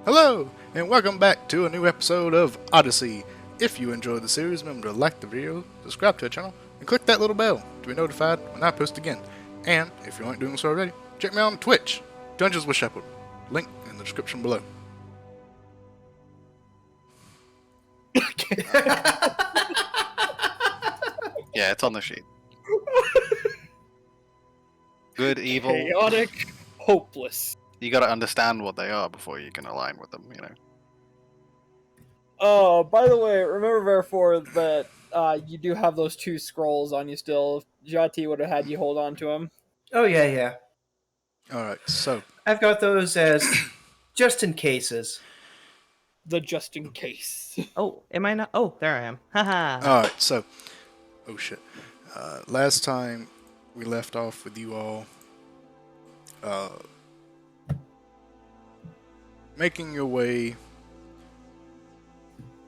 Hello, and welcome back to a new episode of Odyssey. If you enjoyed the series, remember to like the video, subscribe to the channel, and click that little bell to be notified when I post again. And if you aren't doing so already, check me out on Twitch, Dungeons with Shepherd. Link in the description below. Yeah, it's on the sheet. Good, evil. Chaotic, hopeless. You gotta understand what they are before you can align with them, you know. Oh, by the way, remember therefore that you do have those two scrolls on you still. Jati would have had you hold on to them. Oh, yeah. Alright, so, I've got those as just in cases. The just in case. Oh, am I not? Oh, there I am. Haha. alright, so, oh shit. Last time we left off with you all, making your way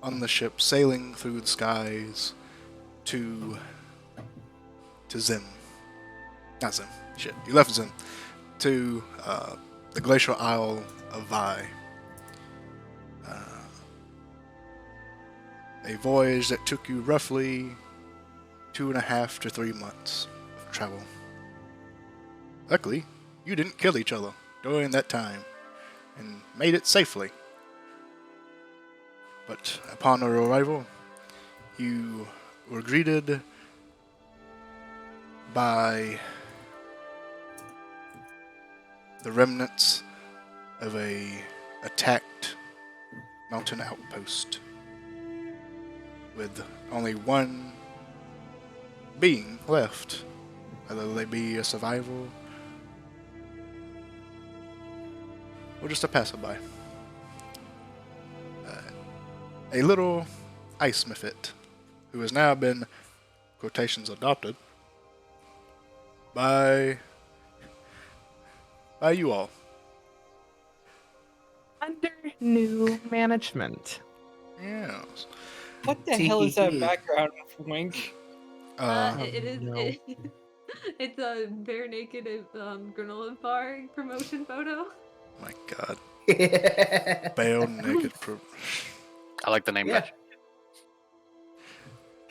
on the ship, sailing through the skies to Zim. Not Zim. Shit. You left Zim to the glacial isle of Vi. A voyage that took you roughly 2.5 to 3 months of travel. Luckily, you didn't kill each other during that time and made it safely. But upon our arrival, you were greeted by the remnants of a attacked mountain outpost with only one being left, whether they be a survivor or just a passerby. A little ice Mephit, who has now been, quotations, adopted by you all. Under new management. Yes. What the hell is that background, Wink? It is. no. It's a bare naked granola bar promotion photo. My God. Bare naked. I like the name Yeah. better.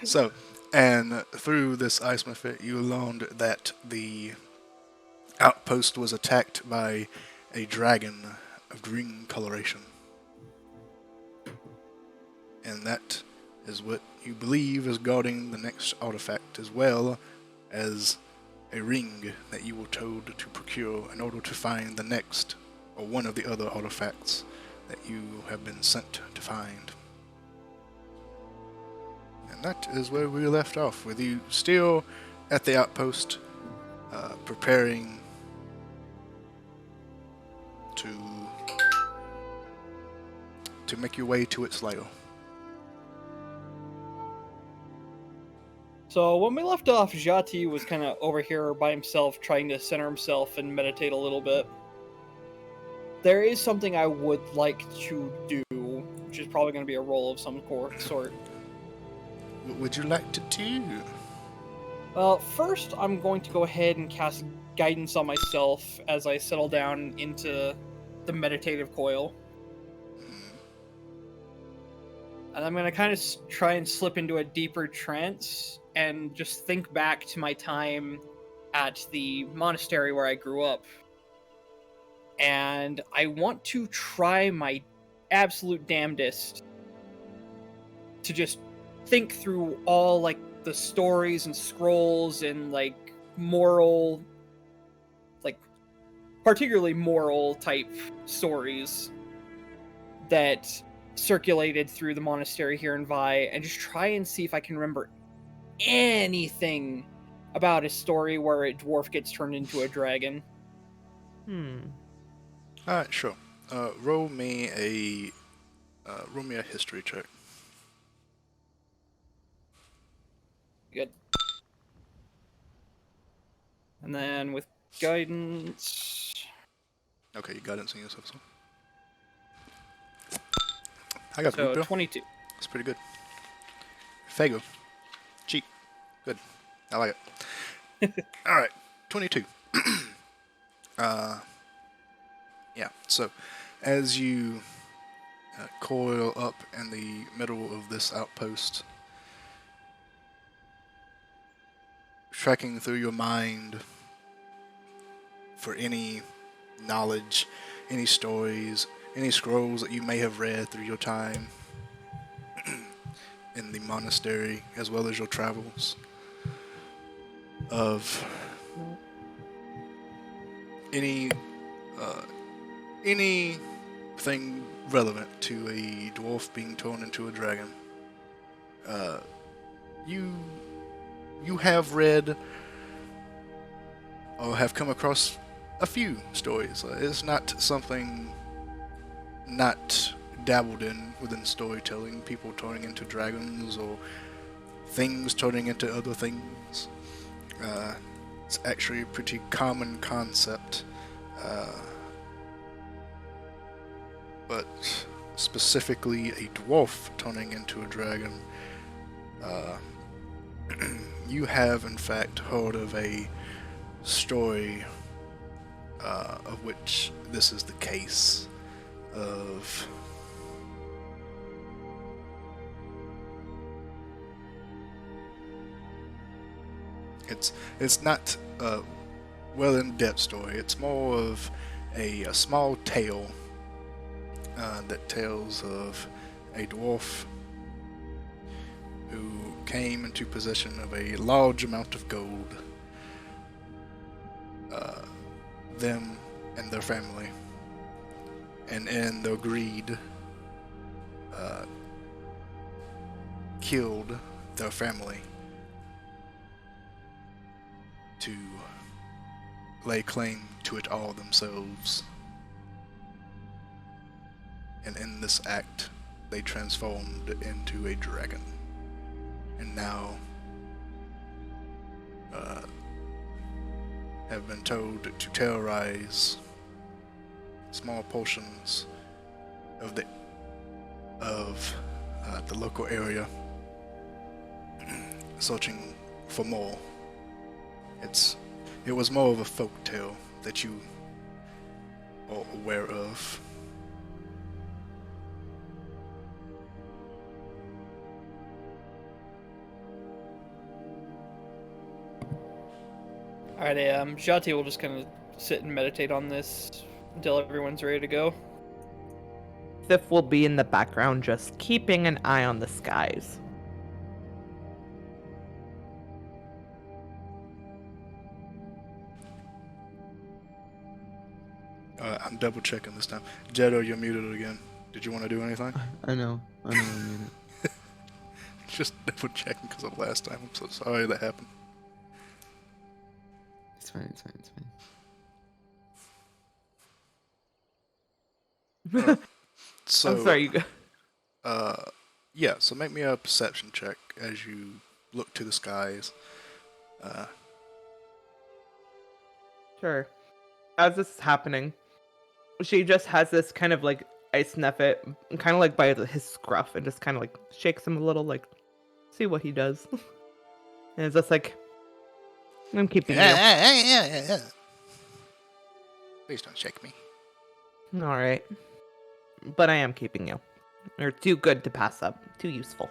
So, and through this ice Mephit, you learned that the outpost was attacked by a dragon of green coloration. And that is what you believe is guarding the next artifact, as well as a ring that you were told to procure in order to find the next, or one of the other artifacts that you have been sent to find. And that is where we left off, with you still at the outpost, preparing to make your way to its lair. So when we left off, Jati was kind of over here by himself, trying to center himself and meditate a little bit. There is something I would like to do, which is probably going to be a roll of some sort. What would you like to do? Well, first I'm going to go ahead and cast guidance on myself as I settle down into the meditative coil. And I'm going to kind of try and slip into a deeper trance and just think back to my time at the monastery where I grew up. And I want to try my absolute damnedest to just think through all, like, the stories and scrolls and, like, moral, like, particularly moral type stories that circulated through the monastery here in Vi, and just try and see if I can remember anything about a story where a dwarf gets turned into a dragon. Alright, sure. Roll me a history check. Good. And then with guidance... Okay, you got it, yourself. So. I got the So, bill. 22. That's pretty good. Fago. Cheap. Good. I like it. Alright, 22. Yeah, so as you coil up in the middle of this outpost, tracking through your mind for any knowledge, any stories, any scrolls that you may have read through your time in the monastery, as well as your travels, of any anything relevant to a dwarf being turned into a dragon. You have read or have come across a few stories. It's not something not dabbled in within storytelling, people turning into dragons or things turning into other things. It's actually a pretty common concept, but specifically a dwarf turning into a dragon, you have in fact heard of a story of which this is the case of it's not a well in-depth story. It's more of a small tale that tells of a dwarf who came into possession of a large amount of gold. Them and their family, and in their greed, killed their family to lay claim to it all themselves. And in this act, they transformed into a dragon, and now have been told to terrorize small portions of the local area, searching for more. It was more of a folk tale that you are aware of. Alright, Jati will just kind of sit and meditate on this until everyone's ready to go. Sif will be in the background just keeping an eye on the skies. I'm double checking this time. Jetto, you're muted again. Did you want to do anything? I know. I'm muted. Just double checking because of last time. I'm so sorry that happened. It's fine. So, I'm sorry, you go. yeah, so make me a perception check as you look to the skies. Sure. As this is happening, she just has this kind of like ice Neffet, kind of like by his scruff, and just kind of like shakes him a little, like, see what he does. And it's just like, I'm keeping you. Yeah. Please don't shake me. Alright. But I am keeping you. You're too good to pass up. Too useful.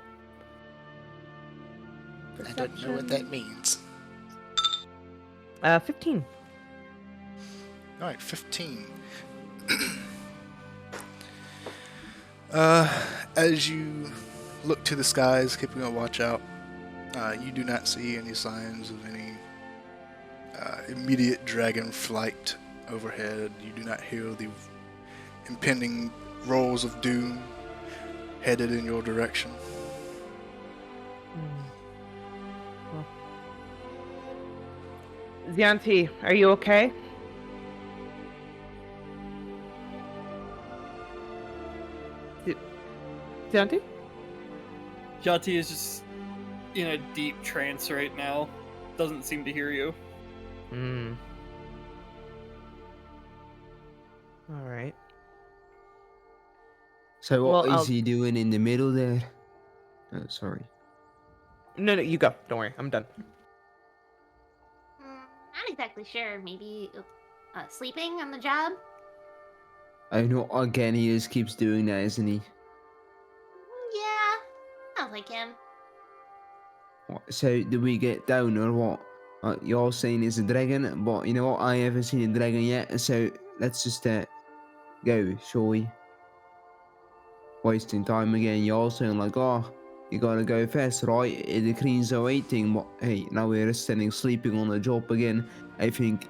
I don't know what that means. 15. Alright, 15. As you look to the skies, keeping a watch out, you do not see any signs of any immediate dragon flight overhead. You do not hear the impending rolls of doom headed in your direction. Well. Zianti, are you okay? Zianti? Jati is just in a deep trance right now. Doesn't seem to hear you. Alright. So what Well, is he doing in the middle there? Oh, sorry. No, you go. Don't worry. I'm done. Not exactly sure. Maybe sleeping on the job? I know again he just keeps doing that, isn't he? like him. So do we get down or what? You're saying it's a dragon, but you know what? I haven't seen a dragon yet, so let's just go, shall we? Wasting time again. You're saying like, oh, you gotta go fast, right? The Queens are waiting, but hey, now we're standing sleeping on the job again. I think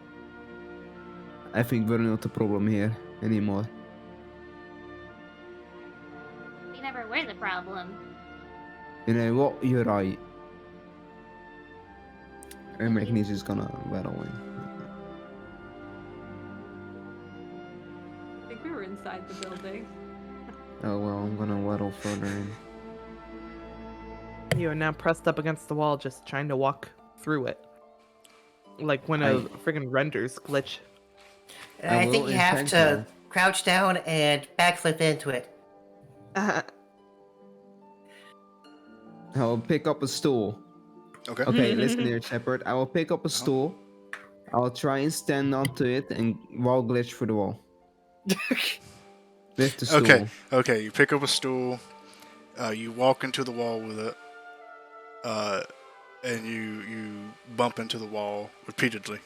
we're not a problem here anymore. We never were the problem. You know what? You're right. Magnesia is gonna rattle in. I think we were inside the building. Oh well, I'm gonna waddle further in. You are now pressed up against the wall, just trying to walk through it. Like when a friggin' renders glitch. I think you have to crouch down and backflip into it. I'll pick up a stool. Okay. Okay, listen here, Shepard. I will pick up a stool. I'll try and stand onto it and wall glitch through the wall. With the stool. Okay. You pick up a stool. You walk into the wall with it. And you bump into the wall repeatedly.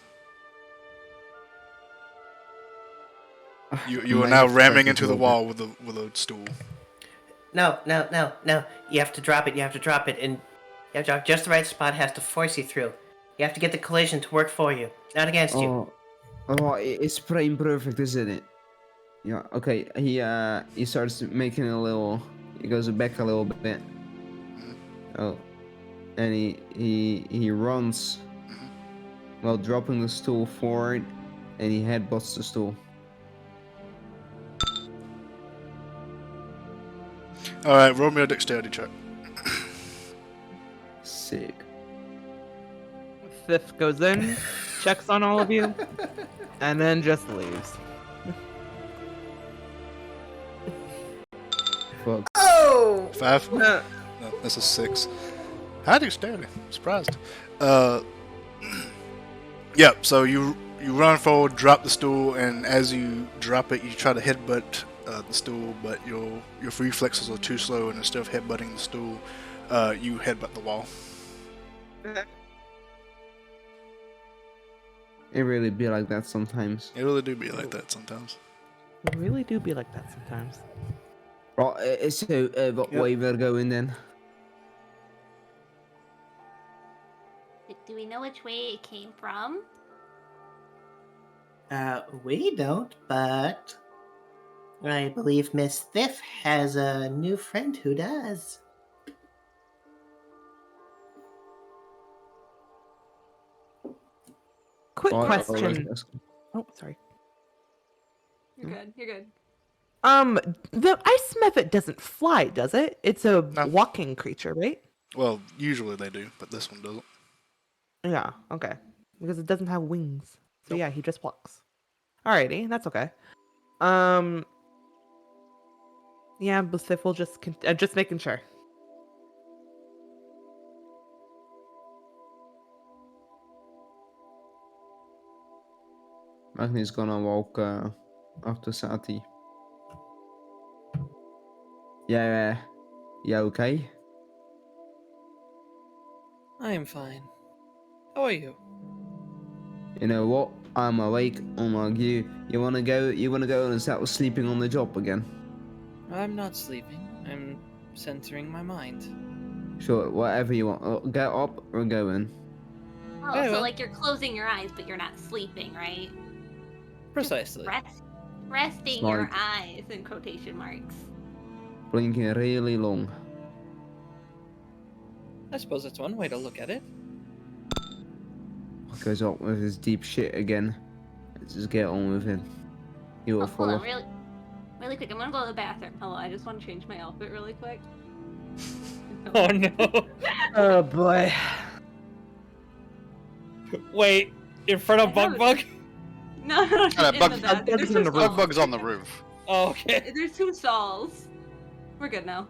You are now ramming into the wall with a stool. No. You have to drop it. And you have to drop just the right spot. It has to force you through. You have to get the collision to work for you, not against you. Oh, it's frame perfect, isn't it? Yeah. Okay. He starts making a little. He goes back a little bit. Oh, and he runs while dropping the stool forward, and he headbutts the stool. All right, roll me a dexterity check. Sick. Fifth goes in, checks on all of you, and then just leaves. Fuck. Oh! 5? Uh, No, that's a 6. High dexterity. Surprised. Yeah, so you run forward, drop the stool, and as you drop it, you try to headbutt the stool, but your reflexes are too slow, and instead of headbutting the stool, you headbutt the wall. It really be like that sometimes. It really do be like that sometimes. we really do be like that sometimes. Right, so what way we're going then? Do we know which way it came from? We don't, but I believe Miss Thiff has a new friend who does. Quick Oh, question. Oh, sorry. You're good. You're good. The ice method doesn't fly, does it? It's a No. walking creature, right? Well, usually they do, but this one doesn't. Yeah, okay. Because it doesn't have wings. So Nope. yeah, he just walks. Alrighty, that's okay. Yeah, but Sif will just making sure. Magni's gonna walk after Sati. Yeah, okay? I am fine. How are you? You know what? I'm awake, unlike you. You wanna go and start sleeping on the job again? I'm not sleeping. I'm centering my mind. Sure, whatever you want. Get up or go in. Oh, Very so well. like you're closing your eyes, but you're not sleeping, right? Precisely. Resting Smart. your eyes in quotation marks. Blinking really long. I suppose that's one way to look at it. What goes up with his deep shit again? Let's just get on with it. You will Oh, hold on, follow. really quick. I'm gonna go to the bathroom. Hold on, I just want to change my outfit really quick. Oh no. Oh boy. Wait, in front of Bug Bug? No, just in the bathroom. There's two Bug Bug's stalls. on the roof. Oh, okay. There's 2 stalls. We're good now.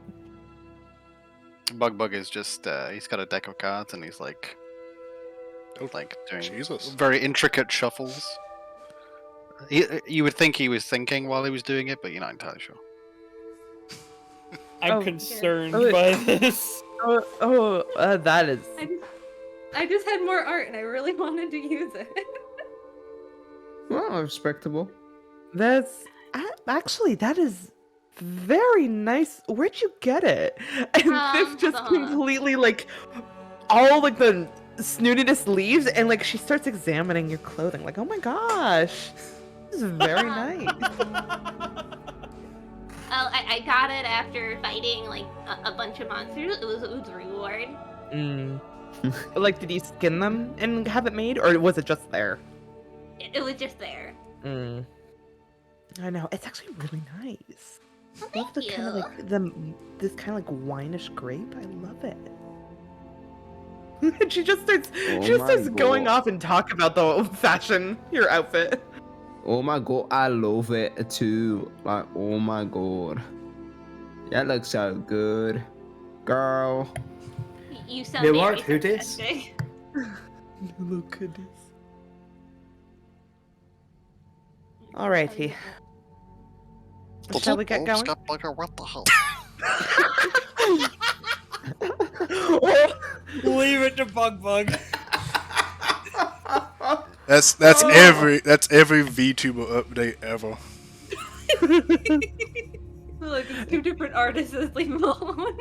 Bug Bug is just he's got a deck of cards and he's like doing Jesus. very intricate shuffles. You would think he was thinking while he was doing it, but you're not entirely sure. I'm Oh, concerned okay. by this. That is. I just had more art and I really wanted to use it. Well, respectable. That's actually that is very nice. Where'd you get it? And Biff Hold just on, hold on. completely like all like the snootiness leaves, and like she starts examining your clothing. Like, oh my gosh, this is very nice. Oh, I got it after fighting like a bunch of monsters. It was a reward. Mm. Like, did you skin them and have it made, or was it just there? It was just there. Mm. I know, it's actually really nice. Oh, I love thank the kind of you. like this kind of like winish grape. I love it. And she just starts going God. off and talk about the fashion, your outfit. Oh my god, I love it too. Like, oh my god. That looks so good. Girl. You sound New very art, who dis? sarcastic. Look at this. Alrighty. Shall we get going? What the hell? Leave it to Bug. That's every VTuber update ever. Look, it's 2 different artists. Leave them alone.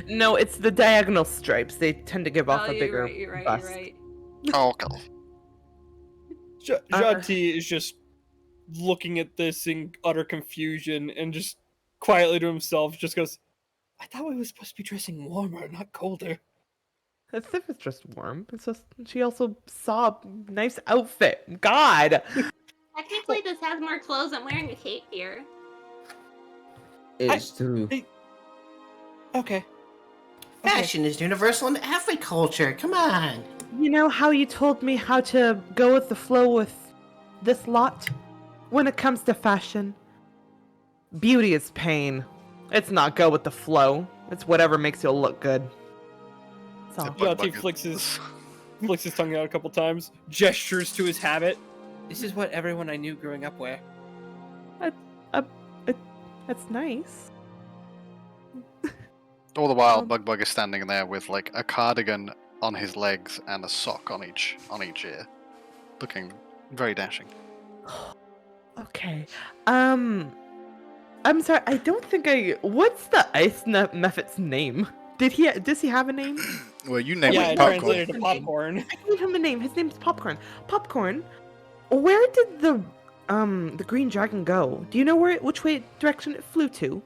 No, it's the diagonal stripes. They tend to give off a bigger You're right. bust. You're right. Oh, okay. Jati is just looking at this in utter confusion and just quietly to himself just goes, I thought we were supposed to be dressing warmer, not colder. As if it's just warm. It's just she also saw a nice outfit. God. Technically, this has more clothes. I'm wearing a cape here. It's true. Okay. Fashion is universal in every culture. Come on. You know how you told me how to go with the flow with this lot? When it comes to fashion, beauty is pain. It's not go with the flow. It's whatever makes you look good. That's all. Jati flicks his tongue out a couple times, gestures to his habit. This is what everyone I knew growing up wear. That's nice. All the while, Bug is standing there with like a cardigan on his legs and a sock on each ear, looking very dashing. Okay. I'm sorry. I don't think What's the ice Mephit's name? Does he have a name? Well, you named Yeah, it it popcorn. translated to popcorn. I gave him a name. His name's Popcorn. Popcorn. Where did the green dragon go? Do you know which direction it flew to?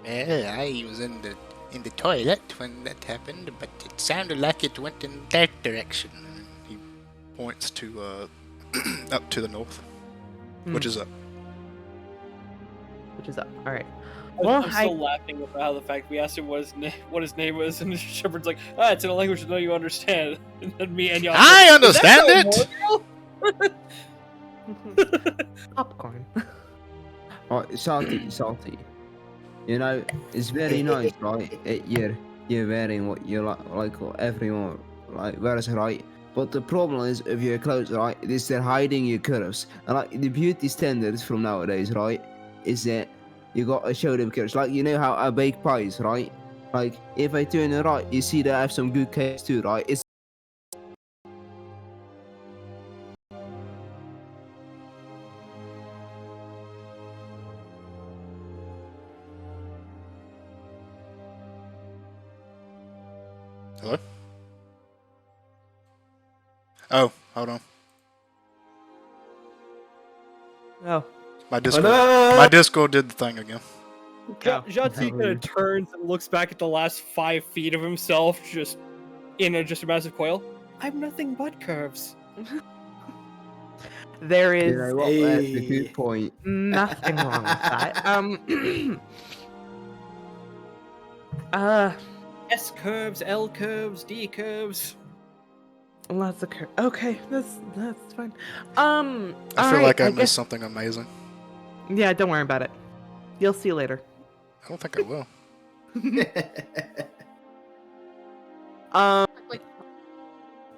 Well, I was in the toilet when that happened, but it sounded like it went in that direction. And he points to up to the north, which is up. Which is up. All right. Well, I'm still laughing about how the fact we asked him what his name was, and Shepard's like, it's in a language that you understand. And then me and y'all. I understand it. Popcorn. Oh, salty. You know, it's very nice, right? You're wearing what you like what everyone wears, right? But the problem is with your clothes, right? Is they're hiding your curves. And like the beauty standards from nowadays, right? Is that you gotta show them curves. Like, you know how I bake pies, right? Like, if I turn it right, you see they have some good cakes too, right? It's Hello? Oh, hold on. Oh. My Discord did the thing again. Jati kind of turns and looks back at the last 5 feet of himself, just in a massive coil. I'm nothing but curves. There is you know what? That's a good point. nothing wrong with that. S curves, L curves, D curves. Lots of curves. Okay, that's fine. I feel like I missed something amazing. Yeah, don't worry about it. You'll see later. I don't think I will.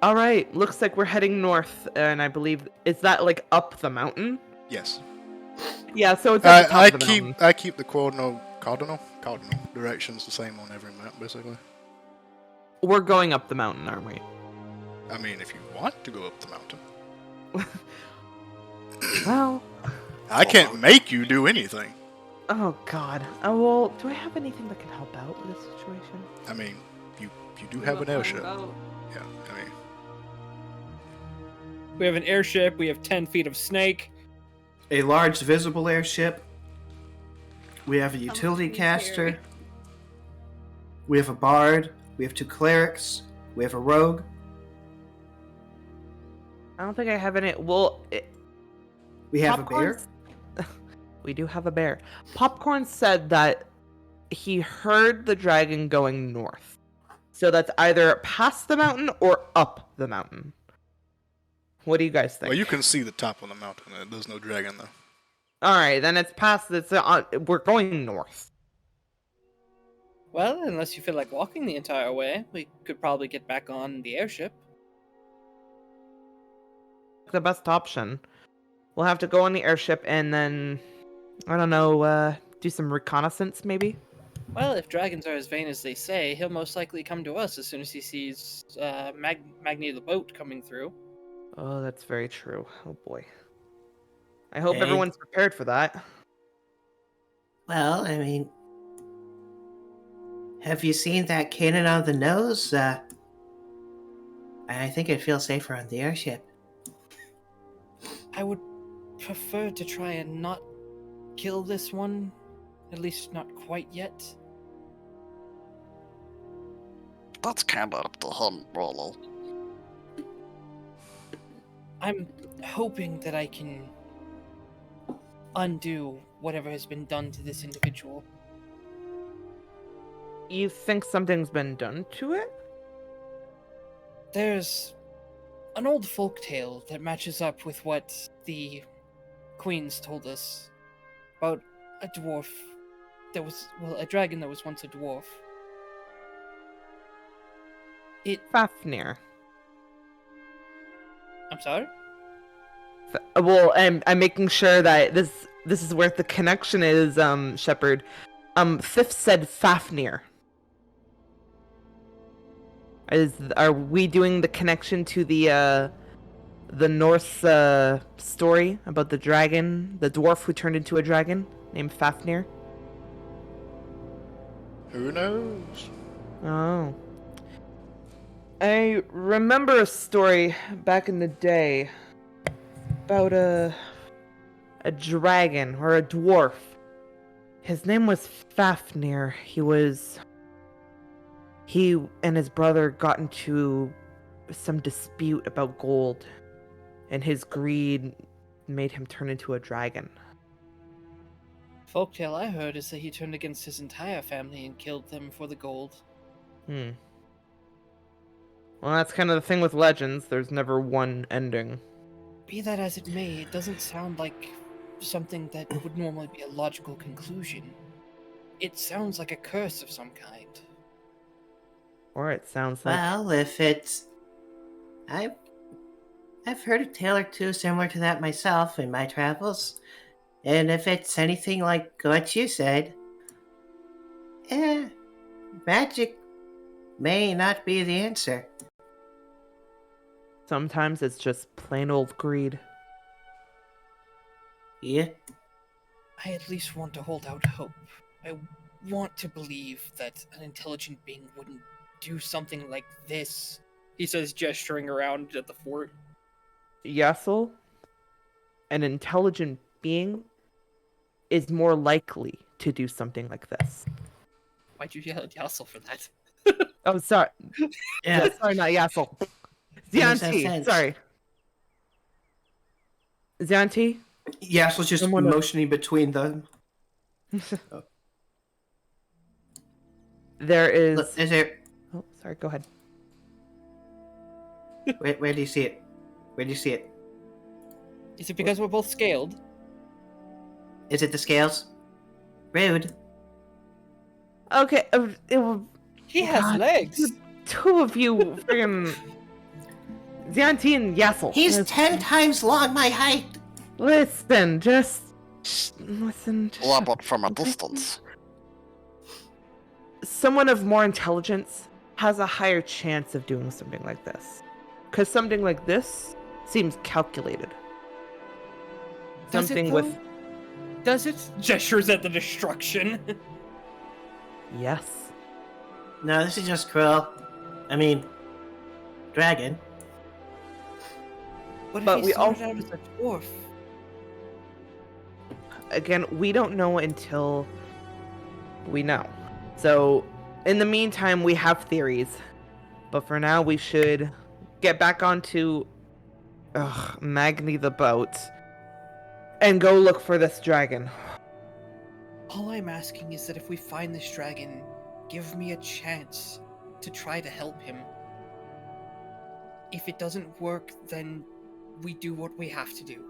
All right. Looks like we're heading north, and I believe is that like up the mountain? Yes. Yeah, so it's at the top I of the keep mountain. I keep the cardinal directions the same on every map, basically. We're going up the mountain, aren't we? I mean, if you want to go up the mountain, Well, I can't make you do anything. oh god. Well, do I have anything that can help out with this situation? I mean, you do have an airship. Boat. Yeah, I mean, We have an airship. We have 10 feet of snake. A large visible airship. We have a utility Something caster. scary. We have a bard. We have 2 clerics. We have a rogue. I don't think I have any. Well, We have a bear. Popcorn's- We do have a bear. Popcorn said that he heard the dragon going north. So that's either past the mountain or up the mountain. What do you guys think? well, you can see the top of the mountain. There's no dragon though. All right, then it's past. We're going north. Well, unless you feel like walking the entire way, we could probably get back on the airship. The best option. We'll have to go on the airship and then, I don't know, do some reconnaissance maybe. Well, if dragons are as vain as they say, he'll most likely come to us as soon as he sees Magni the boat coming through. Oh, that's very true. Oh boy. I hope Hey. everyone's prepared for that. Well, I mean, have you seen that cannon on the nose? I think I'd feel safer on the airship. I would prefer to try and not kill this one, at least not quite yet. That's kind of the hunt, Rollo. I'm hoping that I can undo whatever has been done to this individual. You think something's been done to it? There's an old folktale that matches up with what the queens told us about a dwarf that was, well, a dragon that was once a dwarf. Fafnir. I'm sorry? Well, I'm making sure that this is where the connection is, Shepard. Fifth said Fafnir. Are we doing the connection to the Norse story about the dragon, the dwarf who turned into a dragon named Fafnir? Who knows? Oh. I remember a story back in the day about a dragon or a dwarf. His name was Fafnir. He and his brother got into some dispute about gold, and his greed made him turn into a dragon. Folktale I heard is that he turned against his entire family and killed them for the gold. Well, that's kind of the thing with legends. There's never one ending. Be that as it may, it doesn't sound like something that would normally be a logical conclusion. It sounds like a curse of some kind. Or it sounds like... Well, if it's... I've heard a tale or two similar to that myself in my travels. And if it's anything like what you said, magic may not be the answer. Sometimes it's just plain old greed. Yeah. I at least want to hold out hope. I want to believe that an intelligent being wouldn't do something like this. He says, gesturing around at the fort. Yassel, an intelligent being, is more likely to do something like this. Why'd you yell at Yassel for that? Oh, sorry. Yeah. Sorry, not Yassel. Makes no Zianti, sense. sorry. Zianti? Yeah, so just Someone- motioning between them. There is... Look, is there... Oh, sorry, go ahead. Where do you see it? Where do you see it? Is it because we're both scaled? Is it the scales? Rude. Okay, He has God. legs! two of you friggin' Zianti and Yassel. He's 10 times long my height. Listen, just Listen. Well, but from a distance. Someone of more intelligence has a higher chance of doing something like this. Because something like this seems calculated. Does it, Something though? with... Does it? Gestures at the destruction. Yes. No, this is just cruel. I mean, dragon. What But if we he all- started out as a dwarf? Again, we don't know until we know. So, in the meantime, we have theories. But for now, we should get back onto Magni the boat and go look for this dragon. All I'm asking is that if we find this dragon, give me a chance to try to help him. If it doesn't work, then we do what we have to do.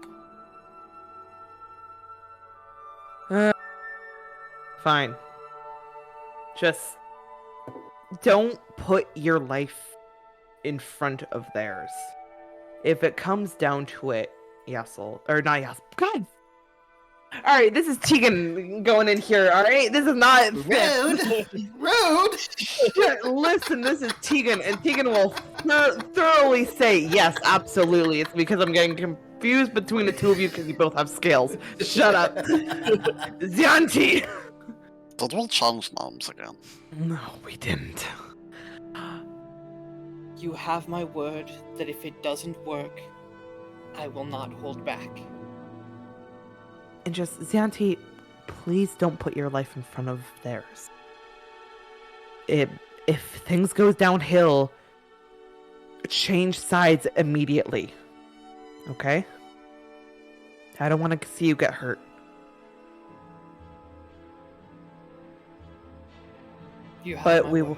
Fine. Just don't put your life in front of theirs. If it comes down to it, Yassel, or not Yassel, God. All right, this is Tegan going in here. All right, this is not Rude! Rude! Shit, listen, this is Tegan, and Tegan will thoroughly say yes, absolutely. It's because I'm getting confused between the two of you because you both have scales. Shut up, Zianti. Did we change names again? No, we didn't. You have my word that if it doesn't work, I will not hold back. And just, Zianti, please don't put your life in front of theirs. If things goes downhill, change sides immediately. Okay? I don't want to see you get hurt. You have But my we word. will...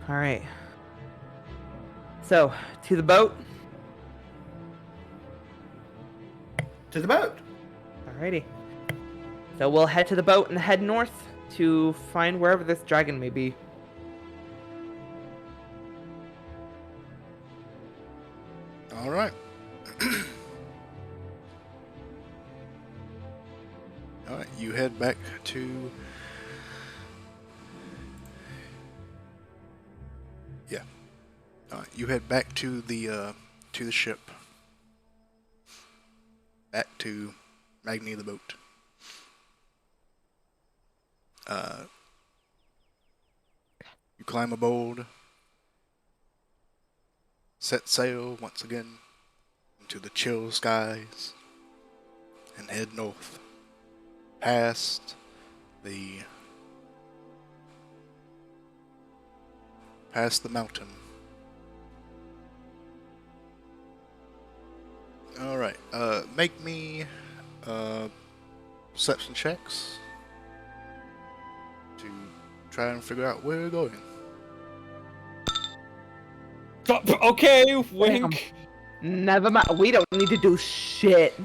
Alright. So, to the boat. To the boat. Alrighty. So we'll head to the boat and head north to find wherever this dragon may be. All right. All right, you head back to. Yeah. All right, you head back to the ship. Back to Magni the boat. You climb aboard. Set sail once again into the chill skies and head north past the mountain. Alright, make me perception checks to try and figure out where you're going. Okay, wink. Never mind. We don't need to do shit.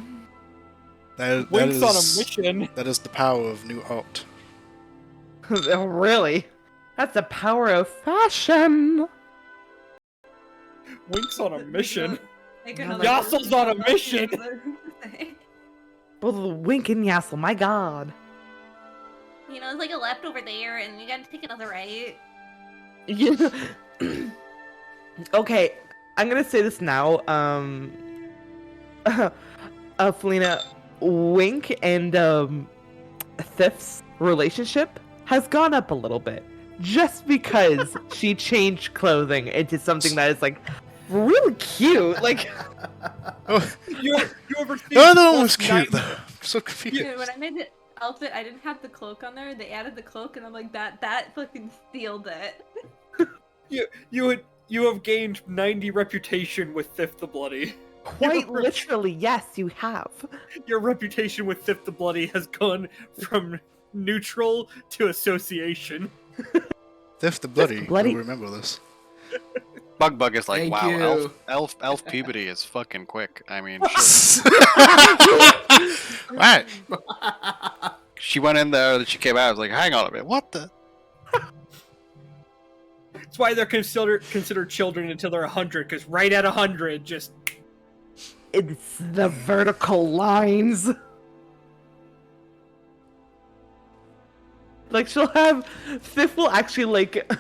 Wink's on a mission. That is the power of new art. Oh, really? That's the power of fashion. Wink's on a mission. Make another Yassel's on a mission. Both Wink and Yassel, my god. You know, it's like a left over there, and you gotta take another right. Yeah. Okay, I'm gonna say this now. Felina, Wink and Thief's relationship has gone up a little bit. Just because she changed clothing into something that is like really cute. Like You ever seen The other one Plus was cute 90 though. I'm so confused. Dude, when I made the outfit, I didn't have the cloak on there. They added the cloak, and I'm like, that fucking sealed it. You have gained 90 reputation with Thief the Bloody. quite literally, yes, you have. Your reputation with Thief the Bloody has gone from neutral to association. Thief the Bloody, Bloody- you'll remember this. Bug is like, Thank wow, you. elf puberty is fucking quick. I mean, shit. Right. She went in there and she came out. I was like, hang on a minute, what the? That's why they're considered children until they're 100, because right at 100, just... It's the vertical lines. Like she'll have Sif will actually like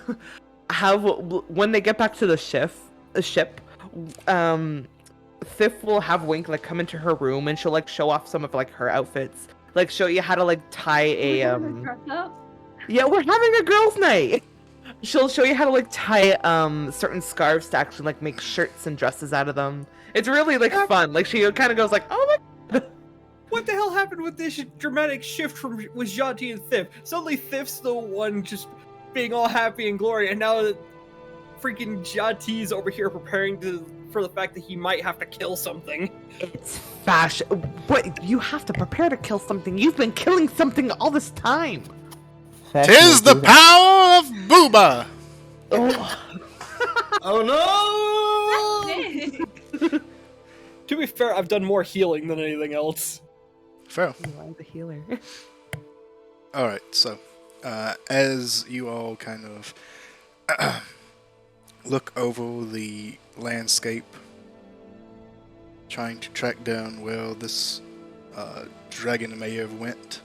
have when they get back to the ship, Sif will have Wink like come into her room and she'll like show off some of like her outfits, like show you how to like tie a Dress up? Yeah, we're having a girls' night. She'll show you how to like tie certain scarves to actually like make shirts and dresses out of them. It's really like fun. Like she kind of goes like, oh my. What the hell happened with this dramatic shift from with Jati and Thif? Suddenly Thif's the one just being all happy and glory, and now freaking Jati's over here preparing for the fact that he might have to kill something. It's fashion. What? You have to prepare to kill something. You've been killing something all this time. Tis the power of Booba! Oh. Oh no! To be fair, I've done more healing than anything else. Fair. I'm the healer. Alright, so, as you all kind of look over the landscape, trying to track down where this dragon may have went,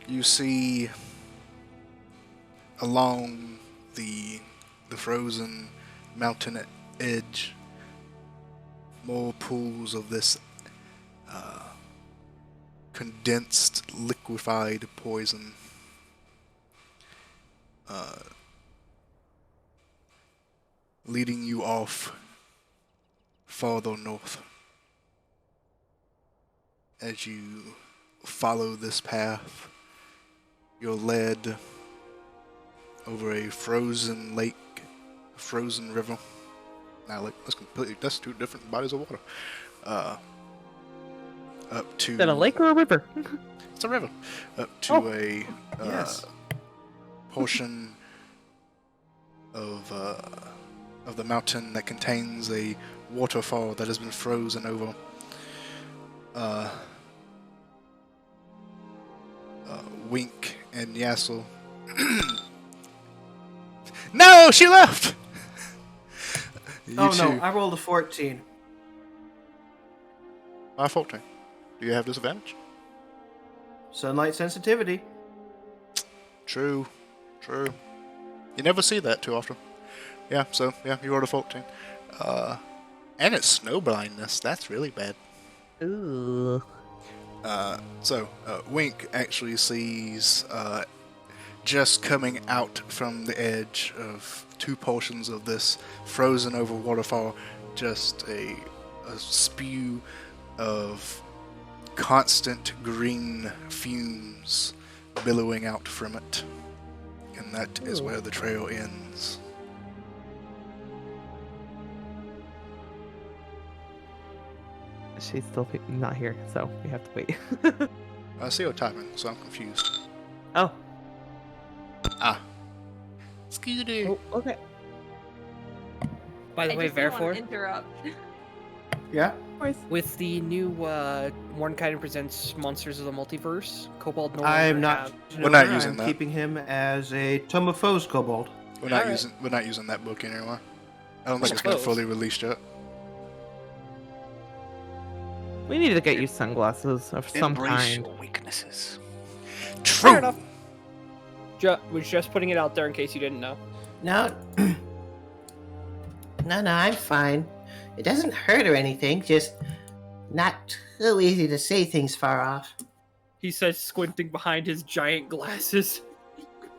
you see along the frozen mountain edge more pools of this condensed liquefied poison, leading you off farther north. As you follow this path, you're led over a frozen lake, a frozen river. Now, like, that's two different bodies of water. Up to... Is that a lake or a river? It's a river. Up to a Yes. portion of the mountain that contains a waterfall that has been frozen over. Wink and Yassel. No, she left. Oh no, I rolled a 14. 14. Do you have disadvantage? Sunlight sensitivity. True. You never see that too often. Yeah, so, yeah, you rolled a 14. And it's snow blindness. That's really bad. Ooh. Wink actually sees, just coming out from the edge of two portions of this frozen over waterfall, just a spew of constant green fumes billowing out from it. And that is where the trail ends. She's still not here, so we have to wait. I see your timing, so I'm confused. Oh. Scooter. Oh, okay. By the way, I just don't wanna Verfor, interrupt. Yeah. with the new Mordenkainen Presents Monsters of the Multiverse, Kobold no I'm longer not. have- We're not I'm using that. keeping him as a Tome of Foes kobold. We're not Alright. using that book anymore. I don't think it's been Suppose. fully released yet. We need to get you sunglasses of some kind. weaknesses. True. Fair enough. Was just putting it out there in case you didn't know. No. No, I'm fine. It doesn't hurt or anything, just not too easy to see things far off. He says, squinting behind his giant glasses.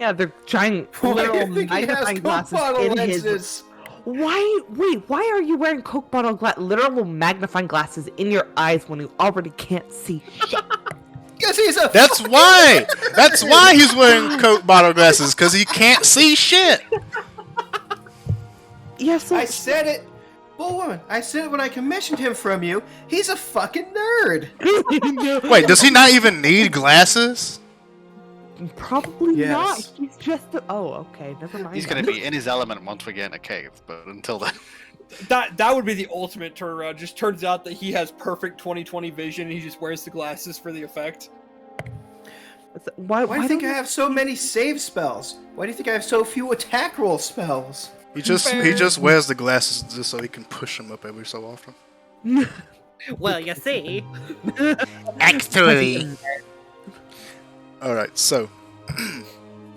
Yeah, they're giant literal magnifying glasses in his. Why? Wait, why are you wearing Coke bottle literal magnifying glasses in your eyes when you already can't see shit? Because he's a. That's why. That's why he's wearing Coke bottle glasses, because he can't see shit. Yes, I said it. Bullwoman, I said it when I commissioned him from you. He's a fucking nerd. Wait, does he not even need glasses? Probably Yes. not. He's just. Oh, okay. Never mind. He's going to be in his element once we get in a cave, but until then. That would be the ultimate turnaround. Just turns out that he has perfect 20/20 vision and he just wears the glasses for the effect. Why Why do you think I have so many save spells? Why do you think I have so few attack roll spells? He just wears the glasses just so he can push them up every so often. Well, you see. Actually. All right, so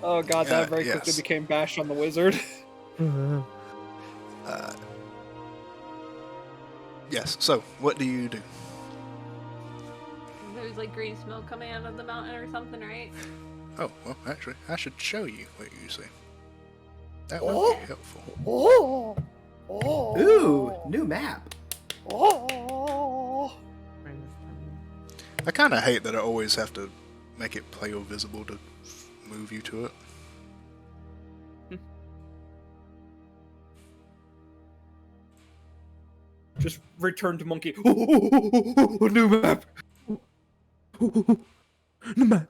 Oh god, that very quickly yes. became Bash on the Wizard. Yes. So, what do you do? There's like green smoke coming out of the mountain or something, right? Oh, well, actually, I should show you what you see. That would be helpful. Ooh, new map. I kind of hate that I always have to make it player visible to move you to it. Just return to monkey. New map. New map.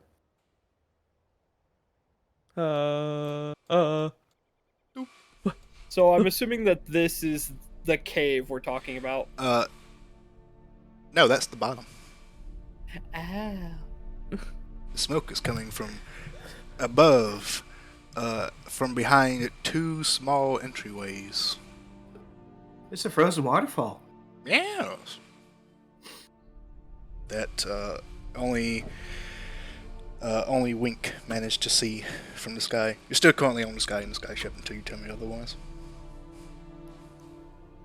So I'm assuming that this is the cave we're talking about. No, that's the bottom. Oh. The smoke is coming from above, from behind two small entryways. It's a frozen waterfall. Yes. That only Wink managed to see from the sky. You're still currently on the sky in the sky ship until you tell me otherwise.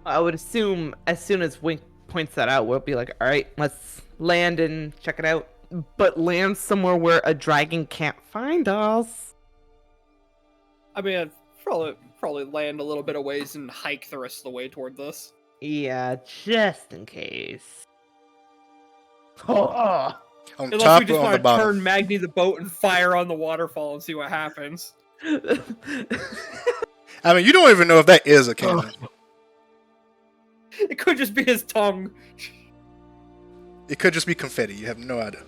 I would assume as soon as Wink points that out, we'll be like, all right, let's land and check it out. But land somewhere where a dragon can't find us. I mean, I'd probably land a little bit of ways and hike the rest of the way toward this. Yeah, just in case. On Unless top we just or on the want to bottom? turn Magni the boat and fire on the waterfall and see what happens. I mean, you don't even know if that is a cannon. It could just be his tongue. It could just be confetti. You have no idea.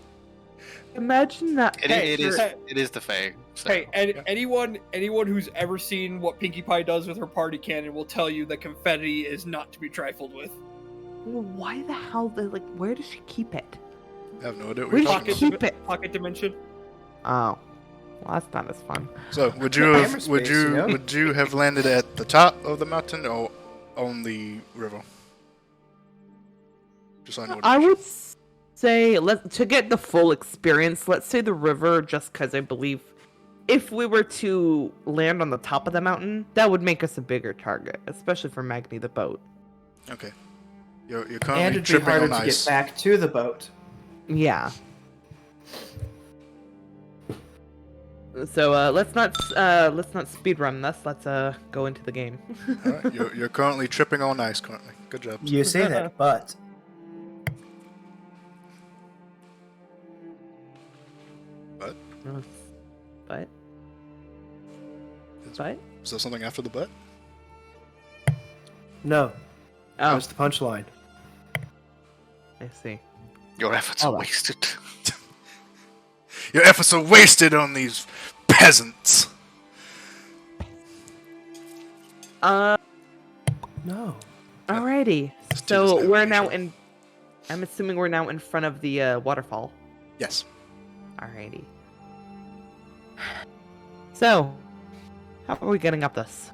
Imagine that. It is hey. the Fae. So. Hey, and anyone who's ever seen what Pinkie Pie does with her party cannon will tell you that confetti is not to be trifled with. Why the hell? Where does she keep it? I have no idea what Where you're does talking she about. keep it? Pocket dimension. Oh, well, that's not as fun. So, would you have landed at the top of the mountain or on the river? Just so I know what I to would say to get the full experience. Let's say the river, just because I believe if we were to land on the top of the mountain, that would make us a bigger target, especially for Magni the boat. Okay. You're And currently it'd be tripping harder on to ice. get back to the boat. Yeah. So let's not speed run this. Let's go into the game. Alright, you're currently tripping on ice currently. Good job. You say that, but But But is there something after the butt? no. That oh, was the punchline. I see. Your efforts are wasted. Your efforts are wasted on these peasants. No. Alrighty. Let's do this So now, we're make now sure. in. I'm assuming we're now in front of the waterfall. Yes. Alrighty. So, how are we getting up this?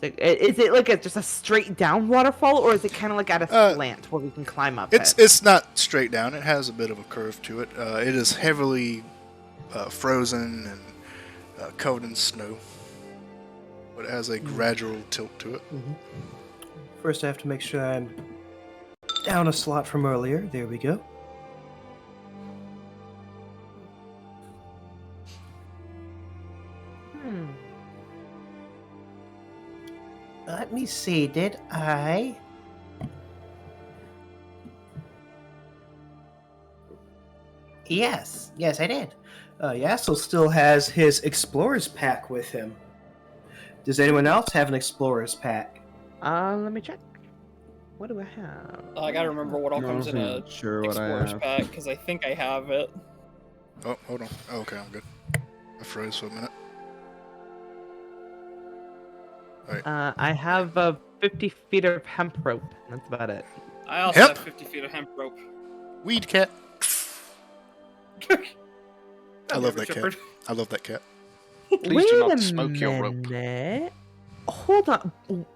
Is it like just a straight down waterfall, or is it kind of like at a slant where we can climb up it? It's not straight down. It has a bit of a curve to it. It is heavily frozen and covered in snow, but it has a gradual tilt to it. First, I have to make sure I'm down a slot from earlier. There we go. Let me see, did I? Yes, I did. Yassel still has his Explorer's Pack with him. Does anyone else have an Explorer's Pack? Let me check. What do I have? I gotta remember what all No, comes in I'm a not sure what I Explorer's have. pack, because I think I have it. Oh, hold on. Oh, okay, I'm good. I froze for a minute. I have 50 feet of hemp rope. That's about it. I also Hemp? have 50 feet of hemp rope. Weed cat. I love Never that cat. chippered. I love that cat. Please do not smoke your rope. minute. Hold on.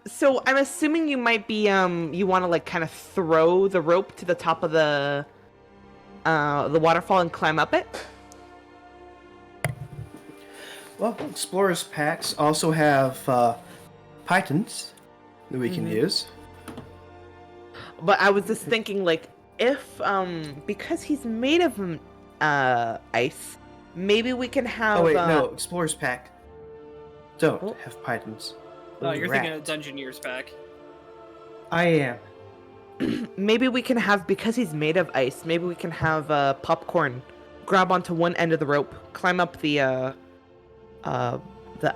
So I'm assuming you might be you want to like kind of throw the rope to the top of the waterfall and climb up it. Well, explorers packs also have pythons that we can use. But I was just thinking, like, if because he's made of ice, maybe we can have. Oh wait, no, explorers pack don't Oh. have pythons. Oh, Those you're are thinking of rats. Dungeoneers pack. I am. Maybe we can have, because he's made of ice. Maybe we can have popcorn grab onto one end of the rope, climb up the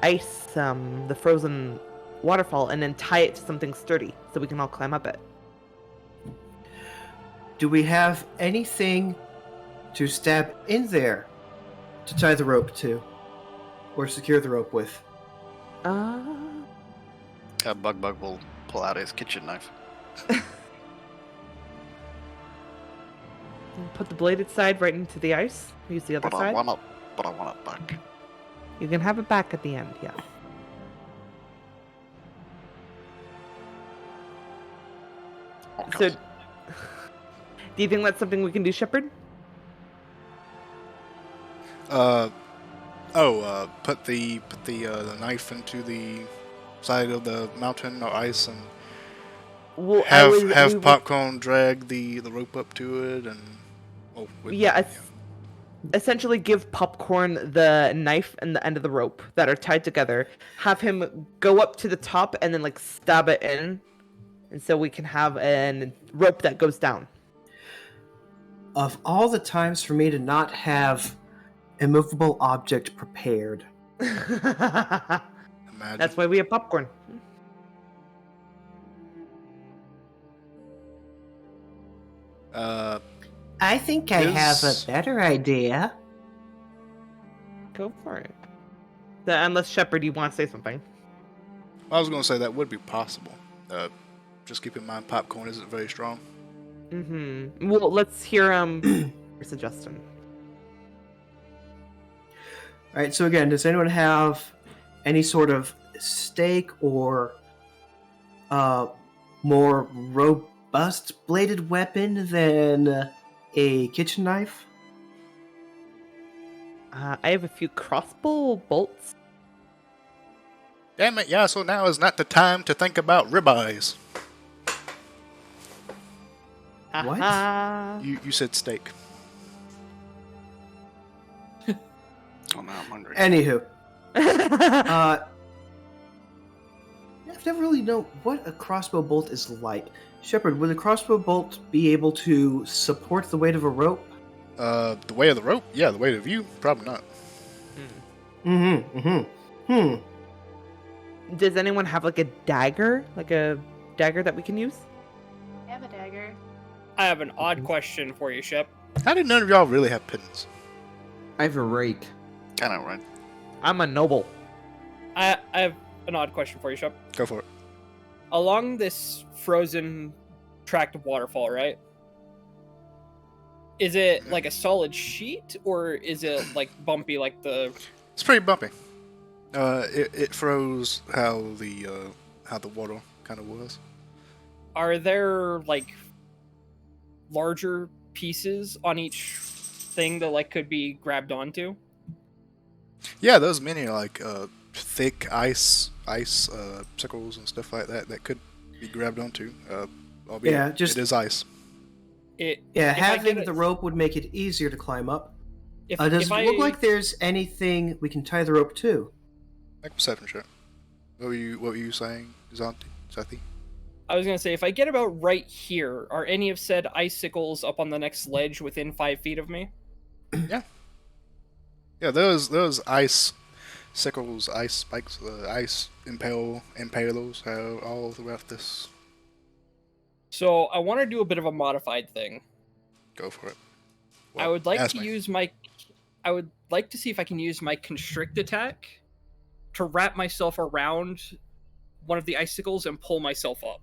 ice, the frozen waterfall, and then tie it to something sturdy so we can all climb up it. Do we have anything to stab in there to tie the rope to, or secure the rope with? Bug will pull out his kitchen knife. Put the bladed side right into the ice. Use the other But side. I want it back. You can have it back at the end, yeah. Okay. So, do you think that's something we can do, Shepard? Put the knife into the side of the mountain or ice, and Well, have popcorn drag the rope up to it, and essentially give popcorn the knife and the end of the rope that are tied together. Have him go up to the top and then like stab it in, and so we can have a rope that goes down. Of all the times for me to not have a movable object prepared. Imagine. That's why we have popcorn. I think I have a better idea. Go for it. Unless Shepard, you want to say something? I was going to say that would be possible. Just keep in mind, popcorn isn't very strong. Mm-hmm. Well, let's hear your suggestion. All right. So again, does anyone have any sort of stake or more robust bladed weapon than a kitchen knife? I have a few crossbow bolts. Damn it, yeah, so now is not the time to think about ribeyes. What? You said steak. Oh, now I'm hungry. Anywho, I've never really known what a crossbow bolt is like. Shepard, would a crossbow bolt be able to support the weight of a rope? The weight of the rope? Yeah, the weight of you? Probably not. Does anyone have like a dagger? Like a dagger that we can use? I have a dagger. I have an odd question for you, Shep. How did none of y'all really have pittance? I have a rake. I know, right? I'm a noble. I have an odd question for you, Shep. Go for it. Along this frozen tract of waterfall, right? Is it like a solid sheet, or is it like bumpy like the... It's pretty bumpy. It froze how the water kind of was. Are there like larger pieces on each thing that like could be grabbed onto? Yeah, those many like thick ice sickles and stuff like that could be grabbed onto. Albeit Yeah, it is ice. Having the rope would make it easier to climb up. Does it look like there's anything we can tie the rope to? Make a perception check. What were you saying, Zati? I was gonna say, if I get about right here, are any of said icicles up on the next ledge within 5 feet of me? Yeah. Yeah, those ice sickles, ice spikes, ice impalers all throughout this. So I want to do a bit of a modified thing. Go for it. I would like to me. use my... I would like to see if I can use my constrict attack to wrap myself around one of the icicles and pull myself up.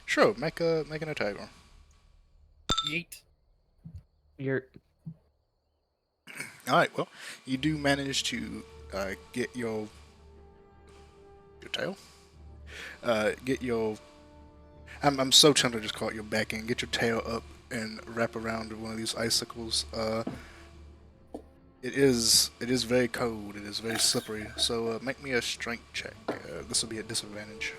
Sure, make an attack roll. Yeet. You're... All right. Well, you do manage to get your tail. Get your. I'm so tempted to just call it your back end. Get your tail up and wrap around one of these icicles. It is very cold. It is very slippery. So make me a strength check. This will be at disadvantage.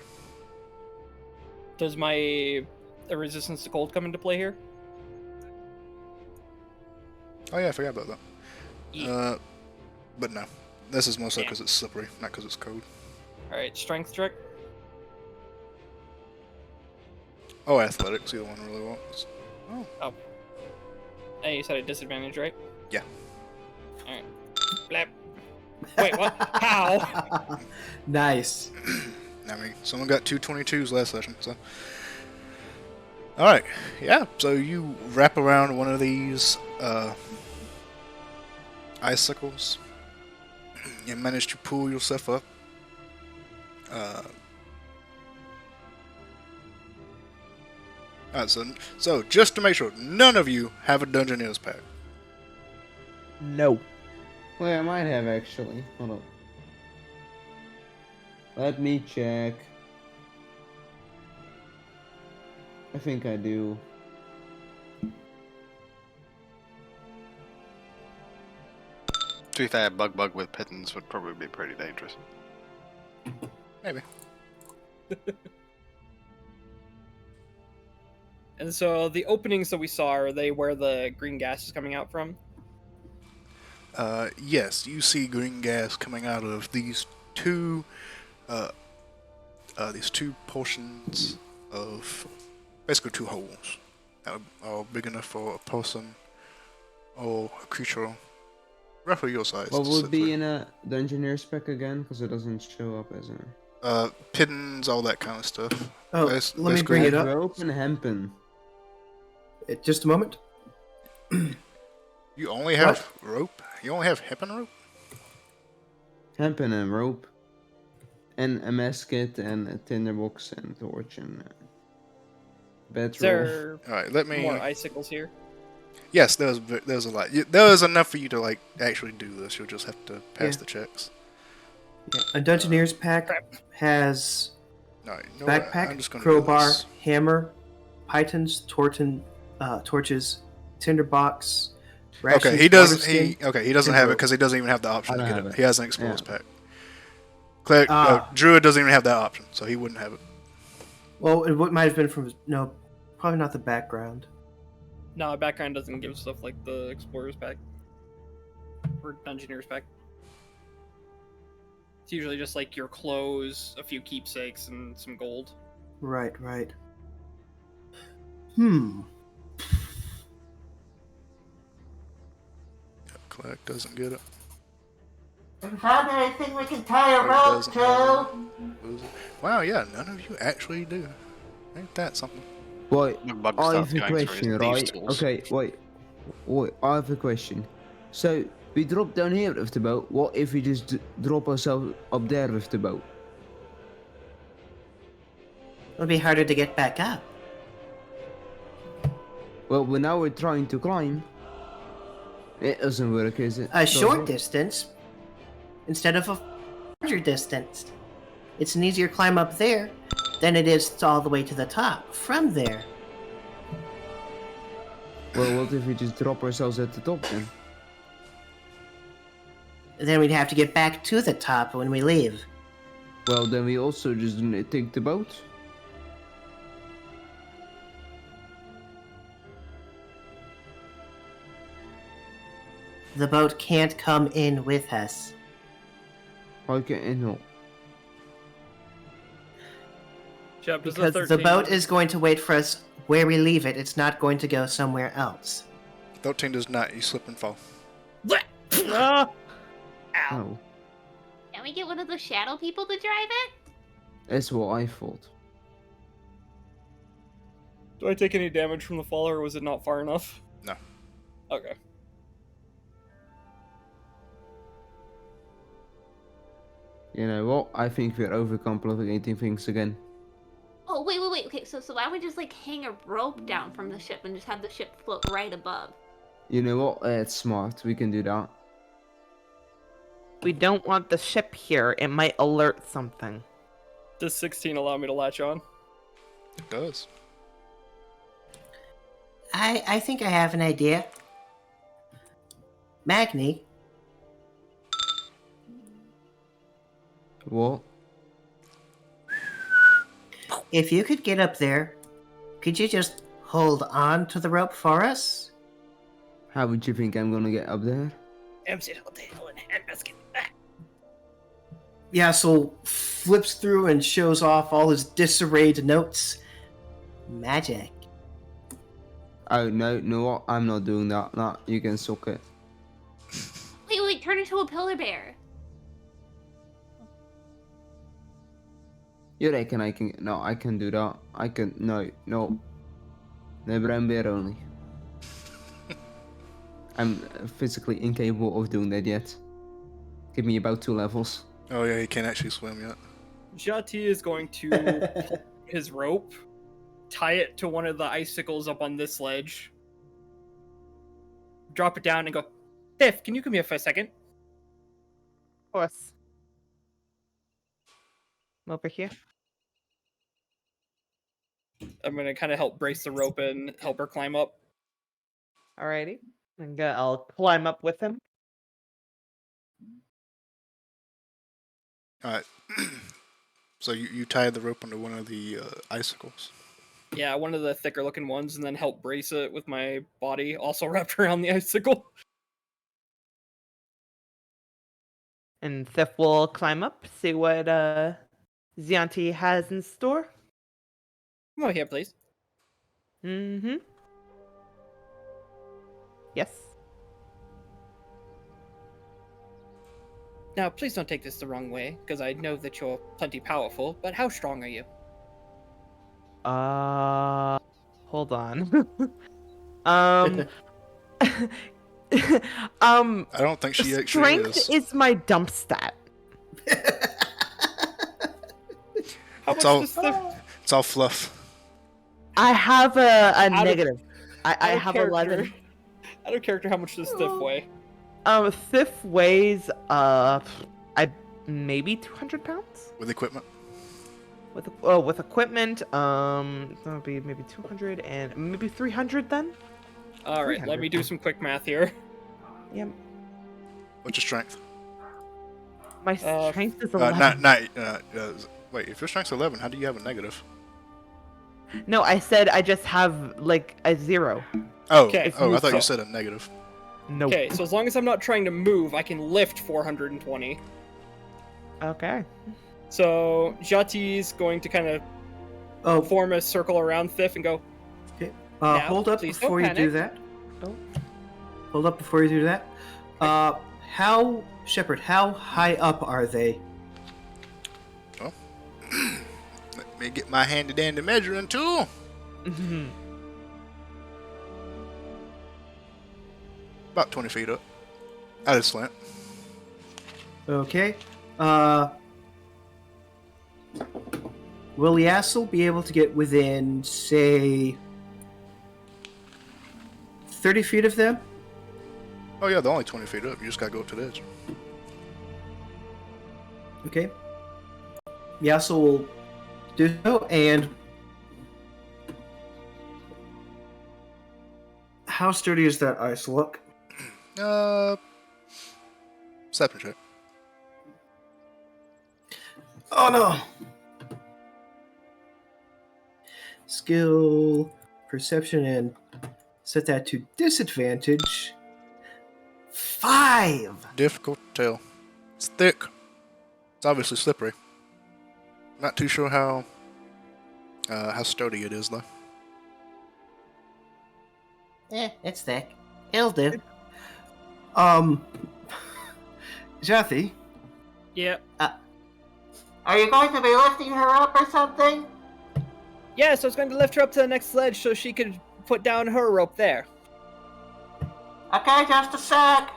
Does my resistance to cold come into play here? Oh yeah, I forgot about that. Yeah. But no, this is mostly Damn. because it's slippery, not because it's cold. All right, strength check. Oh, athletics. Either one really wants. Oh, Hey, you said a disadvantage, right? yeah. All right. Blap. Wait, what? How? Nice. I mean, someone got 222s last session, so. Alright, yeah, so you wrap around one of these icicles and manage to pull yourself up. Alright, so just to make sure, none of you have a Dungeoneer's pack. No. Wait, I might have actually. Hold up. Let me check. I think I do. To be fair, bug with pittance would probably be pretty dangerous. Maybe. And so the openings that we saw, are they where the green gas is coming out from? Yes, you see green gas coming out of these two portions of basically two holes that are big enough for a person or a creature roughly your size. What to would sit be through. in a Dungeoneer spec again? Because it doesn't show up as a. Pittons, all that kind of stuff. Oh, let me bring it up. Rope and hempen. Just a moment. You only have rope? You only have hemp and rope? Hempen and rope. And a musket and a tinderbox and torch and Is bedroll. there Alright, let me... more icicles here? Yes, there's a lot. There is enough for you to like actually do this. You'll just have to pass Yeah. the checks. Yeah. A Dungeoneer's pack has Alright, you know what? I'm backpack, just gonna do crowbar, this. hammer, pitons, torches, tinderbox. Okay, rations, he does. water skin, He doesn't and have it rope. because he doesn't even have the option I to don't get have it. it. He has an explorer's Yeah. pack. Cleric, Ah. Druid doesn't even have that option, so he wouldn't have it. Well, it might have been from probably not the background. No, background doesn't give stuff like the explorer's pack or dungeoneer's pack. It's usually just like your clothes, a few keepsakes, and some gold. Right. Cleric doesn't get it. We found anything we can tie a Cleric rope doesn't have to. it. Lose it. Wow, yeah, none of you actually do. Ain't that something? Wait, Bug I starts have a going through his question, thieves' right? tools. Okay, wait, I have a question. So, we drop down here with the boat. What if we just drop ourselves up there with the boat? It'll be harder to get back up. Well, now we're trying to climb. It doesn't work, is it? A So- short distance instead of a larger distance. It's an easier climb up there than it is all the way to the top from there. Well, what if we just drop ourselves at the top then? Then we'd have to get back to the top when we leave. Well, then we also just take the boat. The boat can't come in with us. Okay, no. Chapter Because the boat is going to wait for us where we leave it. It's not going to go somewhere else. 13 does not. You slip and fall. Ah! Ow. Oh, Can we get one of the shadow people to drive it? that's what I thought. Do I take any damage from the fall, or was it not far enough? No. Okay. You know what? I think we're overcomplicating things again. Oh, wait. Okay, so why don't we just, like, hang a rope down from the ship and just have the ship float right above? You know what? That's smart. We can do that. We don't want the ship here. It might alert something. Does 16 allow me to latch on? It does. I think I have an idea. Magni, What? if you could get up there, could you just hold on to the rope for us? How would you think I'm gonna get up there? Yassel flips through and shows off all his disarrayed notes. Magic. Oh no what? I'm not doing that. No, you can suck it. Wait, turn into a pillar bear. You reckon I can? No, I can do that. I can. No. Never and bear only. I'm physically incapable of doing that yet. Give me about 2 levels. Oh yeah, he can't actually swim yet. Jati is going to pull his rope, tie it to one of the icicles up on this ledge, drop it down, and go, Tiff, can you come here for a second? Of course. Over here. I'm going to kind of help brace the rope and help her climb up. Alrighty. And I'll climb up with him. Alright. So you tied the rope onto one of the icicles. Yeah, one of the thicker looking ones, and then help brace it with my body, also wrapped around the icicle. And Thif will climb up, see what Zianti has in store. Come over here, please. Mm-hmm. Yes. Now, please don't take this the wrong way, because I know that you're plenty powerful, but how strong are you? Hold on. I don't think she actually strength is. is my dump stat. How It's much all- does Thif... It's all fluff. I have a Out of- negative. I out of have character. 11. Out of character, how much does Thif weigh? Thif weighs I maybe 200 pounds With equipment. with equipment. That would be maybe 200 and maybe 300 then. Alright, let 300. me do some quick math here. Yeah, What's your strength? my Uh, strength is 11. Wait, if your strength's 11, how do you have a negative? No, I said I just have like a 0. Oh, Okay. I thought you So- said a negative. No. Okay, so as long as I'm not trying to move, I can lift 420. Okay. So, Jati's going to kind of Oh, form a circle around Thif and go, Now, hold up please don't before you do panic. that. Don't. Hold up before you do that. How, Shepard, how high up are they? Let me get my handy dandy measuring tool. Mhm. About 20 feet up. At a slant. Okay. Will Yassel be able to get within, say, 30 feet of them? Oh yeah, they're only 20 feet up. You just gotta go up to the edge. Okay. Yassel will do so, and how sturdy is that ice? Look. Perception check. Oh no! Skill, perception, and set that to disadvantage. 5! Difficult to tell. It's thick. It's obviously slippery. Not too sure how sturdy it is though. It's thick. It'll do. Jathy, yeah. Are you going to be lifting her up or something? Yeah, so I was going to lift her up to the next ledge so she could put down her rope there. Okay, just a sec.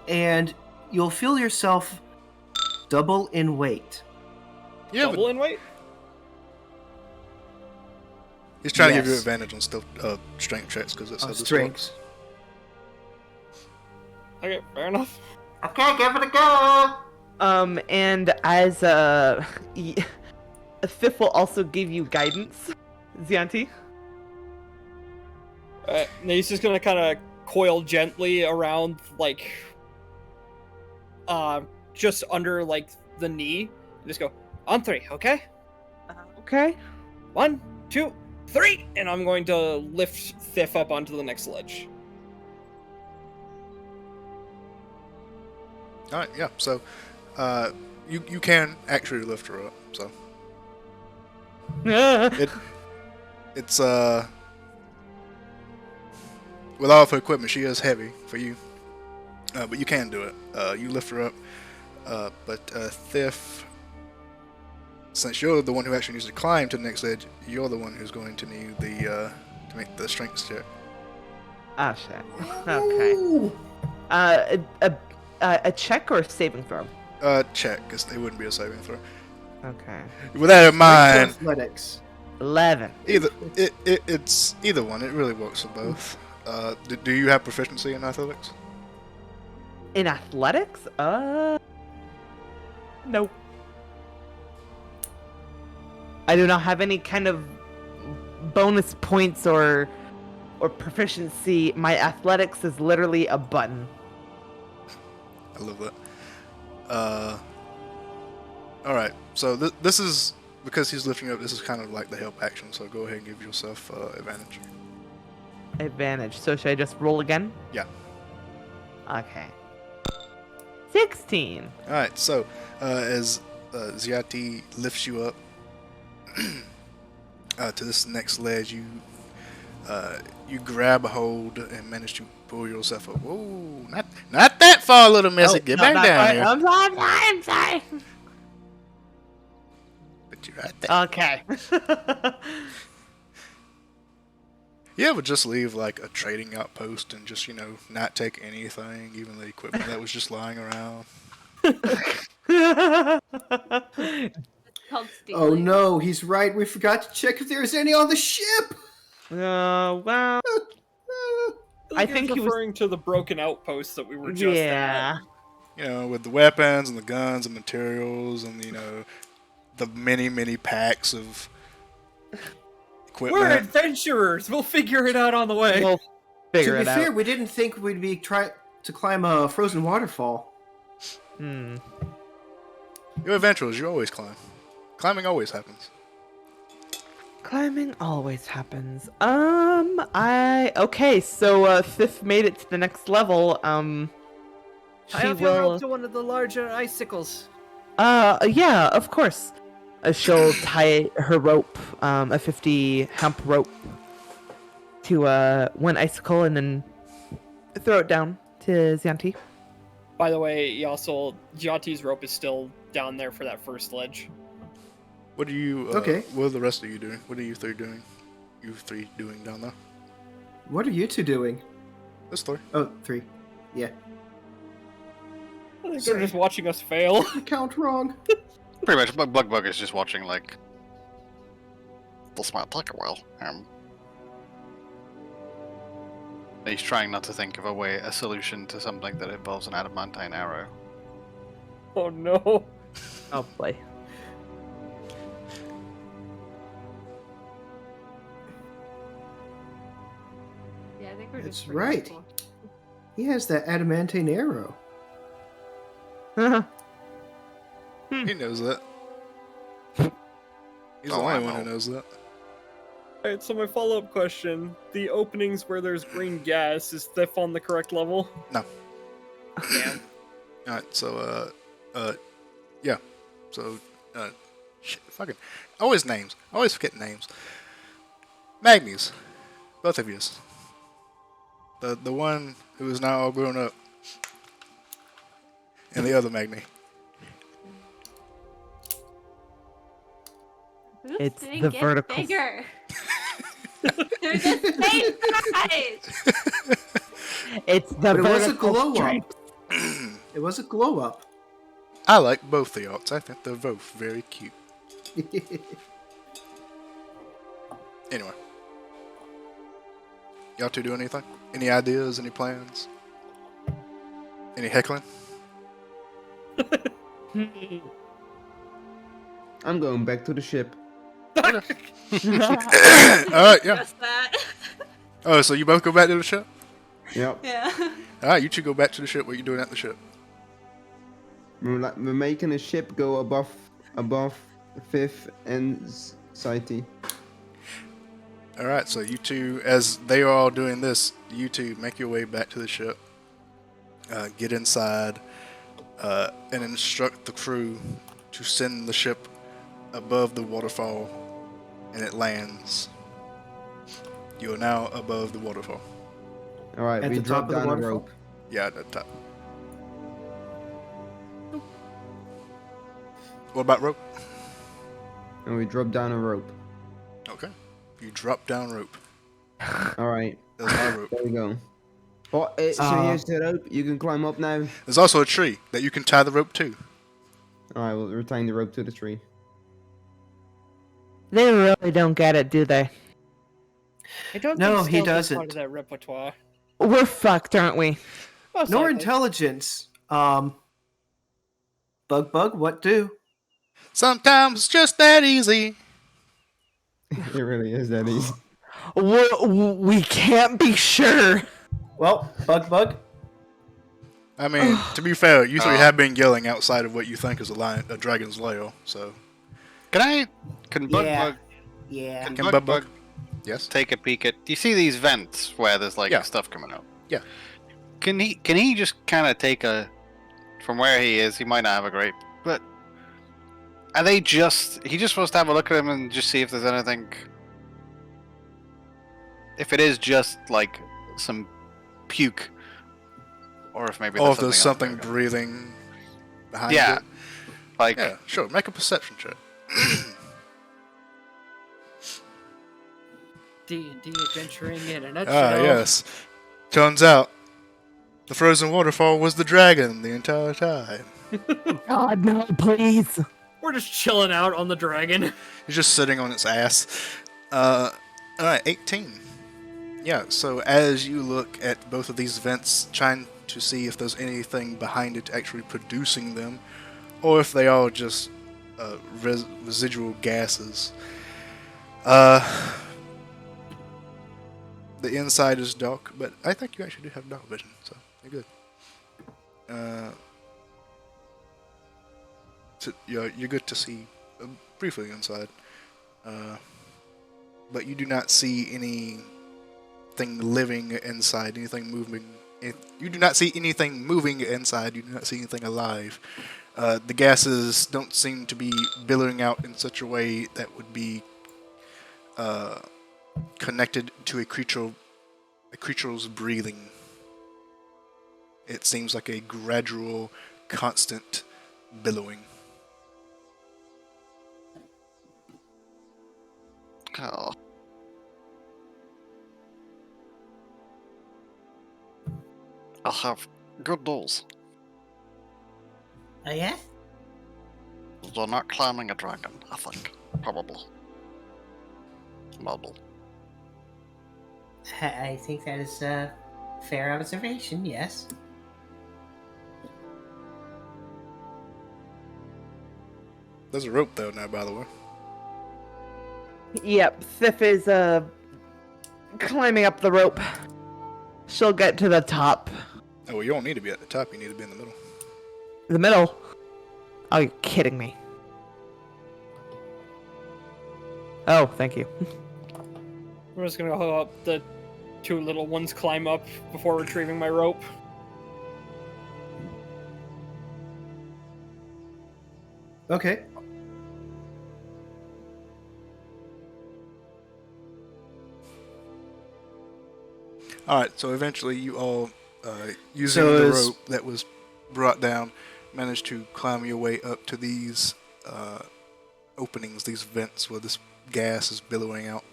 and you'll feel yourself double in weight. Yeah, Double in weight? he's trying to give you Yes. advantage on still strength checks because it's Strengths. Okay, fair enough. Okay, give it a go. And as Thif will also give you guidance, Zianti. And he's just gonna kind of coil gently around, like, just under, like, the knee. And just go, on 3, okay? Okay. 1, 2, 3! And I'm going to lift Thif up onto the next ledge. Alright, yeah, so you can actually lift her up, so it's with all of her equipment she is heavy for you. But you can do it. You lift her up, but Thif, since you're the one who actually needs to climb to the next edge, you're the one who's going to need the to make the strength check. Ah, shit. Okay. A check or a saving throw? Check, because it wouldn't be a saving throw. Okay. With that in mind, Athletics. 11. it's either one. It really works for both. Do you have proficiency in athletics? In athletics? No. I do not have any kind of bonus points or proficiency. My athletics is literally a button. I love that. Alright, so this is, because he's lifting up, this is kind of like the help action, so go ahead and give yourself advantage. Advantage. So should I just roll again? Yeah. Okay. 16. Alright, so as Ziati lifts you up to this next ledge, you grab a hold and manage to pull yourself up. Whoa, not that far, little missy. Get back down here. I'm sorry. But you're right there. Okay. You ever just leave like a trading outpost and just, not take anything, even the equipment that was just lying around? It's called stealing. Oh no, he's right. We forgot to check if there's any on the ship. Well, I think he was referring to the broken outpost that we were just yeah. at. With the weapons and the guns and materials and, the many packs of equipment. We're adventurers. We'll figure it out on the way. We'll figure To be it fair, out. we didn't think we'd be trying to climb a frozen waterfall. Hmm. You're adventurers. You always climb. Climbing always happens. Climbing always happens. Okay, so Thif made it to the next level. She will. to one of the larger icicles. Yeah, of course. She'll tie her rope, a 50 hemp rope, to one icicle and then throw it down to Zianti. By the way, Gianti's rope is still down there for that first ledge. What are you? Okay. What are the rest of you doing? What are you three doing? You three doing down there? What are you two doing? This story. Oh, 3. Yeah. I think they're just watching us fail. I count wrong. Pretty much, Bug is just watching, like, this might take a while. He's trying not to think of a solution to something that involves an adamantine arrow. Oh no. Oh boy. Yeah, I think we're That's just right. forgetful. He has that adamantine arrow. He knows that. He's the Oh, I only one who know. knows that. Alright, so my follow-up question. The openings where there's green gas, is Thif on the correct level? No. Damn. Alright, so, yeah. So, shit, fucking, always names. I always forget names. Magnies. Both of yous. The one who is now all grown up. And the other Magni. Oops, It's didn't the get vertical- bigger. They're the same size. It's the But it was a vertical glow stripe. up. It was a glow up. I like both the yachts. I think they're both very cute. Anyway. Y'all two do anything? Any ideas? Any plans? Any heckling? I'm going back to the ship. Alright, yeah. Just that. Oh, so you both go back to the ship? Yep. Yeah. Alright, you two go back to the ship. What are you doing at the ship? We're making a ship go above 5th and City. Alright, so you two, as they are all doing this, you two make your way back to the ship, get inside, and instruct the crew to send the ship above the waterfall, and it lands. You are now above the waterfall. Alright, At we the top drop of the down a waterfall? rope. Yeah, at the top. What about rope? And we drop down a rope. Okay. You drop down rope. Alright, There's my rope. there we go. Oh, so here's the rope. You can climb up now. There's also a tree that you can tie the rope to. Alright, we're tying the rope to the tree. They really don't get it, do they? I don't No, think he stealth is part doesn't. of that repertoire. We're fucked, aren't we? Most Nor likely. intelligence. Bug, what do? Sometimes it's just that easy. It really is that easy. We can't be sure. Well, Bug. I mean, to be fair, you three have been yelling outside of what you think is a dragon's lair, so... Can Bug Yeah. Bug Yeah. can Can Bug Bug Bug Bug- Yes? take a peek at? Do you see these vents where there's like Yeah. stuff coming out? Yeah. Can he just kind of take a from where he is? He might not have a great, but are they just? He just supposed to have a look at them and just see if there's anything. If it is just like some puke, or if maybe Or if there's else something going on. breathing behind Yeah. it. Like Yeah, sure. Make a perception check. D&D adventuring in a nutshell. Ah, yes. Turns out, the frozen waterfall was the dragon the entire time. God, no, please. We're just chilling out on the dragon. He's just sitting on its ass. Alright, 18. Yeah, so as you look at both of these vents, trying to see if there's anything behind it actually producing them, or if they are just residual gases. The inside is dark, but I think you actually do have dark vision, so you're good. So you're good to see briefly inside, but you do not see anything living inside, anything moving. You do not see anything moving inside. You do not see anything alive. The gases don't seem to be billowing out in such a way that would be connected to a creature's breathing. It seems like a gradual, constant billowing. oh. I'll have good news. Oh, yeah? They're not climbing a dragon, I think. Probably. Maybe. I think that is a fair observation, yes. There's a rope though now, by the way. Yep, Sif is climbing up the rope. She'll get to the top. Oh, well, you don't need to be at the top. You need to be in the middle. The middle? Oh, you're kidding me. Oh, thank you. We're just gonna help the two little ones climb up before retrieving my rope. Okay. Alright, so eventually you all, using So the is- rope that was brought down, managed to climb your way up to these openings, these vents where this gas is billowing out.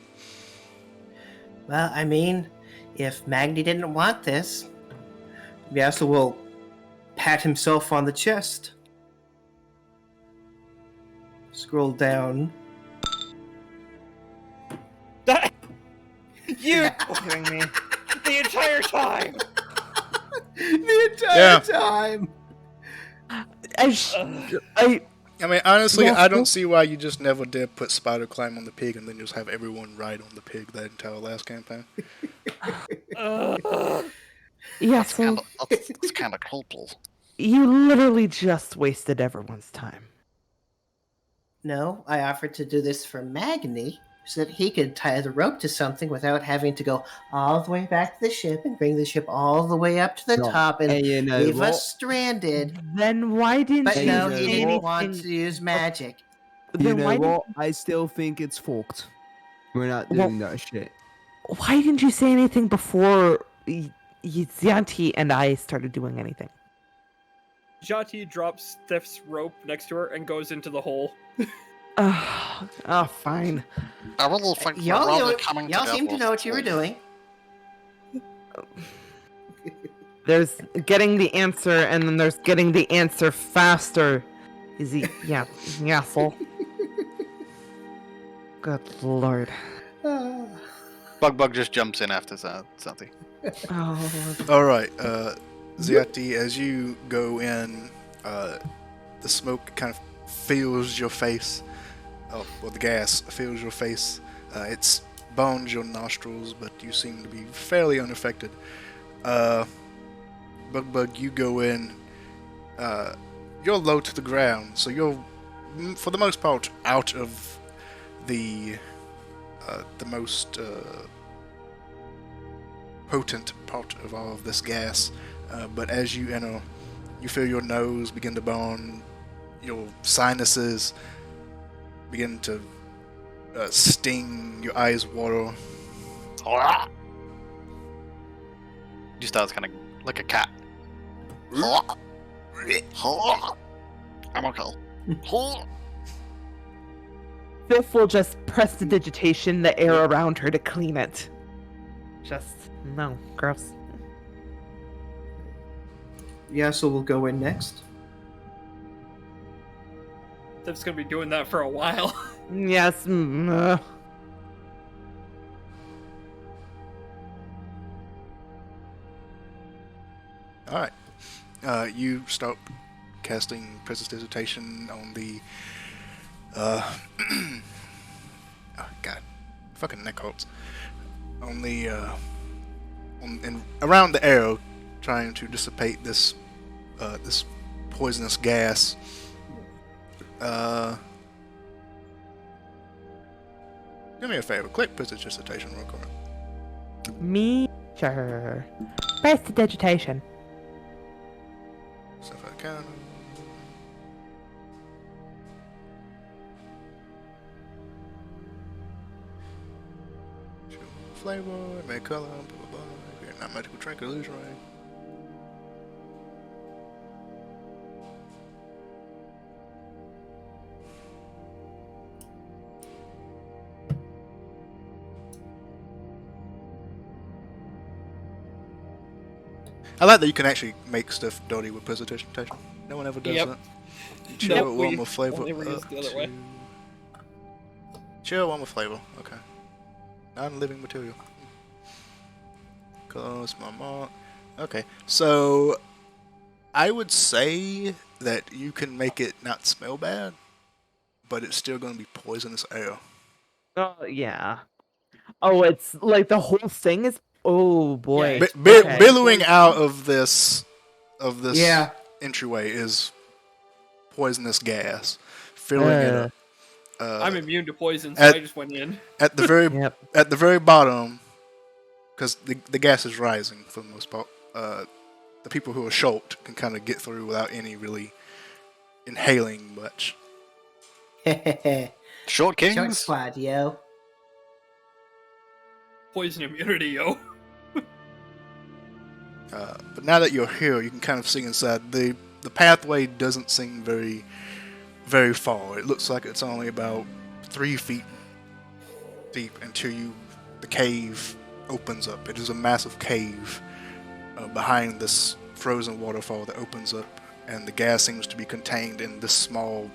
Well, I mean, if Magni didn't want this, Yasuo will pat himself on the chest. Scroll down. You kidding me? The entire time. The entire Yeah. time. I mean, honestly, Yes, I don't well- see why you just never did put Spider climb on the pig and then just have everyone ride on the pig that entire last campaign. Yeah, That's so kind of culpable. you literally just wasted everyone's time. No, I offered to do this for Magni so that he could tie the rope to something without having to go all the way back to the ship and bring the ship all the way up to the No. top and And you know leave what? us stranded. Then why didn't But Hey, you no, you he know didn't what? want to use magic. You Then know why what? I still think it's fucked. We're not Well- doing that shit. Why didn't you say anything before Zianti and I started doing anything? Jati drops Steph's rope next to her and goes into the hole. Oh, fine. I really think we're Y'all, really coming y'all together seem to as know a what you were team. doing. There's getting the answer, and then there's getting the answer faster. Is he? Yeah, asshole. Good lord. Bug just jumps in after something. Oh, All right, Ziati, as you go in, the smoke kind of fills your face. Oh, well, the gas fills your face. It's burns your nostrils, but you seem to be fairly unaffected. Bug, you go in. You're low to the ground, so you're, for the most part, out of the most potent part of all of this gas. But as you enter, you feel your nose begin to burn, your sinuses begin to sting, your eyes water. You starts kind of like a cat. I'm okay. Biff will just press the digitation, the air around her to clean it. Just no, gross. Yeah, so we'll go in next. Steph's gonna be doing that for a while. Yes. Alright. You start casting Prestidigitation on the oh god. Fucking neck hurts. On the around the arrow, trying to dissipate this this poisonous gas. Do me a favor, click Prestidigitation real quick. Me, sure. Press the digitation. So if I can. Flavor, make color, blah blah blah. You're not magical drink, illusion ray. I like that you can actually make stuff dirty with presentation. No one ever does Yep. that. Chill, Nope, one we with flavor. only reuse the other way. Chill, one with flavor. Okay. Non-living material. Close my mark. Okay, so I would say that you can make it not smell bad, but it's still going to be poisonous air. Oh yeah. Oh, it's like the whole thing is. Oh boy. Yeah, Okay. Billowing out of this Yeah. entryway is poisonous gas, filling it up. I'm immune to poison, so at- I just went in. At the very Yep. at the very bottom, because the gas is rising for the most part. The people who are short can kind of get through without any really inhaling much. Short kings. Short squad, yo. Poison immunity, yo. But now that you're here, you can kind of see inside. The pathway doesn't seem very far. It looks like it's only about 3 feet deep until the cave opens up. It is a massive cave behind this frozen waterfall that opens up, and the gas seems to be contained in this small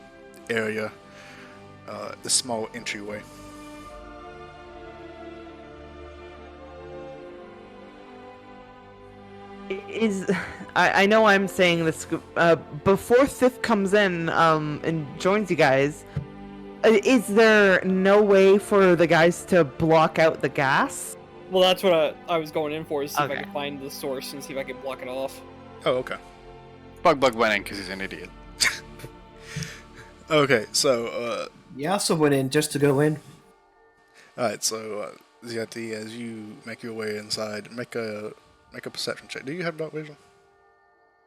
area, this small entryway. Is I know I'm saying this before Sith comes in and joins you guys. Is there no way for the guys to block out the gas? Well, that's what I was going in for, is see if I Okay. could find the source and see if I could block it off. Oh, okay. Bug went in because he's an idiot. Okay, so You also went in just to go in. alright, so Ziati, as you make your way inside, make a perception check. Do you have dark vision?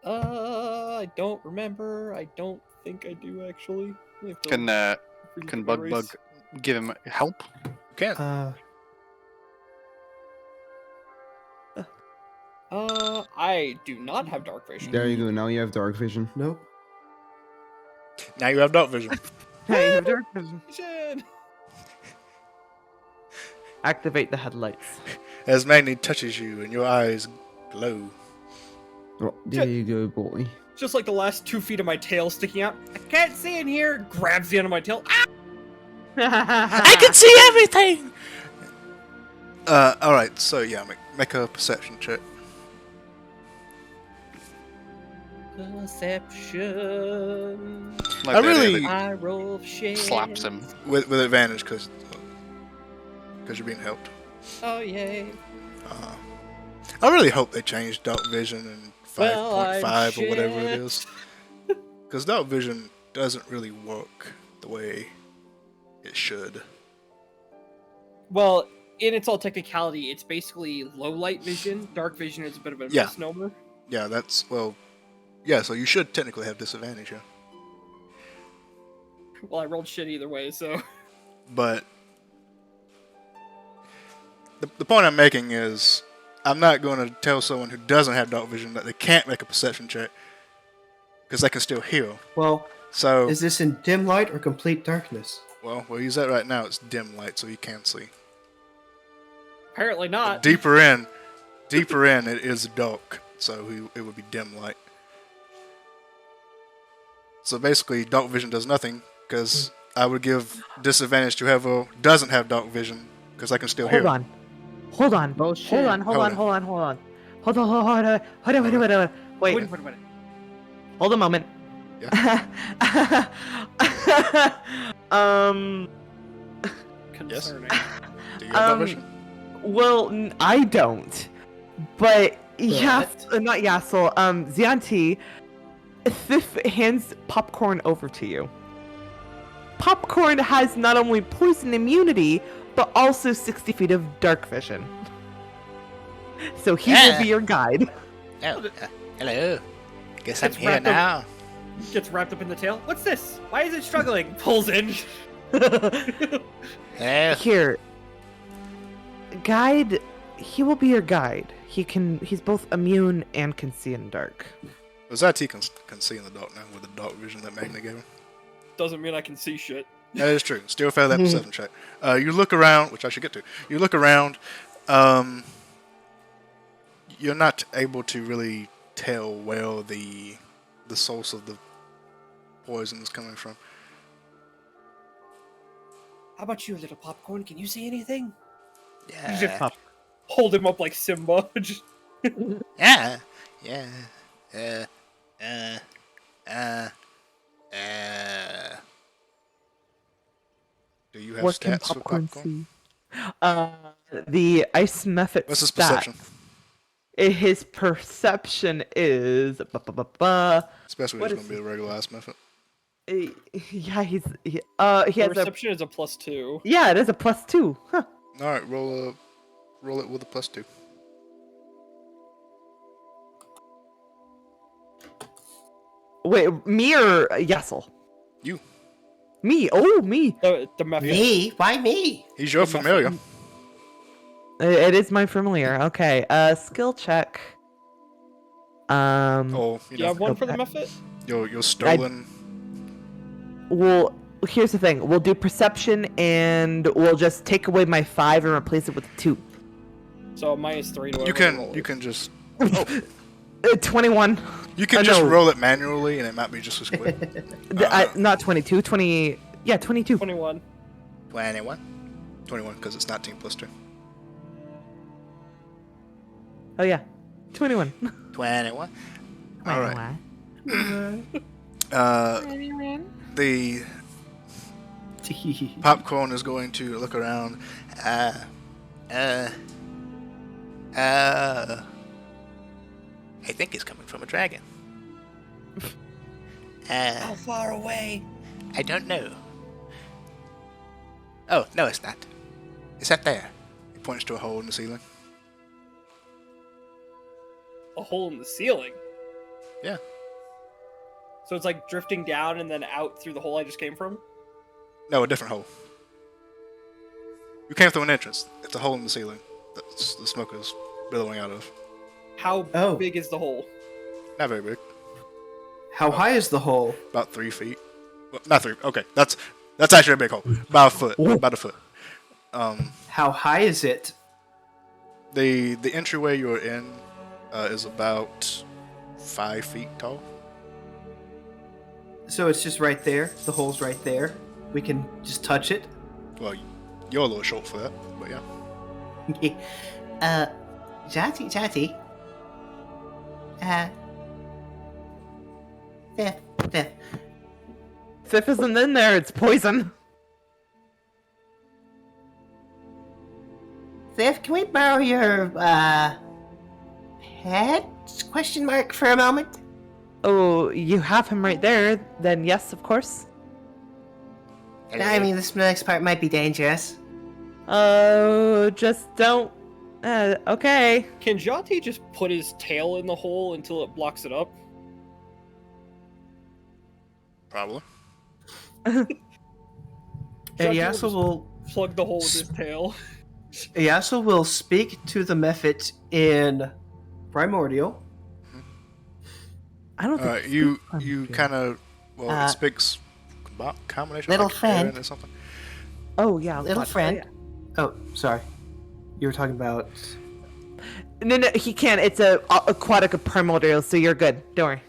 I don't remember. I don't think I do, actually. I have to Can relook can at my Bug race. give him help? You can. I do not have dark vision. There you go. Now you have dark vision. Nope. Now you have dark vision. Hey, you have dark vision. Vision! Activate the headlights. As Magni touches you and your eyes glow. Oh, there you go, boy. Just like the last 2 feet of my tail sticking out. I can't see in here. Grabs the end of my tail. Ah! I can see everything! Alright, so yeah, make a perception check. Perception. Like I that really- idiot I roll shit. slaps him. With advantage, because you're being helped. Oh, yay. I really hope they change dark vision in Well, 5.5 I'm or whatever it shit. is. Because dark vision doesn't really work the way it should. Well, in its all technicality, it's basically low light vision. Dark vision is a bit of a Yeah. misnomer. Yeah, yeah, so you should technically have disadvantage, yeah. Well, I rolled shit either way, so. But the point I'm making is I'm not going to tell someone who doesn't have dark vision that they can't make a perception check because they can still heal. Well, So, is this in dim light or complete darkness? well, we'll use that right now. It's dim light, so you can see. Apparently not. Deeper in, it is dark, so it would be dim light. So basically, dark vision does nothing because I would give disadvantage to whoever doesn't have dark vision because I can still heal. Hold on. Hold on. Bullshit. Hold on. Hold on. Hold on. Hold on. Hold on. Hold on. Hold on. Wait. Wait. Hold a moment. Yeah. Concerning. Do you have dark vision? Well, I don't. But What? not Yassel. Zianti, Thif hands popcorn over to you. Popcorn has not only poison immunity, but also 60 feet of dark vision. So he will be your guide. Oh, hello. Guess I'm here now. Gets wrapped up in the tail. What's this? Why is it struggling? Pulls in. Here, guide. He will be your guide. He's both immune and can see in dark. Zati can see in the dark now with the dark vision that Magna gave him. Doesn't mean I can see shit. That is true. Still fail that perception check. You look around, which I should get to. You look around. You're not able to really tell where the source of the poison is coming from. How about you, little popcorn? Can you see anything? Yeah. You just hold him up like Simba. Just- Yeah. Do you have What can stats for popcorn popcorn? see? The ice method. What's his stat. perception? His perception is. Especially What if it's is going to be a regular ice method. Yeah, he has a. Perception is a +2. Yeah, it is a +2. Huh. Alright, roll it with a +2. Wait, me or Yassel? You. Me. Oh, me. The method. Me? Why me? He's your familiar. It is my familiar. Okay. Skill check. Oh, Do you have one for the method? Your stolen. Well, here's the thing. We'll do perception, and we'll just take away my 5 and replace it with 2. So -3 to You whatever roll can is. just 21. you can just no. roll it manually, and it might be just as quick. Not 22. 20. Yeah, 22. 21. 21, because it's 19 + 2. Oh yeah, 21. 21. All right. The popcorn is going to look around. I think it's coming from a dragon. How far away? I don't know. Oh, no, it's not. It's up there. He points to a hole in the ceiling. A hole in the ceiling? Yeah. So it's like drifting down and then out through the hole I just came from? No, a different hole. You came through an entrance. It's a hole in the ceiling that the smoke is billowing out of. How big is the hole? Not very big. How high is the hole? About 3 feet. Well, not 3. Okay, that's actually a big hole. About a foot. About a foot. How high is it? The entryway you're in is about 5 feet tall. So it's just right there. The hole's right there. We can just touch it. Well, you're a little short for that, but yeah. Jati. Fifth. Sif isn't in there. It's poison. Sif, can we borrow your, pet? Question mark for a moment? Oh, you have him right there. Then yes, of course. I mean, this next part might be dangerous. Oh, just don't. Okay. Can Jati just put his tail in the hole until it blocks it up? Probably. And Jati Yasuo will will plug the hole with his tail. Yasuo will speak to the Mephit in Primordial. I don't think You I'm kind of it speaks combination little like friend. Aaron or something. Oh yeah, Little what? friend. Oh, sorry. You were talking about... No, he can't. It's a aquatic primordial, so you're good. Don't worry.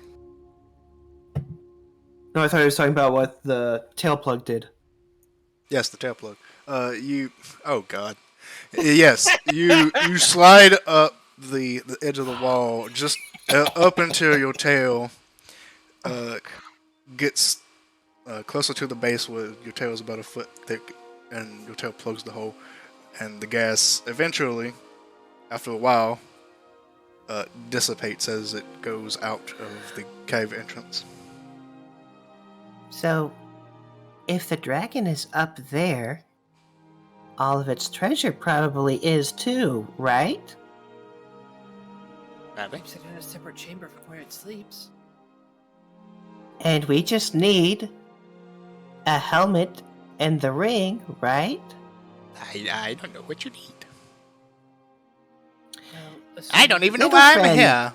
No, I thought he was talking about what the tail plug did. Yes, the tail plug. Oh god. Yes, you slide up the edge of the wall just up until your tail gets closer to the base where your tail is about a foot thick, and your tail plugs the hole, and the gas eventually, after a while, dissipates as it goes out of the cave entrance. So, if the dragon is up there, all of its treasure probably is too, right? It's in a separate chamber from where it sleeps. And we just need a helmet and the ring, right? I don't know what you need. Well, I don't even know Little why I'm friend. here.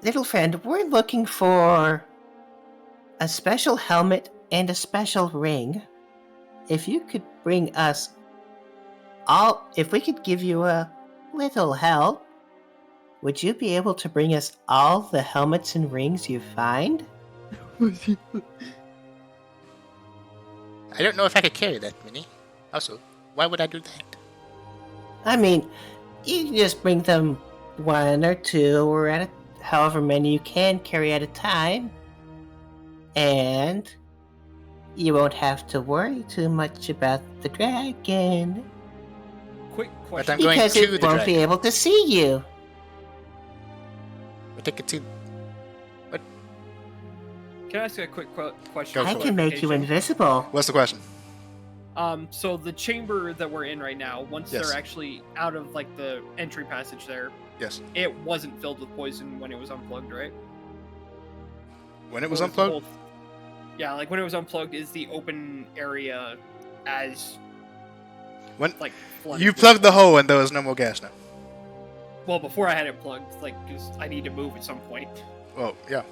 Little friend, we're looking for a special helmet and a special ring. If you could bring us if we could give you a little help, would you be able to bring us all the helmets and rings you find? I don't know if I could carry that many. Also, why would I do that? I mean, you can just bring them one or two or however many you can carry at a time. And you won't have to worry too much about the dragon. Quick But question. I'm going Because to it the won't be dragon. able to see you. But they could see. Can I ask you a quick question? Go I for can make you Clarification? invisible. What's the question? So the chamber that we're in right now, once Yes. they're actually out of like the entry passage there, Yes. it wasn't filled with poison when it was unplugged, right? When it was Or the unplugged? whole- Yeah, like when it was unplugged, is the open area as When like flooded you with plugged the water? hole and there was no more gas now. Well, before I had it plugged, like, because I need to move at some point. Well, yeah.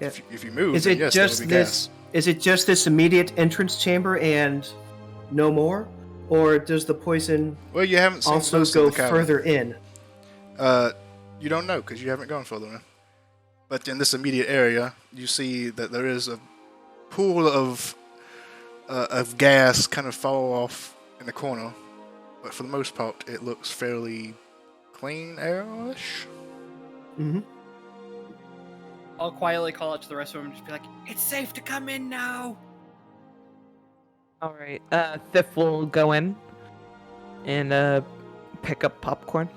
Yeah. If you move, Is then it yes, there just will be this? Is it just this immediate entrance chamber and no more, or does the poison gas. Well, you haven't seen also most of go the cavern. further in? You don't know because you haven't gone further in. But in this immediate area, you see that there is a pool of gas kind of fall off in the corner. But for the most part, it looks fairly clean air-ish. Mm-hmm. I'll quietly call out to the rest of them and just be like, "It's safe to come in now." All right. Thif will go in and pick up popcorn,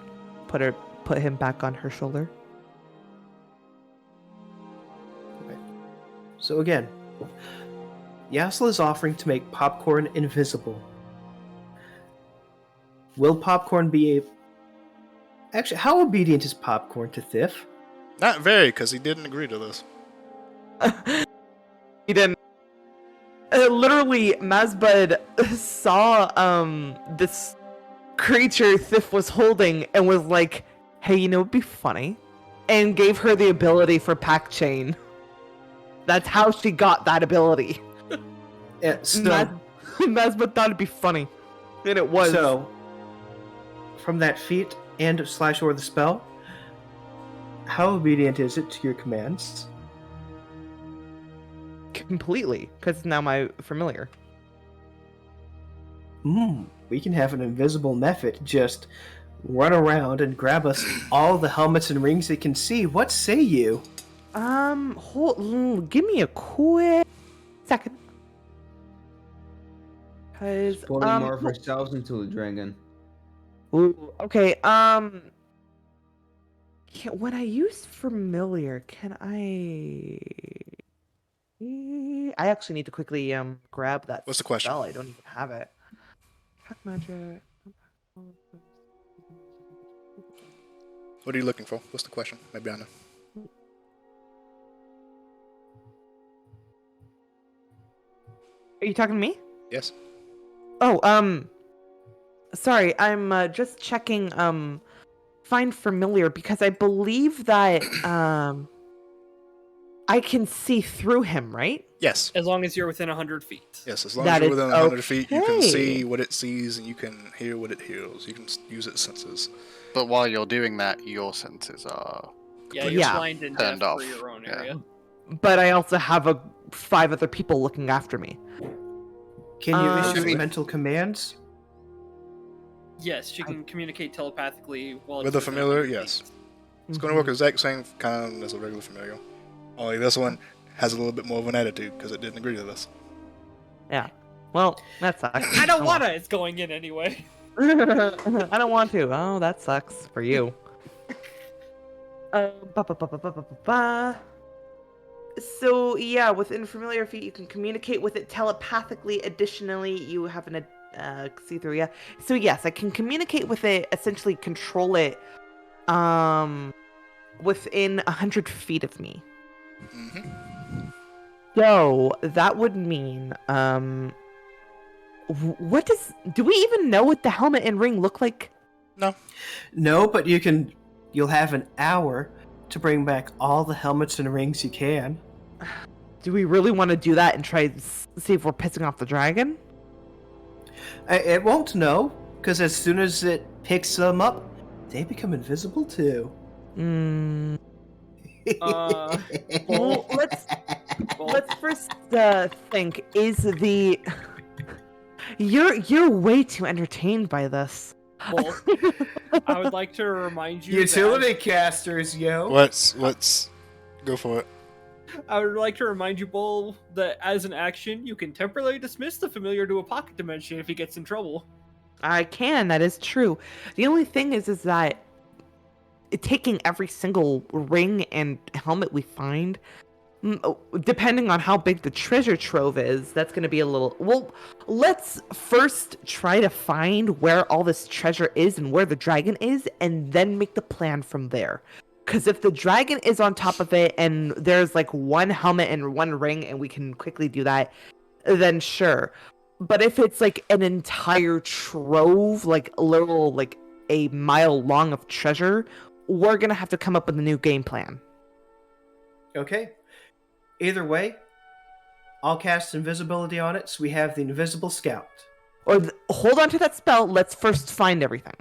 put him back on her shoulder. So again, Yassel is offering to make popcorn invisible. Will popcorn be Actually, how obedient is popcorn to Thif? Not very, because he didn't agree to this. He didn't. Literally, Mazbud saw this creature Thif was holding and was like, "Hey, you know, it'd be funny," and gave her the ability for pack chain. That's how she got that ability. Yeah, so, Mazbud thought it'd be funny, and it was. So, from that feat and / or the spell, how obedient is it to your commands? Completely, because it's now my familiar. We can have an invisible Mephit just run around and grab us all the helmets and rings it can see. What say you? Give me a quick second. Cause Pulling more of ourselves into a dragon. Ooh, okay. When I use familiar, can I? I actually need to quickly grab that. What's the question? Spell. I don't even have it. Track magic. What are you looking for? What's the question? Maybe I know. Are you talking to me? Yes. Oh, sorry. I'm just checking. Find familiar because I believe that I can see through him, right? Yes. As long as you're within 100 feet. Yes, as long That as you're is within 100 feet, you can okay. see what it sees and you can hear what it hears. You can use its senses. But while you're doing that, your senses are Yeah, completely you're Yeah. blind and turned deaf off. for your own Yeah. area. But I also have 5 other people looking after me. Can you issue Should we- mental commands? Yes, she can communicate telepathically while With it's a within familiar, 100 yes. feet. It's going to work exact same kind as a regular familiar. Only this one has a little bit more of an attitude because it didn't agree to this. Yeah. Well, that sucks. I don't wanna. It's going in anyway. I don't want to. Oh, that sucks for you. Ba, ba, ba, ba, ba, ba, ba, ba. So yeah, within familiar feat, you can communicate with it telepathically. Additionally, you have an see-through. Yeah. So yes, I can communicate with it. Essentially, control it. Within 100 feet of me. Mm-hmm. So that would mean do we even know what the helmet and ring look like? No, but you'll have an hour to bring back all the helmets and rings you can. Do we really want to do that and try to see if we're pissing off the dragon? It won't know, because as soon as it picks them up, they become invisible too. Mm. Uh, Well, let's first think. Is the you're way too entertained by this. Bull, I would like to remind you Utility casters, yo. Let's go for it. I would like to remind you, Bull, that as an action, you can temporarily dismiss the familiar to a pocket dimension if he gets in trouble. I can. That is true. The only thing is that taking every single ring and helmet we find, depending on how big the treasure trove is, that's going to be a little... Well, let's first try to find where all this treasure is and where the dragon is, and then make the plan from there. Because if the dragon is on top of it and there's like one helmet and one ring and we can quickly do that, then sure. But if it's like an entire trove, like a little, like a mile long of treasure, we're going to have to come up with a new game plan. Okay. Either way, I'll cast invisibility on it, so we have the invisible scout. Or hold on to that spell. Let's first find everything.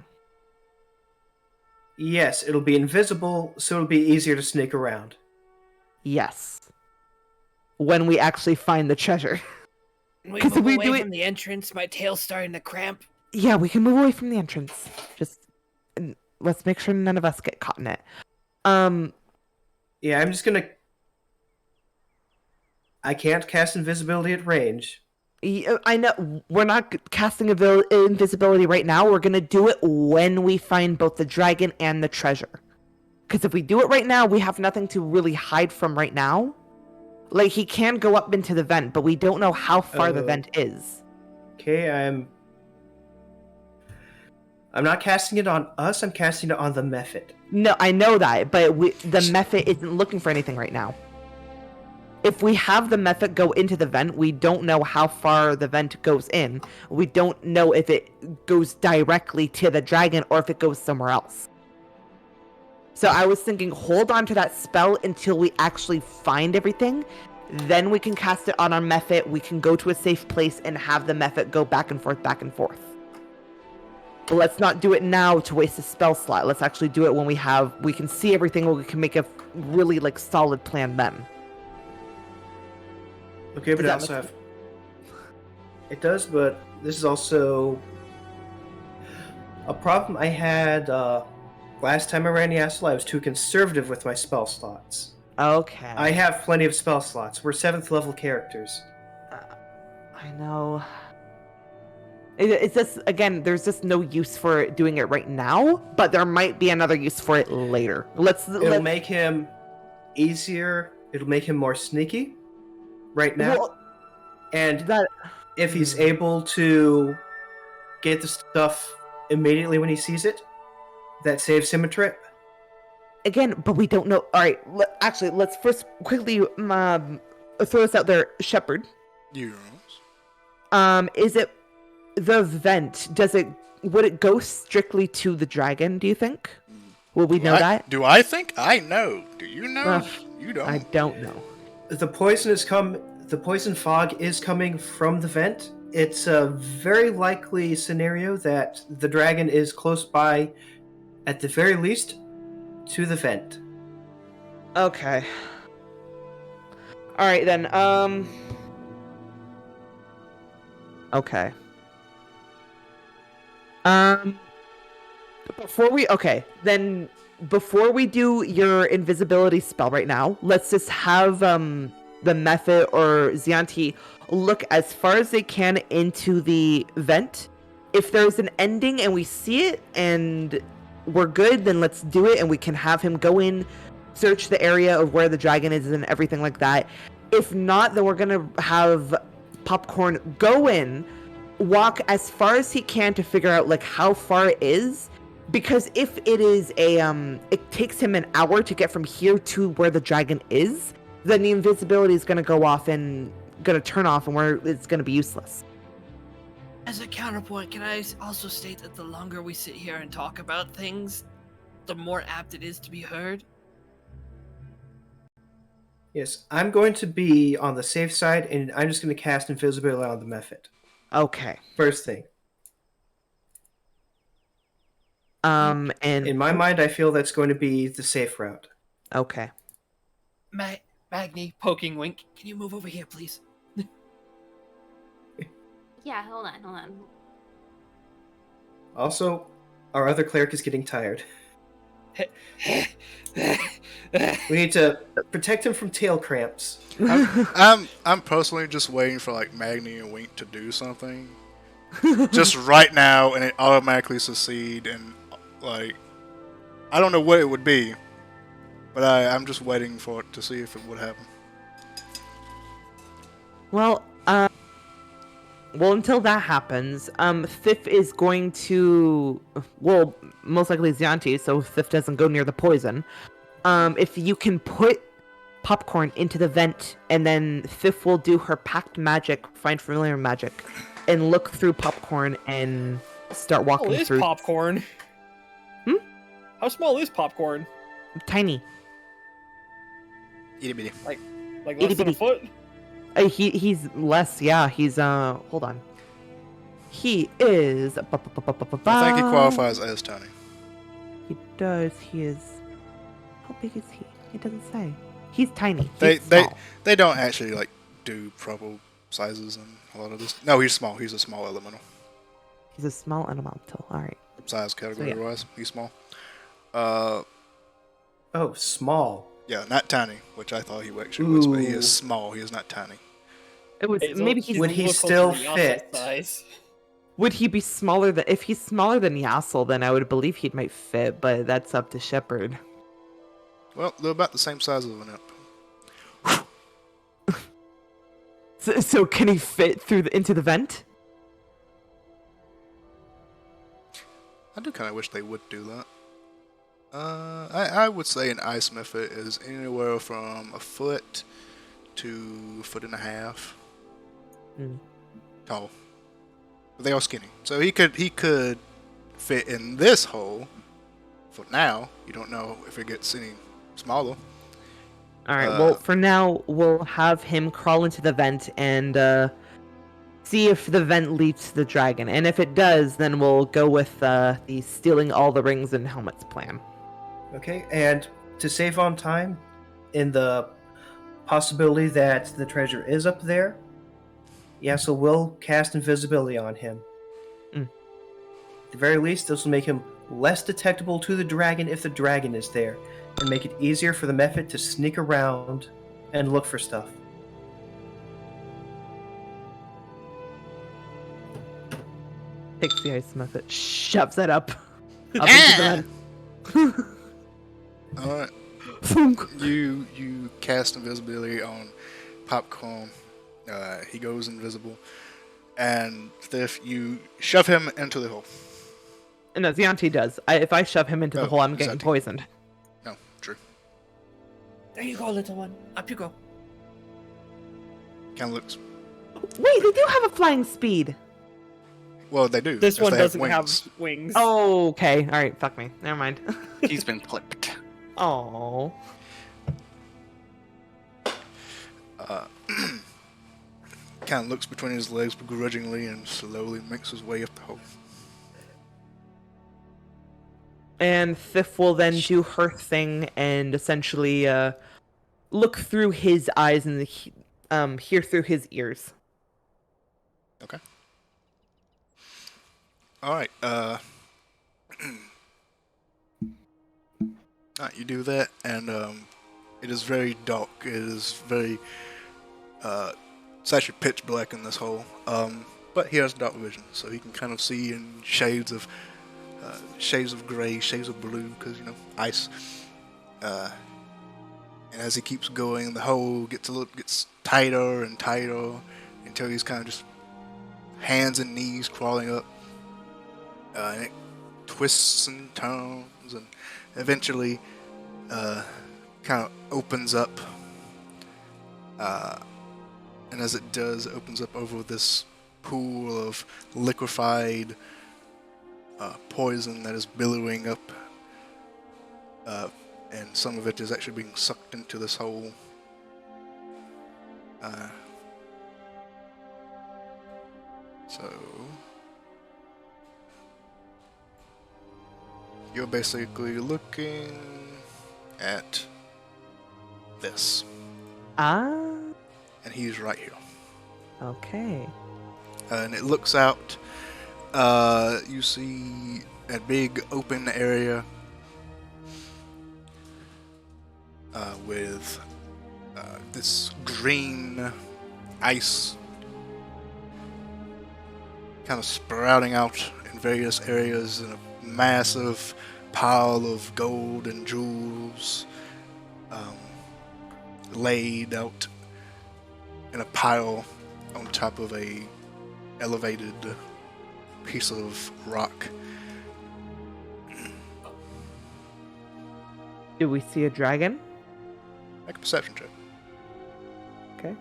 Yes, it'll be invisible, so it'll be easier to sneak around. Yes. When we actually find the treasure. We 'Cause if move we away do it- from the entrance, my tail's starting to cramp. Yeah, we can move away from the entrance. Just let's make sure none of us get caught in it. Yeah, I'm just gonna. I can't cast invisibility at range. I know we're not casting invisibility right now. We're gonna do it when we find both the dragon and the treasure. Because if we do it right now, we have nothing to really hide from right now. Like, he can go up into the vent, but we don't know how far the vent is. Okay, I'm not casting it on us. I'm casting it on the method. No, I know that, but the method isn't looking for anything right now. If we have the method go into the vent, we don't know how far the vent goes in. We don't know if it goes directly to the dragon or if it goes somewhere else. So I was thinking, hold on to that spell until we actually find everything. Then we can cast it on our method. We can go to a safe place and have the method go back and forth, back and forth. But let's not do it now to waste a spell slot. Let's actually do it when we can see everything, or we can make a really solid plan then. Okay, but I also have. It does, but this is also a problem I had last time I ran Yasla. I was too conservative with my spell slots. Okay. I have plenty of spell slots. We're 7th level characters. I know. It's just, again, there's just no use for doing it right now, but there might be another use for it later. It'll make him easier. It'll make him more sneaky right now. Well, if he's able to get the stuff immediately when he sees it, that saves him a trip. Again, but we don't know. All right, actually, let's first quickly throw this out there. Shepherd. Yes. Is it the vent? Would it go strictly to the dragon? Do you think? Will we know that? Do I think? I know. Do you know? You don't. I don't know. The poison fog is coming from the vent. It's a very likely scenario that the dragon is close by, at the very least, to the vent. Okay. All right then. Okay. Before we do your invisibility spell right now, let's just have the method or Zianti look as far as they can into the vent. If there's an ending and we see it and we're good, then let's do it, and we can have him go in, search the area of where the dragon is and everything like that. If not, then we're gonna have Popcorn go in, walk as far as he can to figure out how far it is, because if it is it takes him an hour to get from here to where the dragon is, then the invisibility is gonna go off and gonna turn off, and it's gonna be useless. As a counterpoint, can I also state that the longer we sit here and talk about things, the more apt it is to be heard? Yes, I'm going to be on the safe side, and I'm just going to cast invisibility on the method. Okay. First thing. And in my mind, I feel that's going to be the safe route. Okay. Magni, poking Wink, can you move over here, please? Yeah, hold on. Also, our other cleric is getting tired. We need to protect him from tail cramps. I'm personally just waiting for Magni and Wink to do something, just right now, and it automatically succeed. And I don't know what it would be, but I'm just waiting for it to see if it would happen. Well, until that happens, Thif is going to, most likely Zianti, so Thif doesn't go near the poison. If you can put Popcorn into the vent, and then Thif will do her packed magic, find familiar magic, and look through Popcorn and start walking through. How small is Popcorn? How small is Popcorn? Tiny. Itty bitty. Like less than a foot? He's less, yeah. He's hold on. He is. I think he qualifies as tiny. He does. He is. How big is he? It doesn't say. He's tiny. They don't actually do proper sizes and a lot of this. No, he's small. He's a small elemental. He's a small elemental. All right. Size category wise, he's small. Oh, small. Yeah, not tiny, which I thought he actually was, but he Ooh. is small. He is not tiny. It was maybe he's Would a he little still closer to Yassel's fit? size. Would he be smaller than if he's smaller than Yassel, then I would believe he might fit, but that's up to Shepard. Well, they're about the same size as an imp. So can he fit through into the vent? I do kind of wish they would do that. I would say an ice method is anywhere from a foot to a foot and a half tall. But they are skinny, so he could fit in this hole. For now, you don't know if it gets any smaller. All right. Well, for now, we'll have him crawl into the vent and see if the vent leads to the dragon. And if it does, then we'll go with the stealing all the rings and helmets plan. Okay, and to save on time, in the possibility that the treasure is up there, Yassel will cast invisibility on him. At the very least, this will make him less detectable to the dragon if the dragon is there, and make it easier for the method to sneak around and look for stuff. Takes the ice method, shoves it up into the vent. Alright. You cast invisibility on Popcorn. He goes invisible. And if you shove him into the hole. No, Zianti does. If I shove him into the hole, I'm getting Zianti. poisoned. No, true. There you go, little one. Up you go. Kind of looks. Wait, they do have a flying speed. Well, they do. This if one they doesn't have wings. have wings. Oh, okay. All right, fuck me. Never mind. He's been clipped. Oh. Kind of looks between his legs begrudgingly and slowly makes his way up the hole. And Thif will then do her thing and essentially look through his eyes and hear through his ears. Okay. Alright, you do that, and it is very dark. It is very it's actually pitch black in this hole. But he has dark vision, so he can kind of see in shades of gray, shades of blue, because ice. And as he keeps going, the hole gets tighter and tighter until he's kind of just hands and knees crawling up. And it twists and turns, and eventually kind of opens up. And as it does, it opens up over this pool of liquefied poison that is billowing up. And some of it is actually being sucked into this hole. So you're basically looking at this. And he's right here. Okay. And it looks out. You see a big open area with this green ice kind of sprouting out in various areas in a massive pile of gold and jewels laid out in a pile on top of a elevated piece of rock. Do we see a dragon? Make a perception check. Okay.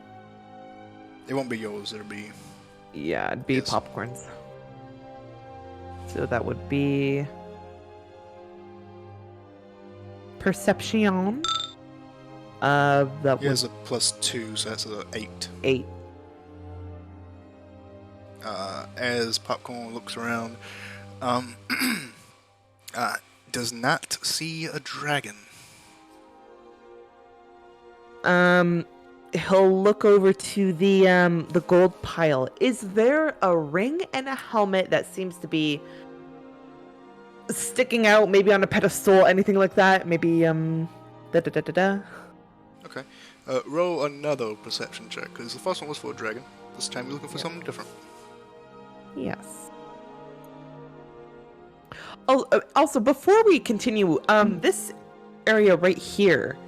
It won't be yours, it'll be... Yeah, it'd be Popcorn's. So that would be... Perception. That He has was a +2, so that's an 8. 8. As Popcorn looks around, does not see a dragon. He'll look over to the gold pile. Is there a ring and a helmet that seems to be sticking out, maybe on a pedestal, anything like that? Maybe Da da da da da. Okay. Roll another perception check, because the first one was for a dragon. This time you're looking for something different. Yes. Oh, also, before we continue, this area right here,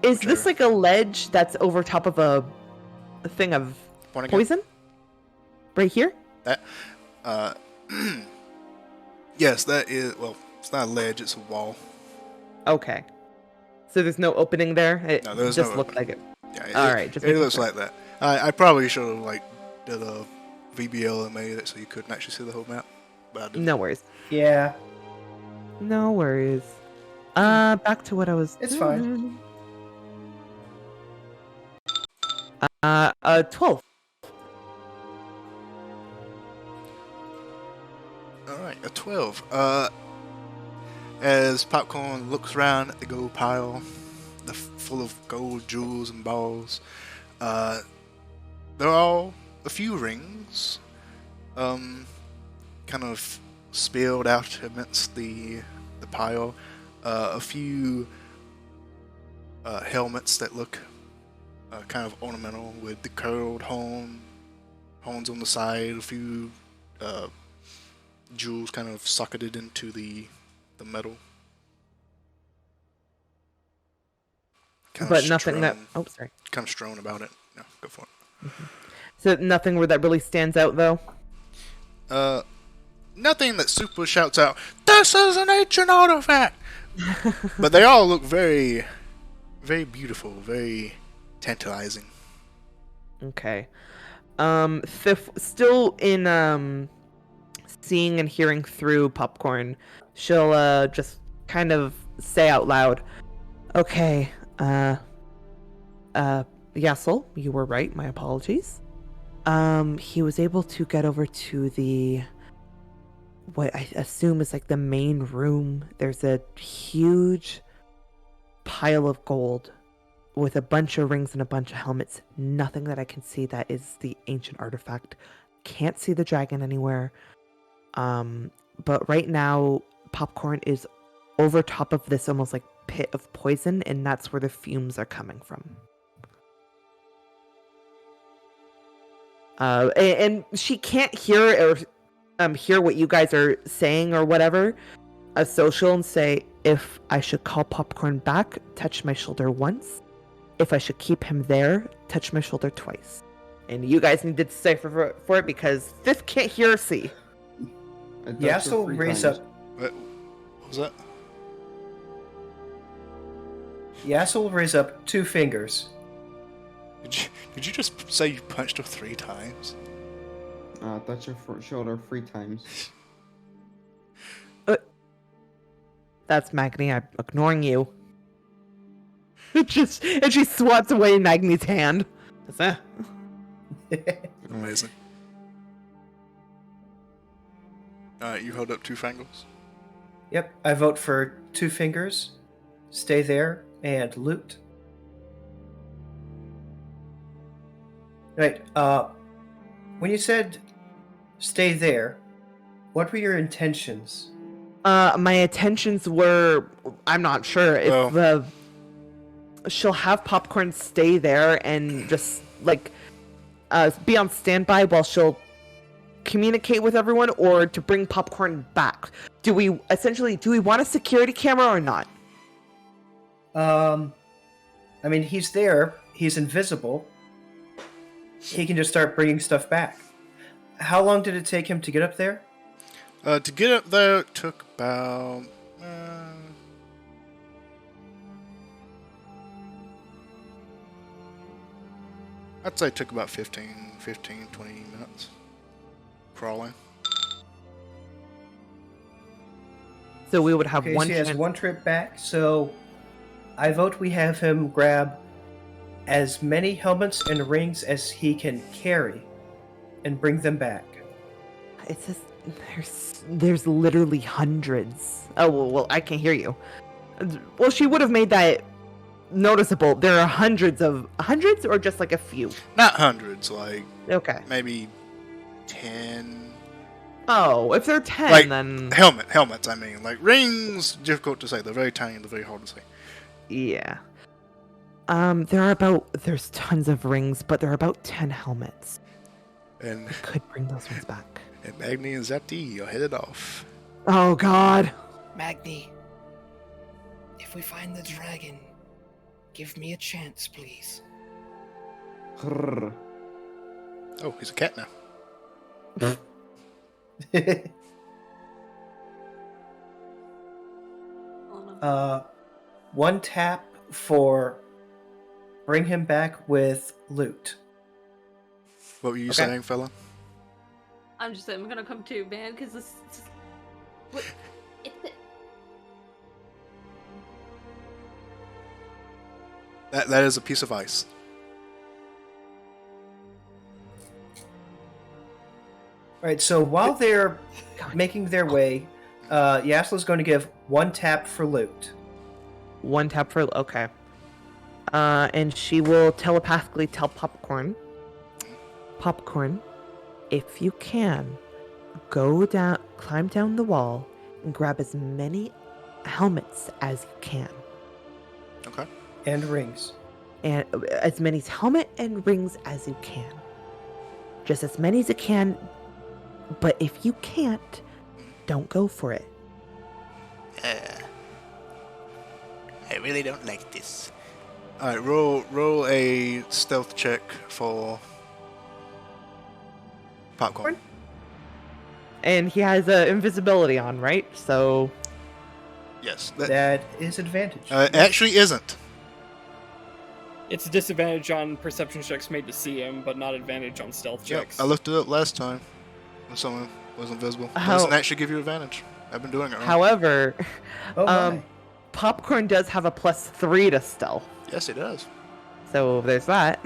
is Which this area? like a ledge that's over top of a thing of Point again? poison? Right here? That, yes, that is, well, it's not a ledge, it's a wall. Okay. So there's no opening there? It No, there's just no looked opening. like it. Yeah, Alright, just it making looks sure. like that. I probably should have, like, did a VBL and made it so you couldn't actually see the whole map. But I didn't. No worries. Yeah, No worries. Back to what I was it's fine. doing. 12. Alright, a 12. As Popcorn looks around at the gold pile, full of gold jewels and balls, there are a few rings, kind of spilled out amidst the pile. A few helmets that look kind of ornamental with the curled horns on the side. A few jewels kind of socketed into the metal. Kind But of nothing that... strewn- Oh, sorry. kind of strewn about it. No, go for it. So nothing where that really stands out, though? Nothing that super shouts out, "This is an ancient artifact!" But they all look very, very beautiful, very tantalizing. Okay. Still in, seeing and hearing through Popcorn, she'll, just kind of say out loud, okay, Yassel, you were right, my apologies. He was able to get over to what I assume is like the main room. There's a huge pile of gold with a bunch of rings and a bunch of helmets. Nothing that I can see that is the ancient artifact. Can't see the dragon anywhere. But right now, Popcorn is over top of this almost like pit of poison, and that's where the fumes are coming from. And she can't hear or hear what you guys are saying or whatever. So she'll say, if I should call Popcorn back, touch my shoulder once. If I should keep him there, touch my shoulder twice. And you guys need to decipher for it because Fifth can't hear or see. Yassel raise up. What was that? Yassel will raise up 2 fingers. Did you just say you punched her 3 times? Touch your shoulder 3 times. That's Magni. I'm ignoring you. And she swats away Magni's hand. That's it. Amazing. You hold up 2 fingers. Yep, I vote for 2 fingers. Stay there and loot. Right, when you said stay there, what were your intentions? My intentions were, I'm not sure if she'll have Popcorn stay there and just like be on standby while she'll communicate with everyone, or to bring Popcorn back. Do we want a security camera or not? I mean, he's there. He's invisible. He can just start bringing stuff back. How long did it take him to get up there? To get up there it took about... I'd say it took about 15, 20 minutes. Crawling. So we would have Okay, one so he has chance. 1 trip back, so I vote we have him grab as many helmets and rings as he can carry and bring them back. It says there's literally hundreds. Oh well, I can't hear you. Well, she would have made that noticeable. There are hundreds, or just like a few. Not hundreds, like Okay. maybe 10. Oh, if they're 10, Like, then Helmets, I mean. Like, rings, difficult to say. They're very tiny and they're very hard to say. Yeah. There's tons of rings, but there are about 10 helmets. And I could bring those ones back. and Magni and Zati are headed off. Oh God. Magni, if we find the dragon, give me a chance, please. Grrr. Oh, he's a cat now. One tap for bring him back with loot. What were you Okay. saying, fella? I'm just saying, I'm gonna come too, man, because this. It's That is a piece of ice. All right, so while they're making their way, Yasla's going to give one tap for loot. One tap for okay. And she will telepathically tell Popcorn, if you can, climb down the wall, and grab as many helmets as you can. Okay. And rings. And as many helmet and rings as you can. Just as many as you can. But if you can't, don't go for it. I really don't like this. Alright, roll a stealth check for Popcorn. And he has invisibility on, right? So Yes. That is advantage. It actually isn't. It's a disadvantage on perception checks made to see him, but not advantage on stealth Yep, checks. I looked it up last time when someone was invisible. It How- doesn't actually give you advantage. I've been doing it wrong. however, Oh my. Popcorn does have a +3 to stealth. Yes, it does. So there's that.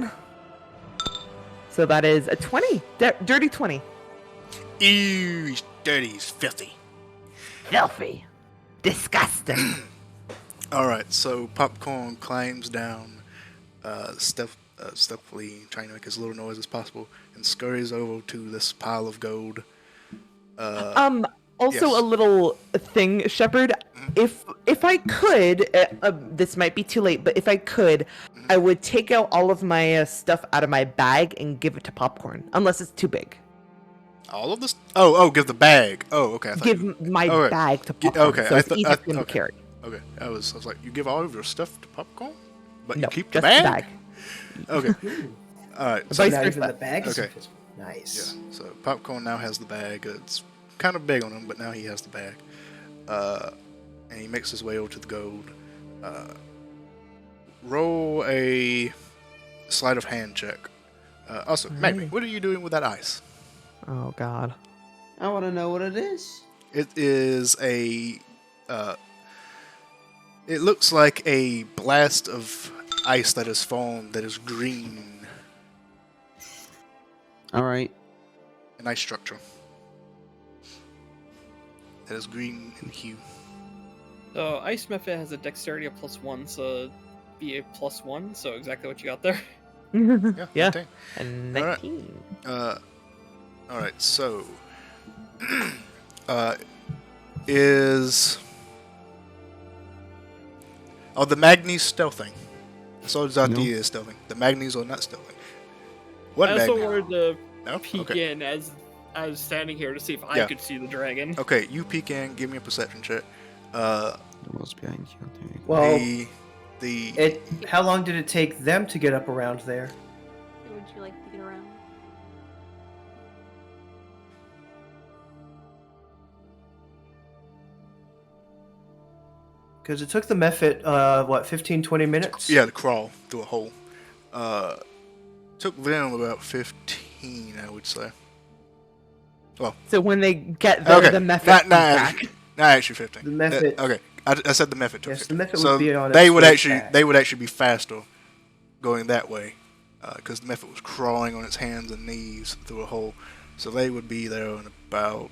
So that is a 20. Dirty 20. Ew, he's dirty, he's filthy. Filthy. Disgusting. Alright, so Popcorn climbs down stealthily, trying to make as little noise as possible, and scurries over to this pile of gold. Also yes. a little thing, Shepard. If I could, this might be too late, but if I could, I would take out all of my stuff out of my bag and give it to Popcorn, unless it's too big. All of this? Oh, give the bag. Oh, okay. I thought Give you- my okay. bag to Gi- Popcorn, okay, so I it's thought- easy I- for him to okay. carry. Okay, I was like, you give all of your stuff to Popcorn, but No, you keep just the bag. the bag. Okay. All right. So, Vice Not versa. even the bag is Okay. invisible. Nice. yeah. So Popcorn now has the bag. It's kind of big on him, but now he has the bag. And he makes his way over to the gold. Roll a sleight of hand check. Also, Magni, what are you doing with that ice? Oh God. I want to know what it is. It is a. It looks like a blast of ice that is formed that is green. All right. An ice structure. That is green in hue. So Ice Method has a dexterity of +1, so be a +1, so exactly what you got there. Yeah. Yeah. 19. And All right. 19. Alright, so. Is. Oh, the Magni's stealthing. So Zati No. is stealthing. The Magnis are not stealthing. What I also Magni? wanted to No? peek Okay. in as I was standing here to see if I Yeah. could see the dragon. Okay, you peek in, give me a perception check. The wall's behind you. There you go. Well, The how long did it take them to get up around there? Would you like to get around? Because it took the Mephit, 15, 20 minutes? yeah, to crawl through a hole. Took them about 15, I would say. So when they get there, Okay, the method not comes back. actually 15. The Mephit. Okay, I said the method took Yes, 15. the Mephit So would be on they its would way actually back. they would actually be faster going that way because the method was crawling on its hands and knees through a hole. So they would be there in about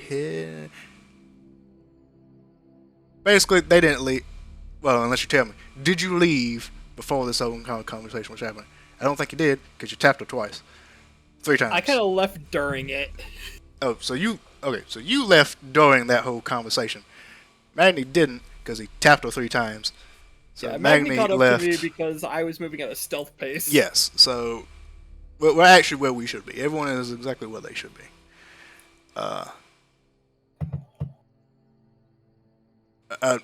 10. Basically, they didn't leave. Well, unless you tell me, did you leave before this whole kind of conversation was happening? I don't think you did because you tapped her twice, 3 times. I kind of left during it. Oh, so you left during that whole conversation. Magni didn't because he tapped her 3 times, So Yeah, Magni Magni caught up left. to me because I was moving at a stealth pace. Yes, so we're actually where we should be. Everyone is exactly where they should be.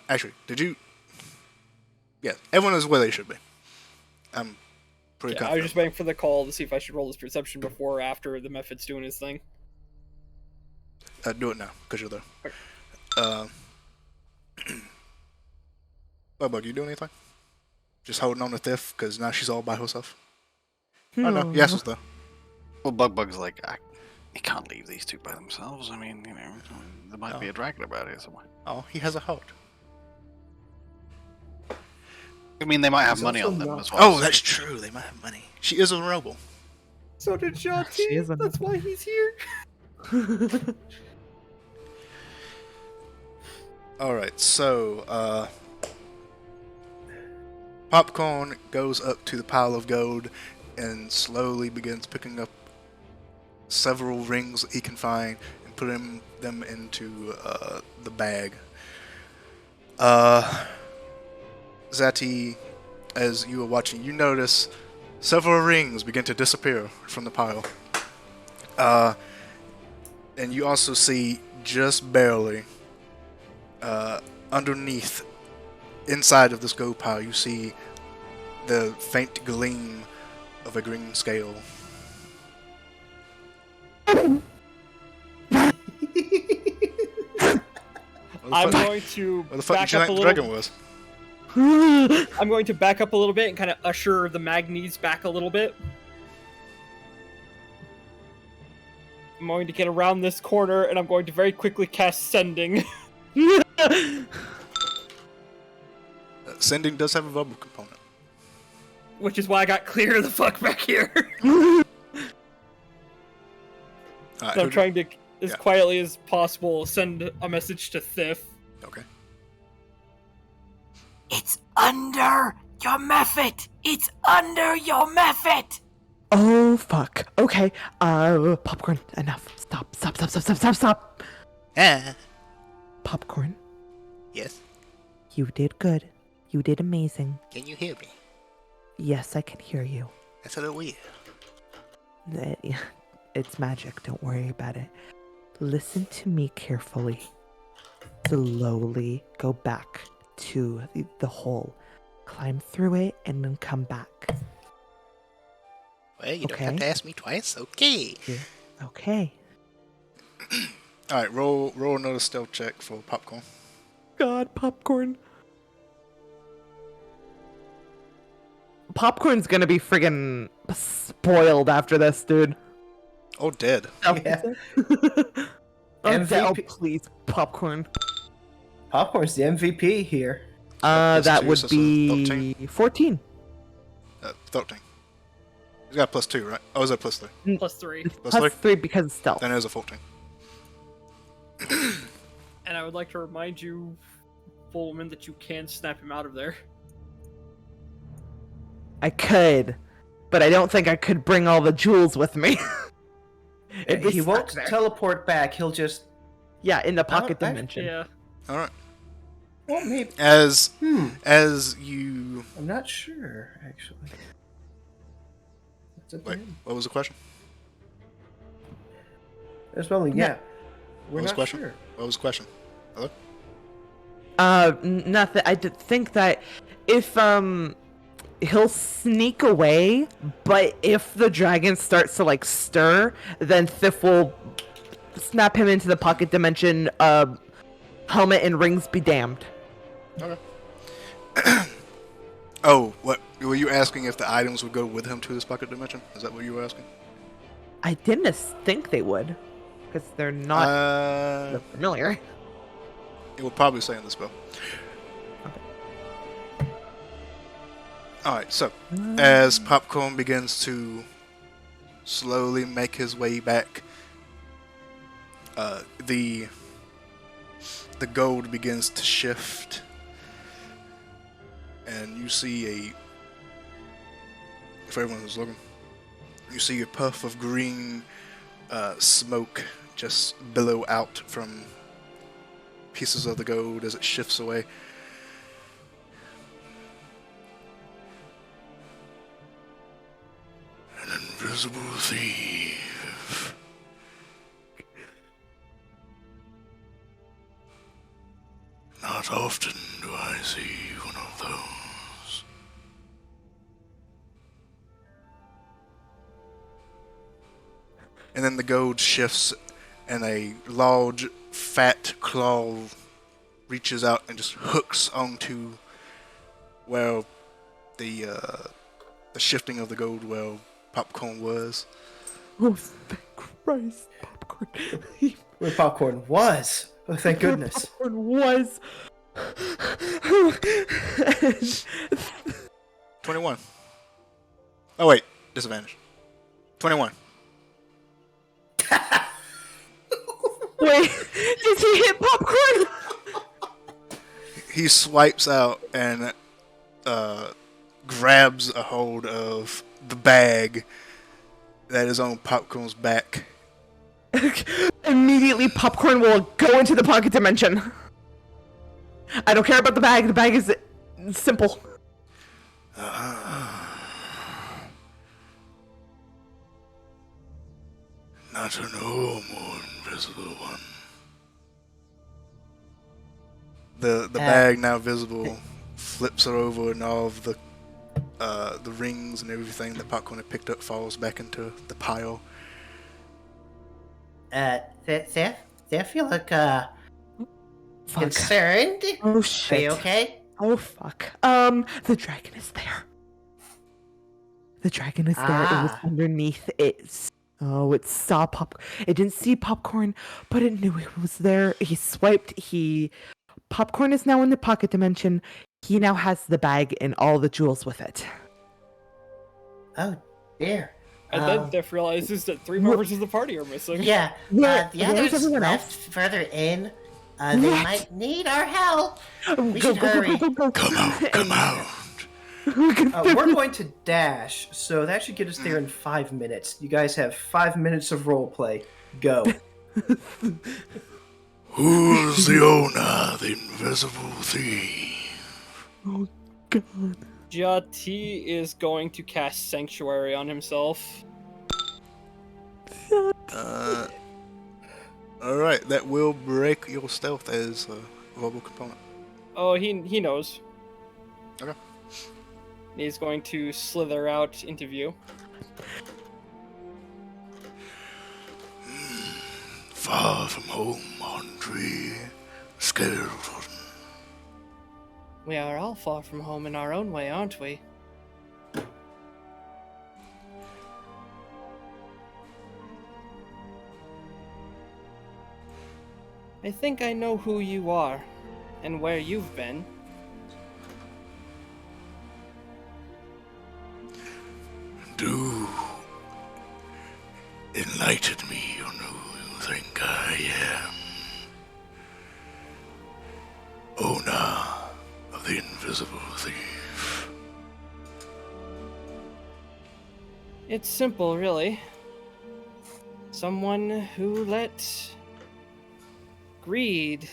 Actually, did you? Yeah, everyone is where they should be. I'm pretty Yeah, I was confident. just waiting for the call to see if I should roll this perception before or after the method's doing his thing. Do it now, because you're there. Okay. Bug, you doing anything? Just holding on to Thiff, because now she's all by herself. Oh no, yes, it's there. Well, Bug's like, you can't leave these two by themselves. I mean, there might be a dragon about here somewhere. Oh, he has a heart. I mean, they might have He's money also on them not- as well. Oh, that's true. They might have money. She is a rebel. So did She Shanti. is a- That's why he's here. All right, so Popcorn goes up to the pile of gold and slowly begins picking up several rings that he can find and putting them into the bag. Zati, as you are watching, you notice several rings begin to disappear from the pile. And you also see, just barely, underneath, inside of this gold pile, you see the faint gleam of a green scale. I'm going to What the fuck back did you up a think the little. dragon was? I'm going to back up a little bit and kind of usher the Magnes back a little bit. I'm going to get around this corner and I'm going to very quickly cast Sending. Sending does have a verbal component. Which is why I got clear the fuck back here. Alright, So I'm trying to, as Yeah. quietly as possible, send a message to Thiff. Okay. It's under your method! It's under your method! Oh fuck. Okay. Popcorn. Enough. Stop. Popcorn. Yes, You did good. You did amazing. can you hear me? Yes, I can hear you. That's a little weird. It's magic. Don't worry about it. Listen to me carefully. Slowly go back to the hole. Climb through it and then come back. Well, you don't have Okay. to ask me twice. Okay. Okay. Alright, roll another stealth check for Popcorn. God, Popcorn. Popcorn's gonna be friggin' spoiled after this, dude. Oh, dead. Yeah. Oh, MVP. please, Popcorn. Popcorn's the MVP here. Plus That two, would so it's be 13. 14. 13. He's got plus 2, right? Oh, is that plus 3? Plus 3. Plus Plus 3? 3 because of stealth. Then it is a 14. And I would like to remind you, Fullman, that you can snap him out of there. I could, but I don't think I could bring all the jewels with me. It'd be He won't stuck there. teleport back. He'll just. Yeah, in the pocket I- dimension. Yeah. Alright. Well, maybe. As you... I'm not sure, actually. It's up to Wait, him. what was the question? There's probably, yeah. We're What was the not question? sure. What was the question? Hello? Nothing. I did think that if he'll sneak away, but if the dragon starts to like stir, then Thiff will snap him into the pocket dimension. Helmet and rings be damned. Okay. Oh, what? Were you asking if the items would go with him to this pocket dimension? Is that what you were asking? I didn't think they would, because they're not familiar. It will probably say in the spell. Alright, so, as Popcorn begins to slowly make his way back, the gold begins to shift, and you see if everyone is looking, you see a puff of green smoke just billow out from pieces of the gold as it shifts away. invisible thief. Not often do I see one of those. And then the gold shifts, and a large, fat claw reaches out and just hooks onto where the shifting of the gold where Popcorn was. Oh, thank Christ, Popcorn. Where Popcorn was. Oh, thank goodness. Popcorn was. 21. Oh wait, disadvantage. 21. Wait, did he hit Popcorn? He swipes out and grabs a hold of the bag that is on Popcorn's back. Immediately, Popcorn will go into the pocket dimension. I don't care about the bag. The bag is simple. Not a normal invisible one. The bag, now visible, flips her over, and all of the rings and everything that Popcorn had picked up falls back into the pile. Zeph, you look, Fuck. concerned? Oh shit. Are you okay? Oh fuck. The dragon is there. The dragon is there. It was underneath it. Oh, it saw It didn't see Popcorn, but it knew it was there. He swiped. Popcorn is now in the pocket dimension. He now has the bag and all the jewels with it. Oh, dear. And then Def realizes that 3 members of the party are missing. Yeah, Where- the where's others everyone left further in. They What? might need our help. We Go, should go, go, hurry. go, go, go. Come out. We're going to dash, so that should get us there in 5 minutes. You guys have 5 minutes of roleplay. Go. Who's the owner, the invisible thief? Oh god. Jati is going to cast Sanctuary on himself. Alright, that will break your stealth as a verbal component. Oh, he knows. Okay. He's going to slither out into view. Far from home, Andre. Skeleton. We are all far from home in our own way, aren't we? I think I know who you are, and where you've been. Do enlighten me on who you think I am. Owner of the invisible thief. It's simple, really. Someone who let greed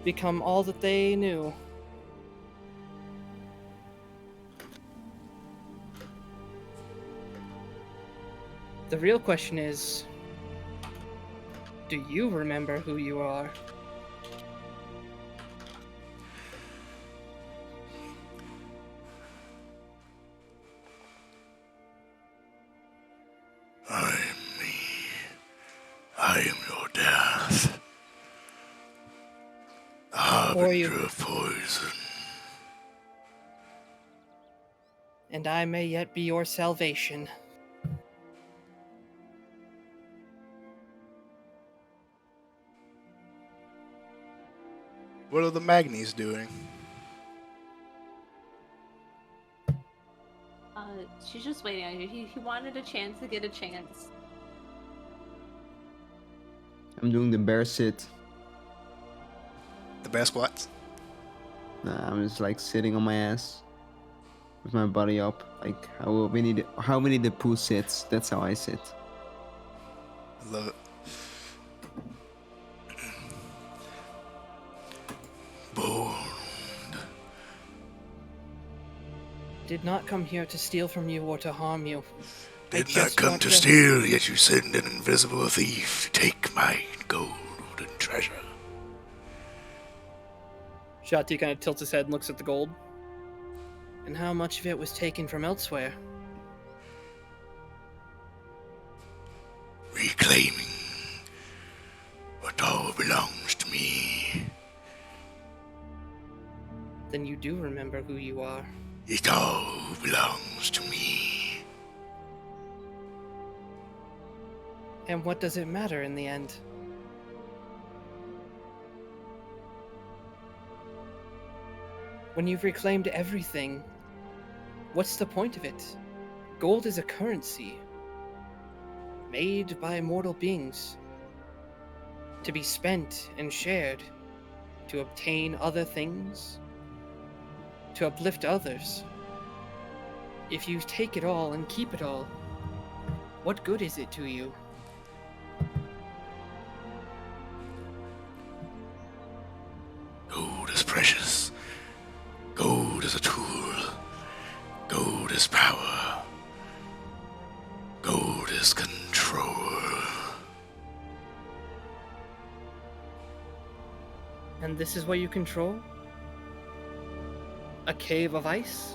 become all that they knew. The real question is, do you remember who you are? I am me. I am your death. The harbinger of poison. And I may yet be your salvation. What are the Magnies doing? She's just waiting on you. He wanted a chance to get a chance. I'm doing the bear sit. The bear squats? Nah, I'm just like sitting on my ass with my body up, like how Winnie the Pooh sits. That's how I sit. I love it. Bold. Did not come here to steal from you or to harm you. Did not come to steal, yet you send an invisible thief to take my gold and treasure. Shati kind of tilts his head and looks at the gold. And how much of it was taken from elsewhere? Reclaiming what all belongs to me. Then you do remember who you are. It all belongs to me. And what does it matter in the end? When you've reclaimed everything, what's the point of it? Gold is a currency, made by mortal beings, to be spent and shared, to obtain other things, to uplift others. If you take it all and keep it all, what good is it to you? Gold is precious. Gold is a tool. Gold is power. Gold is control. And this is what you control? A cave of ice?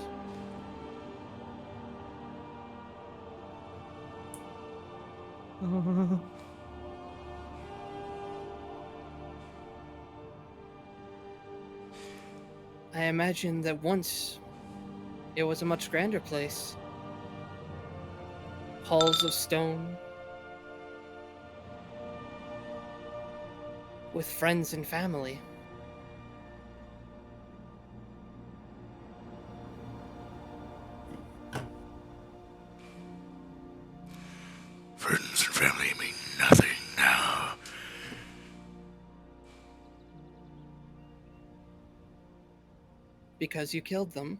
I imagine that once it was a much grander place. Halls of stone, with friends and family. Friends and family mean nothing now. Because you killed them.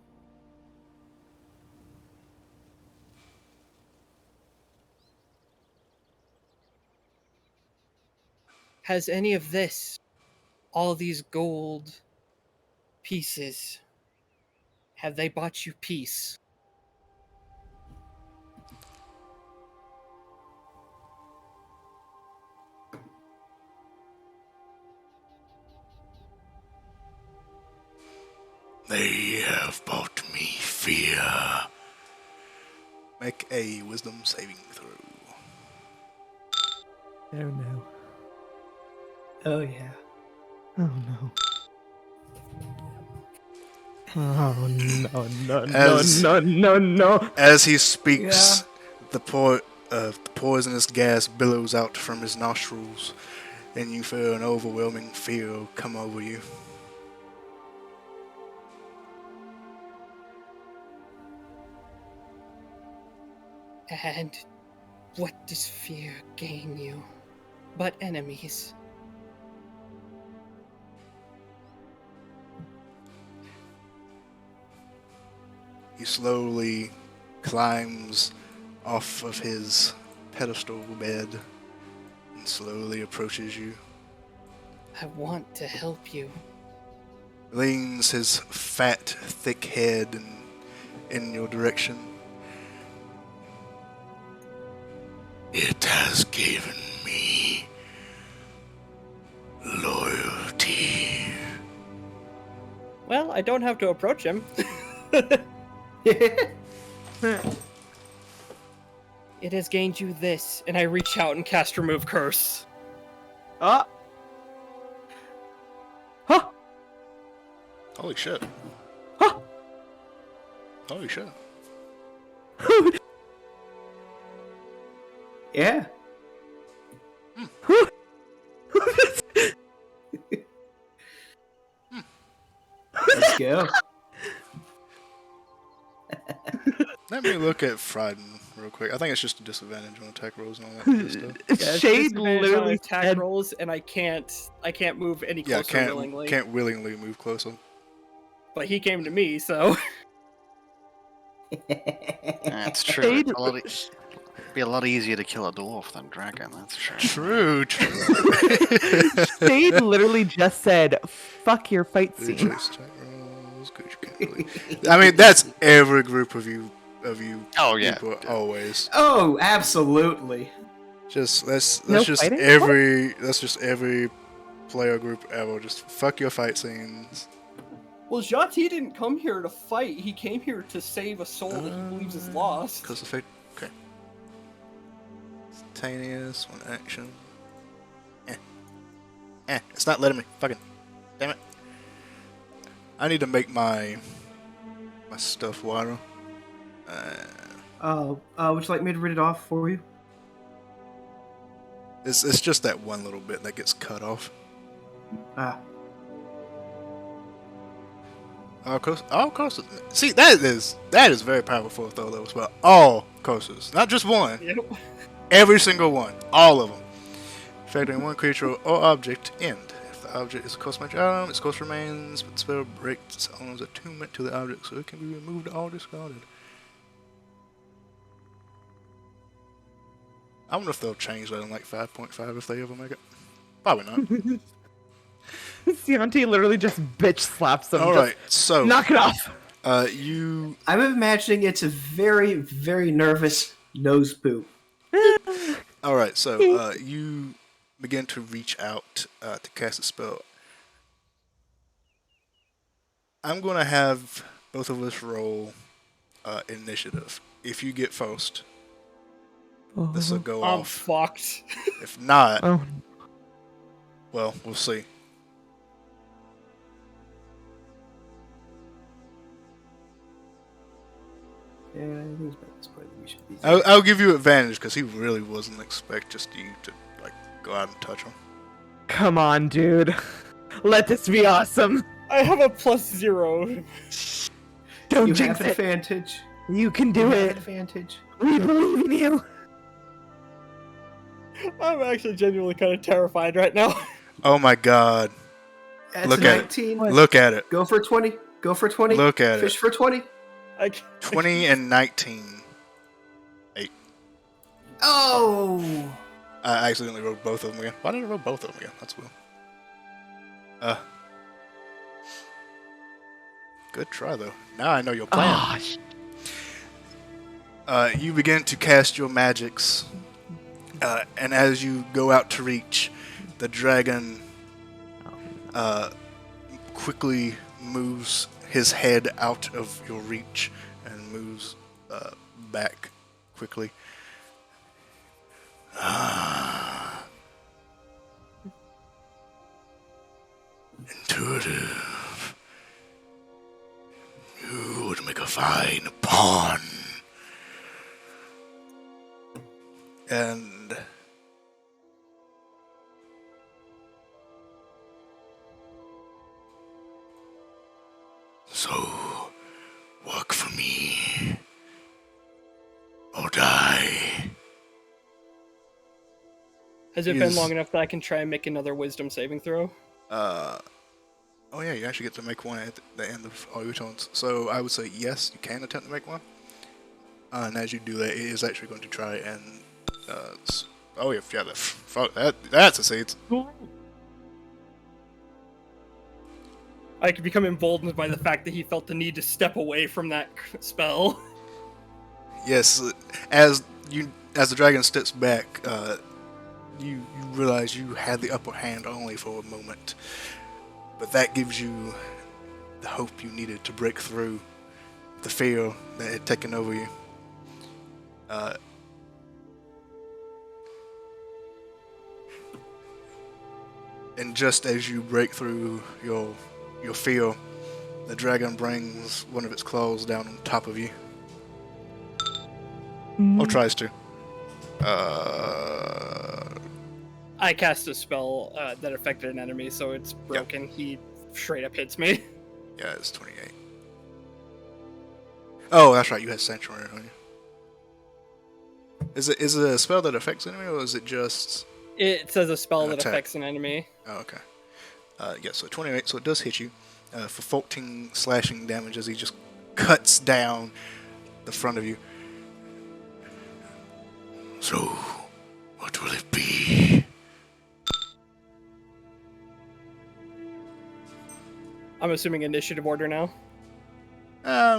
Has any of this, all these gold pieces, have they bought you peace? They have bought me fear. Make a wisdom saving throw. Oh no. Oh yeah. Oh no. Oh no, no. As he speaks, the poisonous gas billows out from his nostrils, and you feel an overwhelming fear come over you. And what does fear gain you? But enemies. He slowly climbs off of his pedestal bed and slowly approaches you. I want to help you. Leans his fat, thick head in your direction. It has given me loyalty. Well, I don't have to approach him. It has gained you this, and I reach out and cast Remove Curse. Huh? Holy shit. Huh? Holy shit. Yeah. Let's go. Let me look at Fryden real quick. I think it's just a disadvantage on attack rolls and all that good stuff. Yeah, Shade literally attack said, rolls, and I can't move any closer willingly. Can't willingly move closer. But he came to me, so. That's true. It'd be a lot easier to kill a dwarf than dragon, that's sure. True. Shade literally just said, fuck your fight scene. I mean, that's every group of you of you Oh, yeah. people always. Oh, absolutely. That's No just fighting? every player group ever. Just fuck your fight scenes. Well, Jati didn't come here to fight. He came here to save a soul that he believes is lost. Cause effect. Okay. Instantaneous, one action. It's not letting me. Fucking. Damn it. I need to make my stuff wider. Would you like me to read it off for you? It's just that one little bit that gets cut off. Ah. All coasters. See, that is very powerful though. That was about all coasters, not just one. Yep. Every single one, all of them. Affecting one creature or object. End. If the object is a coast magic item, its coast remains, but the spell breaks its owner's attunement to the object, so it can be removed or discarded. I wonder if they'll change that in like 5.5 if they ever make it. Probably not. Sianti literally just bitch slaps him. All right, so Knock it off. You. I'm imagining it's a very, very nervous nose boot. All right, so you begin to reach out to cast a spell. I'm going to have both of us roll initiative. If you get first, this will go I'm off. fucked. If not, Oh. well, we'll see. Yeah, I think that's probably we should be. I'll give you advantage because he really wasn't expect just you to like go out and touch him. Come on, dude. Let this be awesome. I have a +0. Don't You jinx have it. advantage. You can do You have it. advantage. We believe in you. I'm actually genuinely kind of terrified right now. Oh my God! That's Look a at 19. Look at it. Go for 20. Go for 20. Look at Fish it. for 20. 20 and 19. Oh! I accidentally wrote both of them again. Why did I wrote both of them again? That's weird. Good try though. Now I know your plan. You begin to cast your magics, and as you go out to reach, the dragon quickly moves his head out of your reach and moves back quickly. Intuitive. You would make a fine pawn. And so, work for me or die. Has it been long enough that I can try and make another wisdom saving throw? Oh yeah, you actually get to make one at the end of all your turns. So I would say yes, you can attempt to make one. And as you do that, it is actually going to try and oh yeah, that's a seed. I could become emboldened by the fact that he felt the need to step away from that spell. Yes, as the dragon steps back, you realize you had the upper hand only for a moment, but that gives you the hope you needed to break through the fear that had taken over you. And just as you break through your fear, the dragon brings one of its claws down on top of you. Or tries to. I cast a spell that affected an enemy, so it's broken. Yep. He straight up hits me. Yeah, it's 28. Oh, that's right. You had Sanctuary on you. Is it a spell that affects enemy, or is it just? It says a spell that affects an enemy. Oh, okay. Yeah, so 28. So it does hit you for 14 slashing damage as he just cuts down the front of you. So, what will it be? I'm assuming initiative order now.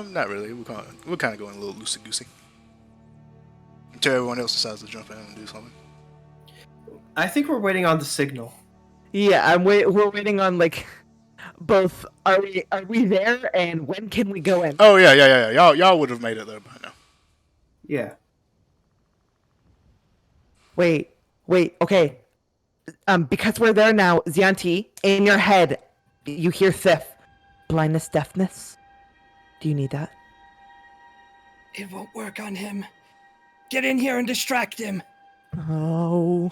Not really. We're kind of going a little loosey goosey until everyone else decides to jump in and do something. I think we're waiting on the signal. Yeah, we're waiting on like both. Are we there, and when can we go in? Oh yeah. Y'all would have made it there by now. Yeah. Wait. Okay. Because we're there now, Zianti, in your head, you hear Sif. Blindness, deafness. Do you need that? It won't work on him. Get in here and distract him. Oh.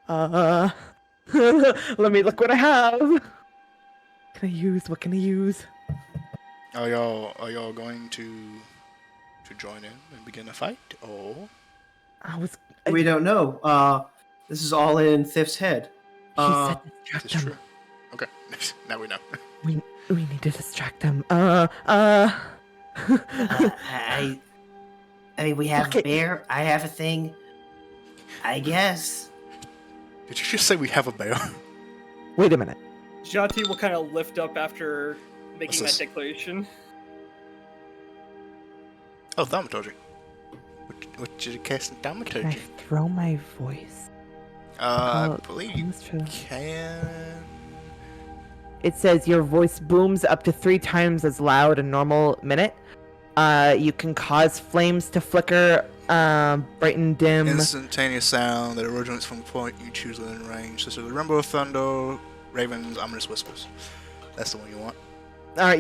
Let me look what I have. What can I use? Are y'all going to join in and begin a fight, or? We don't know. This is all in Thif's head. He said distract This is him. true. Okay, now we know. We need to distract him. I mean, we have Okay. a bear. I have a thing. I guess. Did you just say we have a bear? Wait a minute. Jati will kind of lift up after making What's that this? declaration. Oh, thaumaturgy. What did you cast in Can I thaumaturgy? throw my voice? I Oh, believe you that's true. can. It says your voice booms up to 3 times as loud a normal minute. You can cause flames to flicker, brighten, dim. Instantaneous sound that originates from a point you choose within range, such as the rumble of thunder, ravens, ominous whispers. That's the one you want.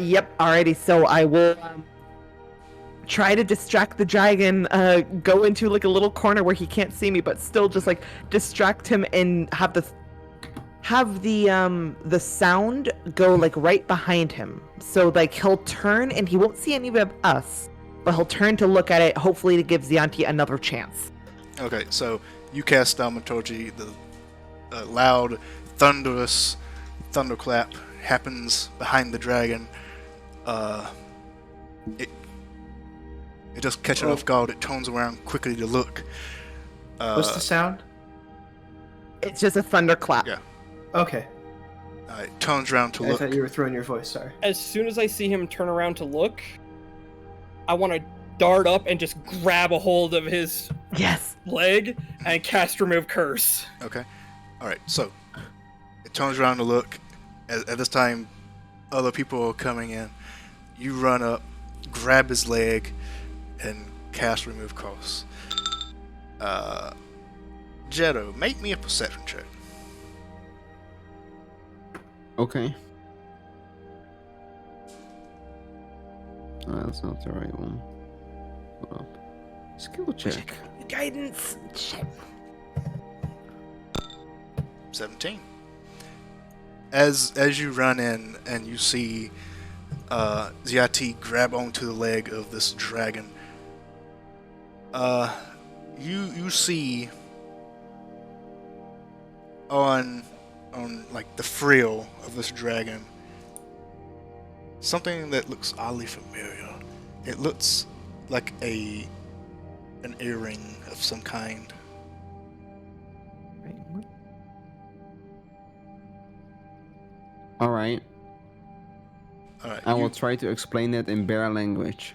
Yep. Alrighty. So I will try to distract the dragon. Go into like a little corner where he can't see me, but still just like distract him and have the sound go like right behind him. So like he'll turn and he won't see any of us, but he'll turn to look at it, hopefully to give Zianti another chance. Okay, so you cast thaumaturgy. The loud, thunderous thunderclap happens behind the dragon. It just catches it off guard. It turns around quickly to look. What's the sound? It's just a thunderclap. Yeah. Okay. It turns around to I look. thought you were throwing your voice. Sorry. As soon as I see him turn around to look, I want to dart up and just grab a hold of his Yes. leg and cast Remove Curse. Okay. Alright, so it turns around to look. At this time, other people are coming in. You run up, grab his leg, and cast Remove Curse. Jetto, make me a perception check. Okay. Oh, that's not the right one. Hold up. Skill check. Guidance. Shit. 17. As you run in and you see Ziati grab onto the leg of this dragon, you see on like the frill of this dragon something that looks oddly familiar. It looks like an earring of some kind. Alright. Alright, I will try to explain that in bear language.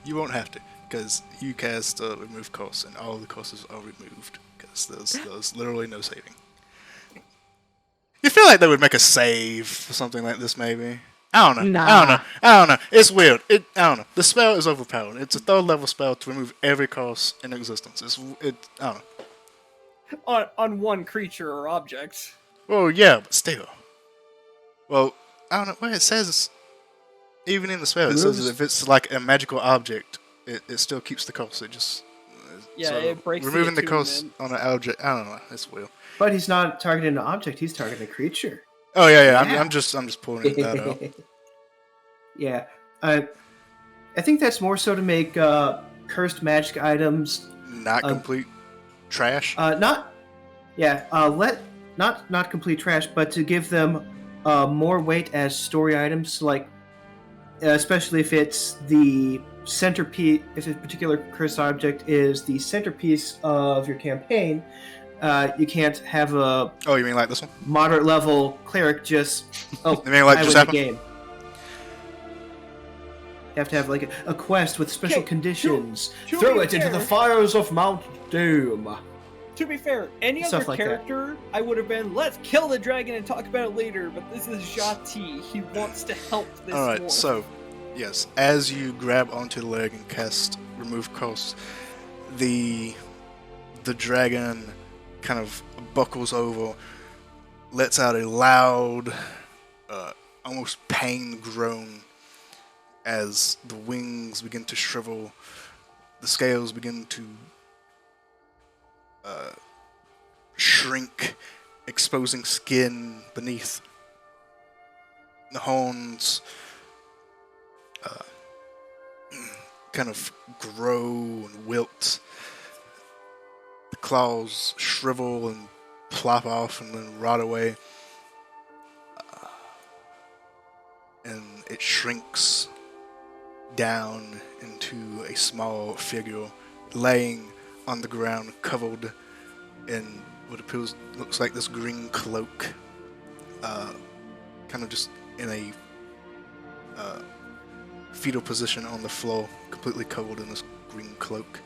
you won't have to, because you cast remove costs and all the costs are removed, because there's literally no saving. You feel like they would make a save for something like this, maybe? I don't know. Nah. I don't know. It's weird. I don't know. The spell is overpowered. It's a 3rd level spell to remove every cost in existence. I don't know. On one creature or object. Well, yeah, but still. Well, I don't know. Well, it says, even in the spell, it says if it's like a magical object, it still keeps the cost. It just... Yeah, so it breaks removing the cost attunement. on an object, I don't know. It's weird. But he's not targeting an object. He's targeting a creature. Oh yeah. Yeah. I'm just pulling that out. Yeah. I think that's more so to make cursed magic items Not complete trash. not complete trash, but to give them more weight as story items, like especially if it's the centerpiece, if a particular cursed object is the centerpiece of your campaign, you can't have a Oh, you mean like this one? moderate level cleric just You mean like I just win the happened? game. have to have like a quest with special Okay, conditions. to Throw be it into the fair- fires of Mount Doom. To be fair, any other Stuff like that. character, I would have been, let's kill the dragon and talk about it later, but this is Jati. He wants to help this Alright, dwarf. so, yes, as you grab onto the leg and cast Remove Cost, the dragon kind of buckles over, lets out a loud, almost pain groan as the wings begin to shrivel, the scales begin to shrink, exposing skin beneath. The horns kind of grow and wilt. The claws shrivel and plop off and then rot away. And it shrinks down into a small figure laying on the ground, covered in what looks like this green cloak, kind of just in a fetal position on the floor, completely covered in this green cloak.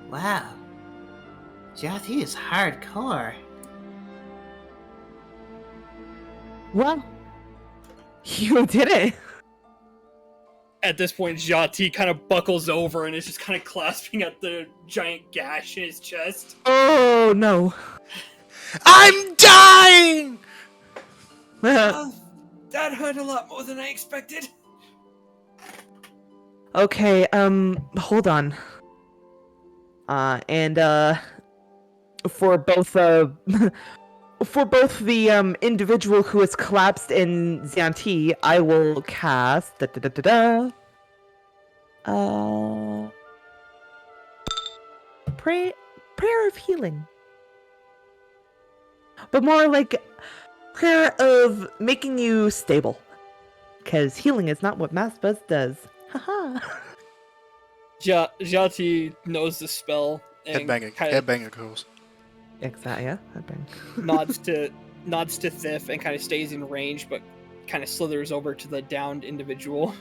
Wow. Jati is hardcore. Well, you did it. At this point, Jati kind of buckles over and is just kind of clasping at the giant gash in his chest. Oh no. I'm dying! That hurt a lot more than I expected. Okay, hold on. For both for both the individual who is collapsed in Xianti, I will cast prayer of healing. But more like prayer of making you stable. Because healing is not what Mass Buzz does. Haha. Jati knows the spell and Headbanging goes. Exactly, yeah. nods to Thif and kind of stays in range, but kind of slithers over to the downed individual.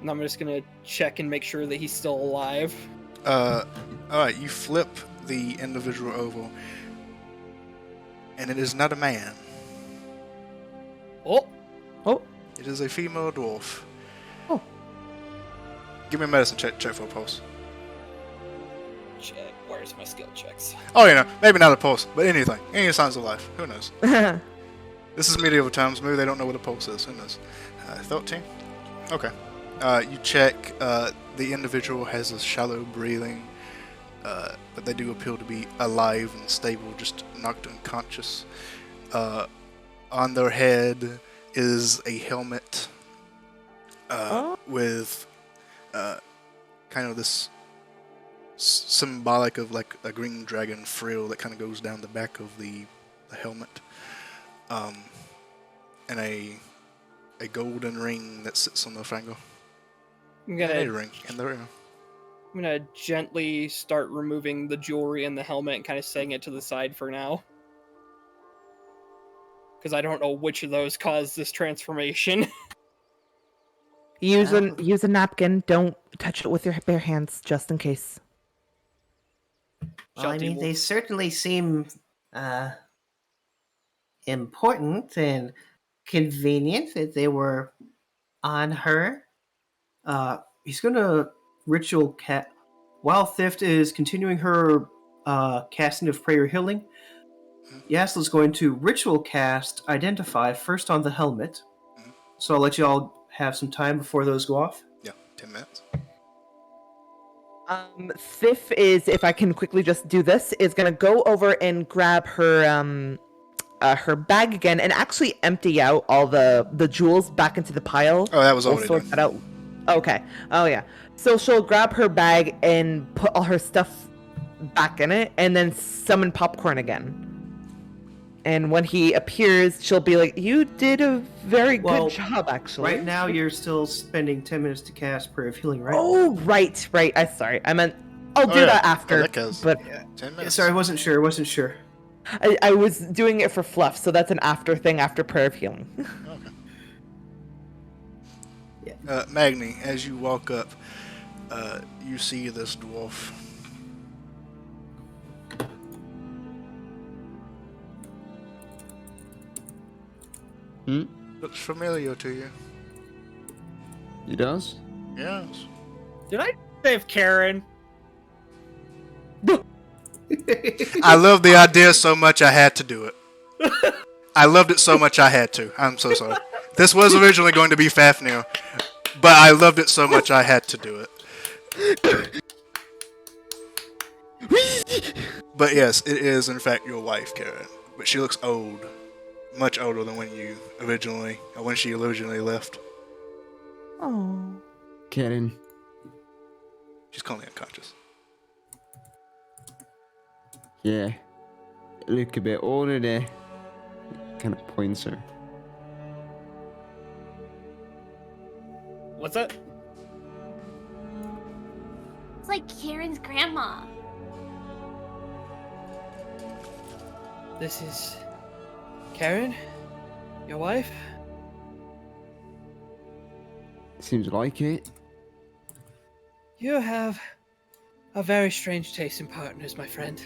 And I'm just gonna check and make sure that he's still alive. Alright, you flip the individual over, and it is not a man. Oh! It is a female dwarf. Oh. Give me a medicine check for a pulse. Check. Where's my skill checks? Oh, maybe not a pulse, but anything. Any signs of life. Who knows? This is medieval times. Maybe they don't know what a pulse is. Who knows? 13? Okay. You check. The individual has a shallow breathing, but they do appear to be alive and stable, just knocked unconscious. On their head is a helmet with kind of this symbolic of like a green dragon frill that kind of goes down the back of the helmet, and a golden ring that sits on the finger. I'm gonna gently start removing the jewelry and the helmet and kind of setting it to the side for now. Because I don't know which of those caused this transformation. Use a napkin. Don't touch it with your bare hands, just in case. Well, I mean, they certainly seem important and convenient that they were on her. He's gonna ritual while Theft is continuing her casting of prayer healing. Yasla's going to ritual cast Identify first on the helmet. So I'll let you all have some time before those go off. Yeah, 10 minutes. Sif is, if I can quickly just do this, is gonna go over and grab her her bag again and actually empty out all the jewels back into the pile. Oh, that was already sort done. that out. Okay. Oh yeah. So she'll grab her bag and put all her stuff back in it, and then summon Popcorn again. And when he appears, she'll be like, "You did a very good job, actually." Right now, you're still spending 10 minutes to cast Prayer of Healing, right? Oh, right. I meant. I'll do yeah. that Oh, after. that goes. But 10 Yeah, minutes. sorry, I wasn't sure. I was doing it for fluff, so that's an after thing after prayer of healing. Okay. Yeah. Magni, as you walk up, you see this dwarf. Hmm? Looks familiar to you. He does? Yes. Did I save Karen? I love the idea so much I had to do it. I loved it so much I had to. I'm so sorry. This was originally going to be Fafnir, but I loved it so much I had to do it. But yes, it is in fact your wife, Karen. But she looks old. Much older than when she originally left. Oh. Karen. She's currently unconscious. Yeah. Look a bit older there. Kind of points her. What's that? It's like Karen's grandma. This is Karen, your wife. Seems like it. You have a very strange taste in partners, my friend.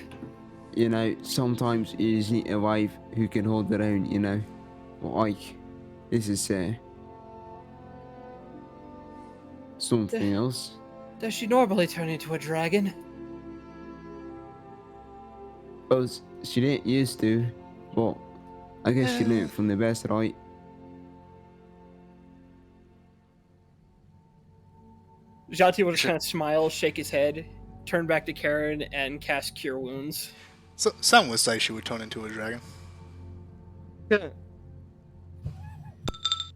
You know, sometimes you just need a wife who can hold their own, you know. Like, this is something else. Does she normally turn into a dragon? Well, she didn't used to, but I guess she learned from the best, right? Jati will just kind of smile, shake his head, turn back to Karen, and cast Cure Wounds. So, some would say she would turn into a dragon.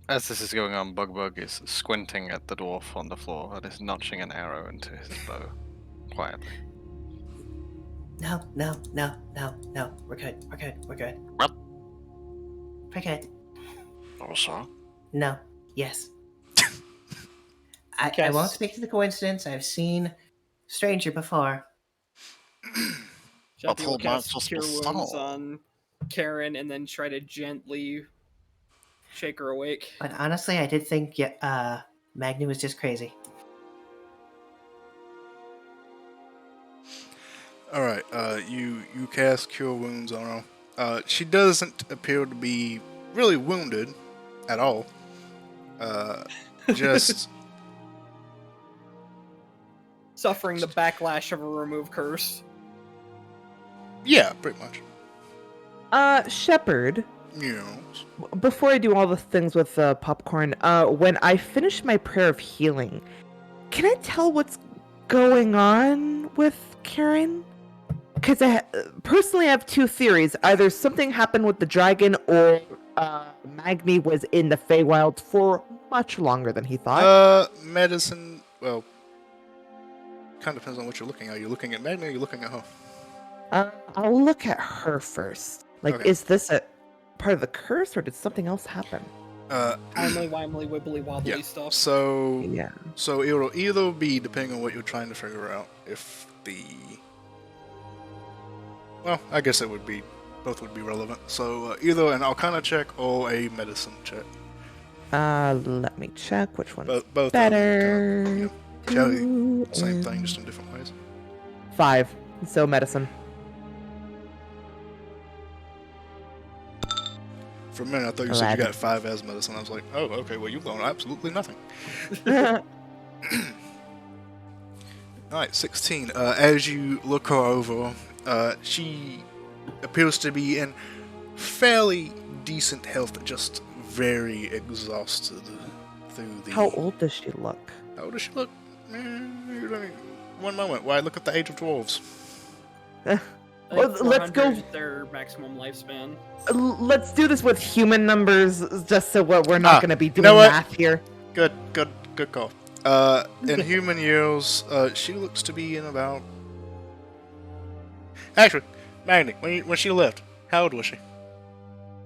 As this is going on, Bug is squinting at the dwarf on the floor and is notching an arrow into his bow quietly. No. We're good. What? We're good. Also? No. Yes. I Yes. won't speak to the coincidence. I've seen Stranger before. But Jati will hold cast on, just Cure be Wounds subtle. on Karen and then try to gently shake her awake. But honestly, I did think Magni was just crazy. Alright, you cast Cure Wounds on her. She doesn't appear to be really wounded at all. Just Suffering the backlash of a remove curse. yeah, pretty much. Shepard, Yes. before I do all the things with popcorn, when I finish my prayer of healing, can I tell what's going on with Karen? Because personally, I have two theories. Either something happened with the dragon, or Magni was in the Feywild for much longer than he thought. Medicine, well, kind of depends on what you're looking at. Are you looking at Magna or are you looking at her? I'll look at her first. Like, Okay. is this a part of the curse, or did something else happen? Timely, wimely, wibbly, wobbly Yeah. stuff. So Yeah. So it'll either be, depending on what you're trying to figure out, if the... Well, I guess it would be, both would be relevant. So either an Arcana check or a Medicine check. Let me check which one's Both better. Of them, Shelly, Two same thing, and just in different ways. 5. So medicine. For a minute, I thought you said you 11. got 5 as medicine. I was like, oh, okay, well, you've learned absolutely nothing. Alright, 16. As you look her over, she appears to be in fairly decent health, just very exhausted through the... How old does she look? How old does she look? One moment, why look at the age of dwarves? I think Well, let's 400 go- is their maximum lifespan. Let's do this with human numbers, just so we're not going to be you doing know what? math here. Good call. In human years, she looks to be in about... Actually, Magni, when she left, how old was she?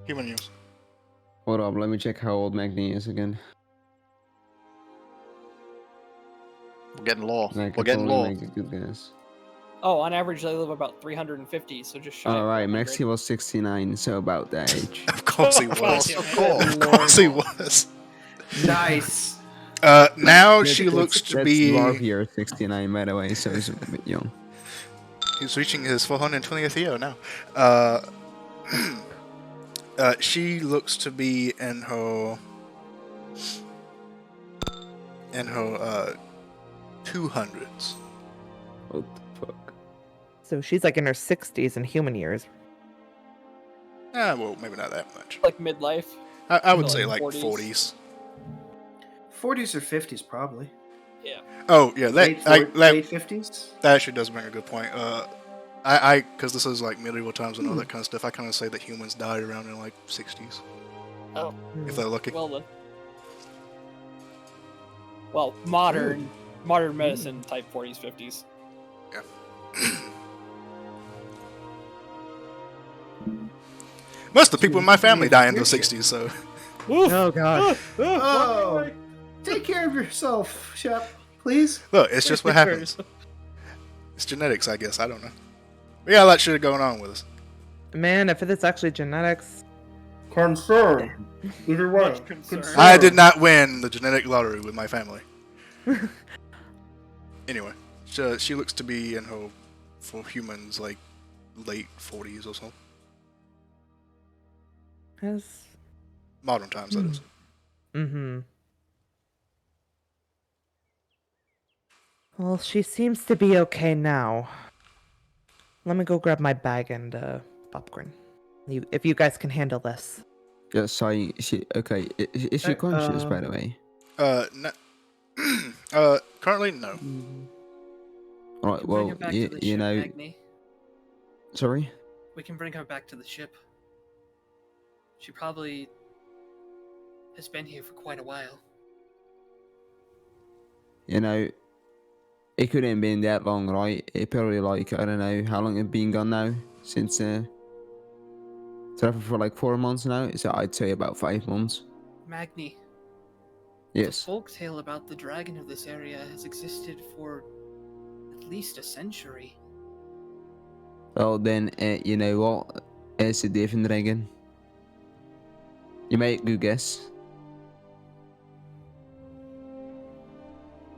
Human years. Hold up, let me check how old Magni is again. We're getting low. I We're could getting probably low. make a good guess. Oh, on average they live about 350, so just shy All of right, 400. Maxi was 69, so about that age. Of course he Oh, was. God Of damn it. course. Of course he was. Nice. Now she That's- looks to that's be. Dwarf year 69, by the way, so he's a bit young. He's reaching his 420th year now. She looks to be in her 200s. What the fuck? So she's like in her 60s in human years. Well, maybe not that much. Like midlife. I would So say like like 40s. 40s or 50s, probably. Yeah. Oh yeah, Late that 50s? that actually does bring a good point. Because this is like medieval times and all that kind of stuff. I kind of say that humans died around in like 60s, Oh, if they're lucky. well then. Well, modern medicine type 40s, 50s. Most of the people in my family die in the 60s, so Oh god. Oh, take care of yourself, Shep, please. look, it's just what happens. It's genetics, I guess. I don't know. We got a lot of shit going on with us. Man, if it's actually genetics. Concern. Either way. Much concern. I did not win the genetic lottery with my family. Anyway, she looks to be in her, for humans, like late 40s or so. Has... Modern times, that is. Mm-hmm. Well, she seems to be okay now. Let me go grab my bag and popcorn. If you guys can handle this. Yeah, sorry, okay, is she conscious, by the way? No, currently, no. Alright, well, you know... Magni. Sorry? We can bring her back to the ship. She probably has been here for quite a while. You know, it couldn't have been that long, right? It probably like, I don't know, how long it been gone now? Since, travel for like 4 months now? So I'd say about 5 months. Magni, Yes. the folktale about the dragon of this area has existed for at least a century. Well then, you know what? It's a different dragon. You make a good guess.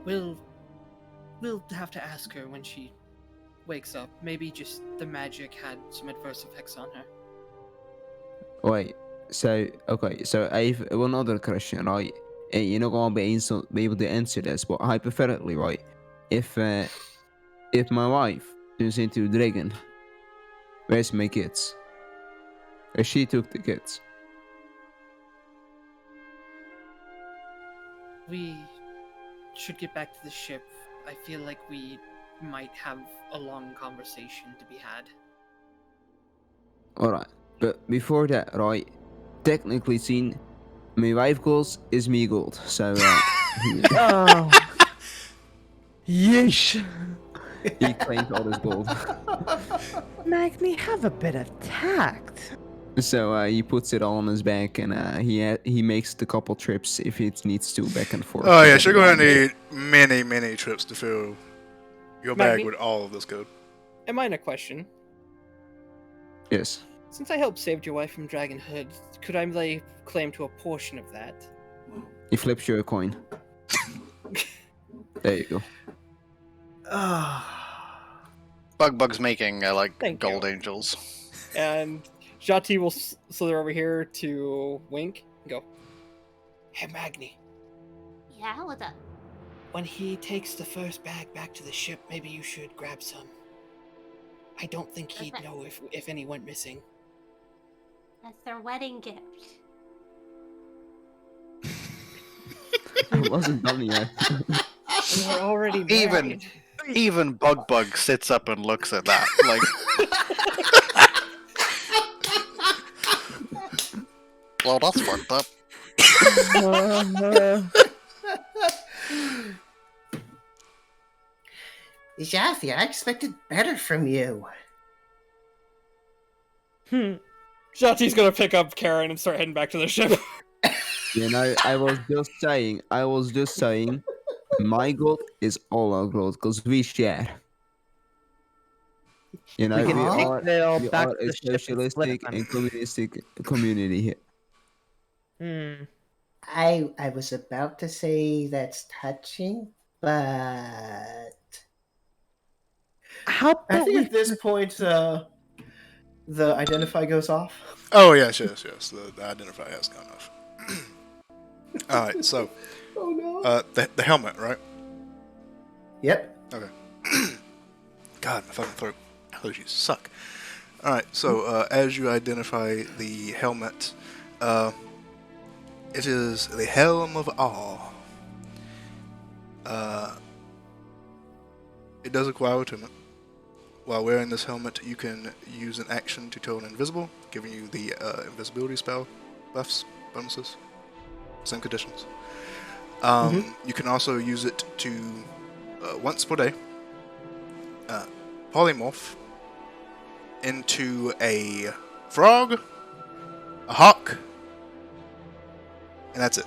We'll have to ask her when she wakes up. Maybe just the magic had some adverse effects on her. Wait, so, okay, so I have one other question, right? You're not gonna be able to answer this, but hypothetically, right? If my wife turns into a dragon, where's my kids? Or she took the kids. We should get back to the ship. I feel like we might have a long conversation to be had. Alright, but before that, right? Technically seen, my wife goals is me gold, so Oh. Yeesh. he claimed all his gold. Magni, have a bit of tact. So he puts it all on his back, and he makes the couple trips if it needs to, back and forth. Oh yeah, she's going to need many trips to fill your bag Magni? with all of this gold. Am I in a question? Yes. Since I helped save your wife from dragonhood, could I lay claim to a portion of that? He flips you a coin. There you go. Bug's making like Thank gold you. angels. And Jati will slither over here to Wink and go, "Hey Magni, Yeah, what's up? when he takes the first bag back to the ship, maybe you should grab some. I don't think he'd Okay. know if any went missing." That's their wedding gift. It wasn't done yet. We're already Even- married. Even Bug sits up and looks at that. Like, well, that's fucked up. Jaffe, I expected better from you. Jati's gonna pick up Karen and start heading back to the ship. You know, I was just saying, my gold is all our gold, because we share. You know, We we can take are sail we back are to a the ship and split socialistic them. and communistic community here. I was about to say that's touching, but How I about think we at this point, the identify goes off. Oh yes. The identifier has gone off. All right. So, Oh no. the helmet, right? Yep. Okay. God, my fucking throat allergies suck. All right. So, as you identify the helmet, it is the Helm of Awe. It does acquire attunement. While wearing this helmet, you can use an action to turn invisible, giving you the invisibility spell buffs, bonuses, same conditions. You can also use it to, once per day, polymorph into a frog, a hawk, and that's it.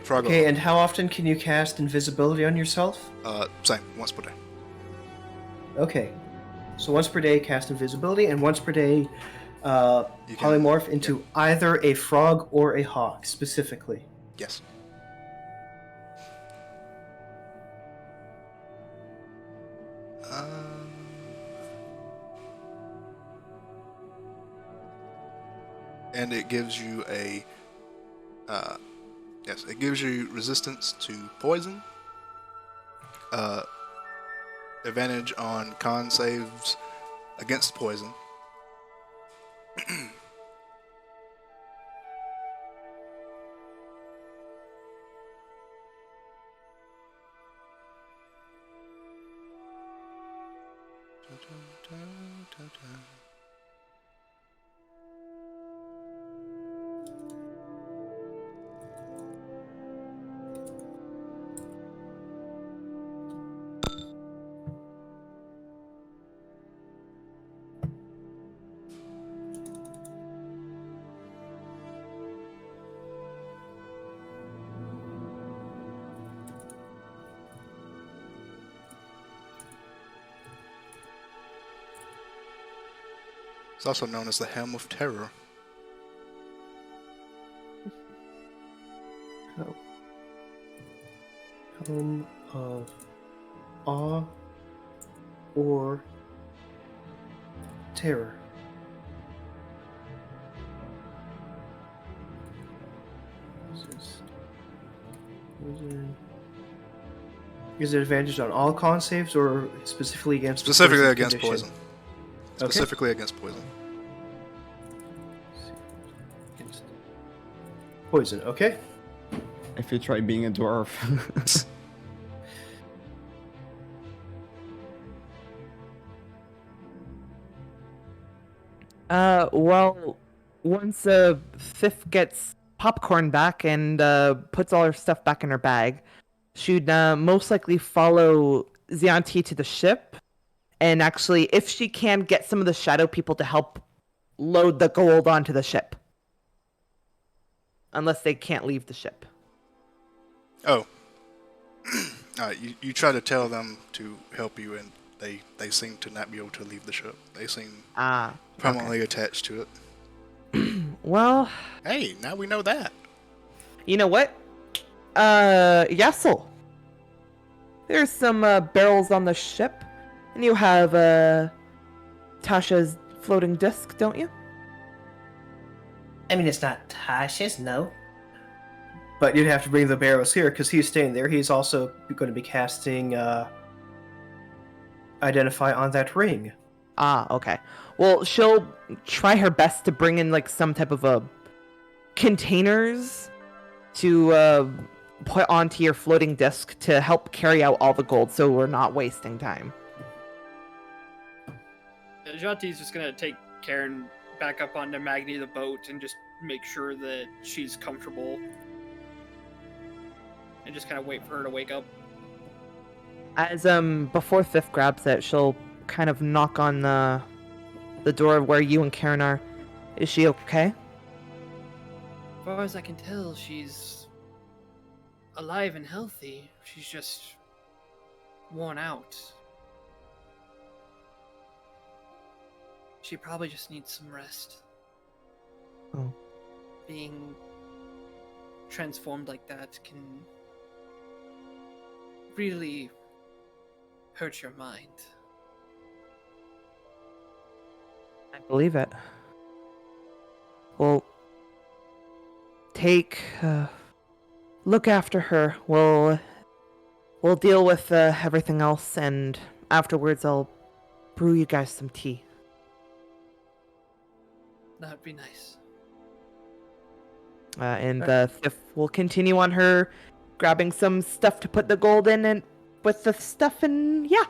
Frog or Okay, hawk. and how often can you cast invisibility on yourself? Same, once per day. Okay. So once per day, cast invisibility, and once per day, You can- polymorph into either a frog or a hawk, specifically. Yes. And it gives you a it gives you resistance to poison, advantage on con saves against poison, It's also known as the Helm of Terror. Helm of Awe or Terror. Is it advantage on all con saves or specifically against Specifically poison against condition? poison. Okay. Specifically against poison. Against poison, okay. If you try being a dwarf. Well, once Fifth gets popcorn back and puts all her stuff back in her bag, she'd most likely follow Zianti to the ship, and actually, if she can, get some of the shadow people to help load the gold onto the ship. Unless they can't leave the ship. Oh. Alright, you try to tell them to help you, and they seem to not be able to leave the ship. They seem permanently attached to it. Well... Hey, now we know that. You know what? Yassel. There's some barrels on the ship, and you have Tasha's floating disc, don't you? I mean, it's not Tasha's, no. But you'd have to bring the barrels here because he's staying there. He's also going to be casting Identify on that ring. Ah, okay. Well, she'll try her best to bring in like some type of containers to put onto your floating disc to help carry out all the gold, so we're not wasting time. Janti's just gonna take Karen back up onto Magni the boat and just make sure that she's comfortable. And just kind of wait for her to wake up. As before Fifth grabs it, she'll kind of knock on the door of where you and Karen are. Is she okay? As far as I can tell, she's alive and healthy. She's just worn out. She probably just needs some rest. Oh. Being transformed like that can really hurt your mind. I believe it. Well, look after her. We'll deal with everything else, and afterwards I'll brew you guys some tea. That'd be nice. And the Thief will continue on her grabbing some stuff to put the gold in, and with the stuff, and yeah.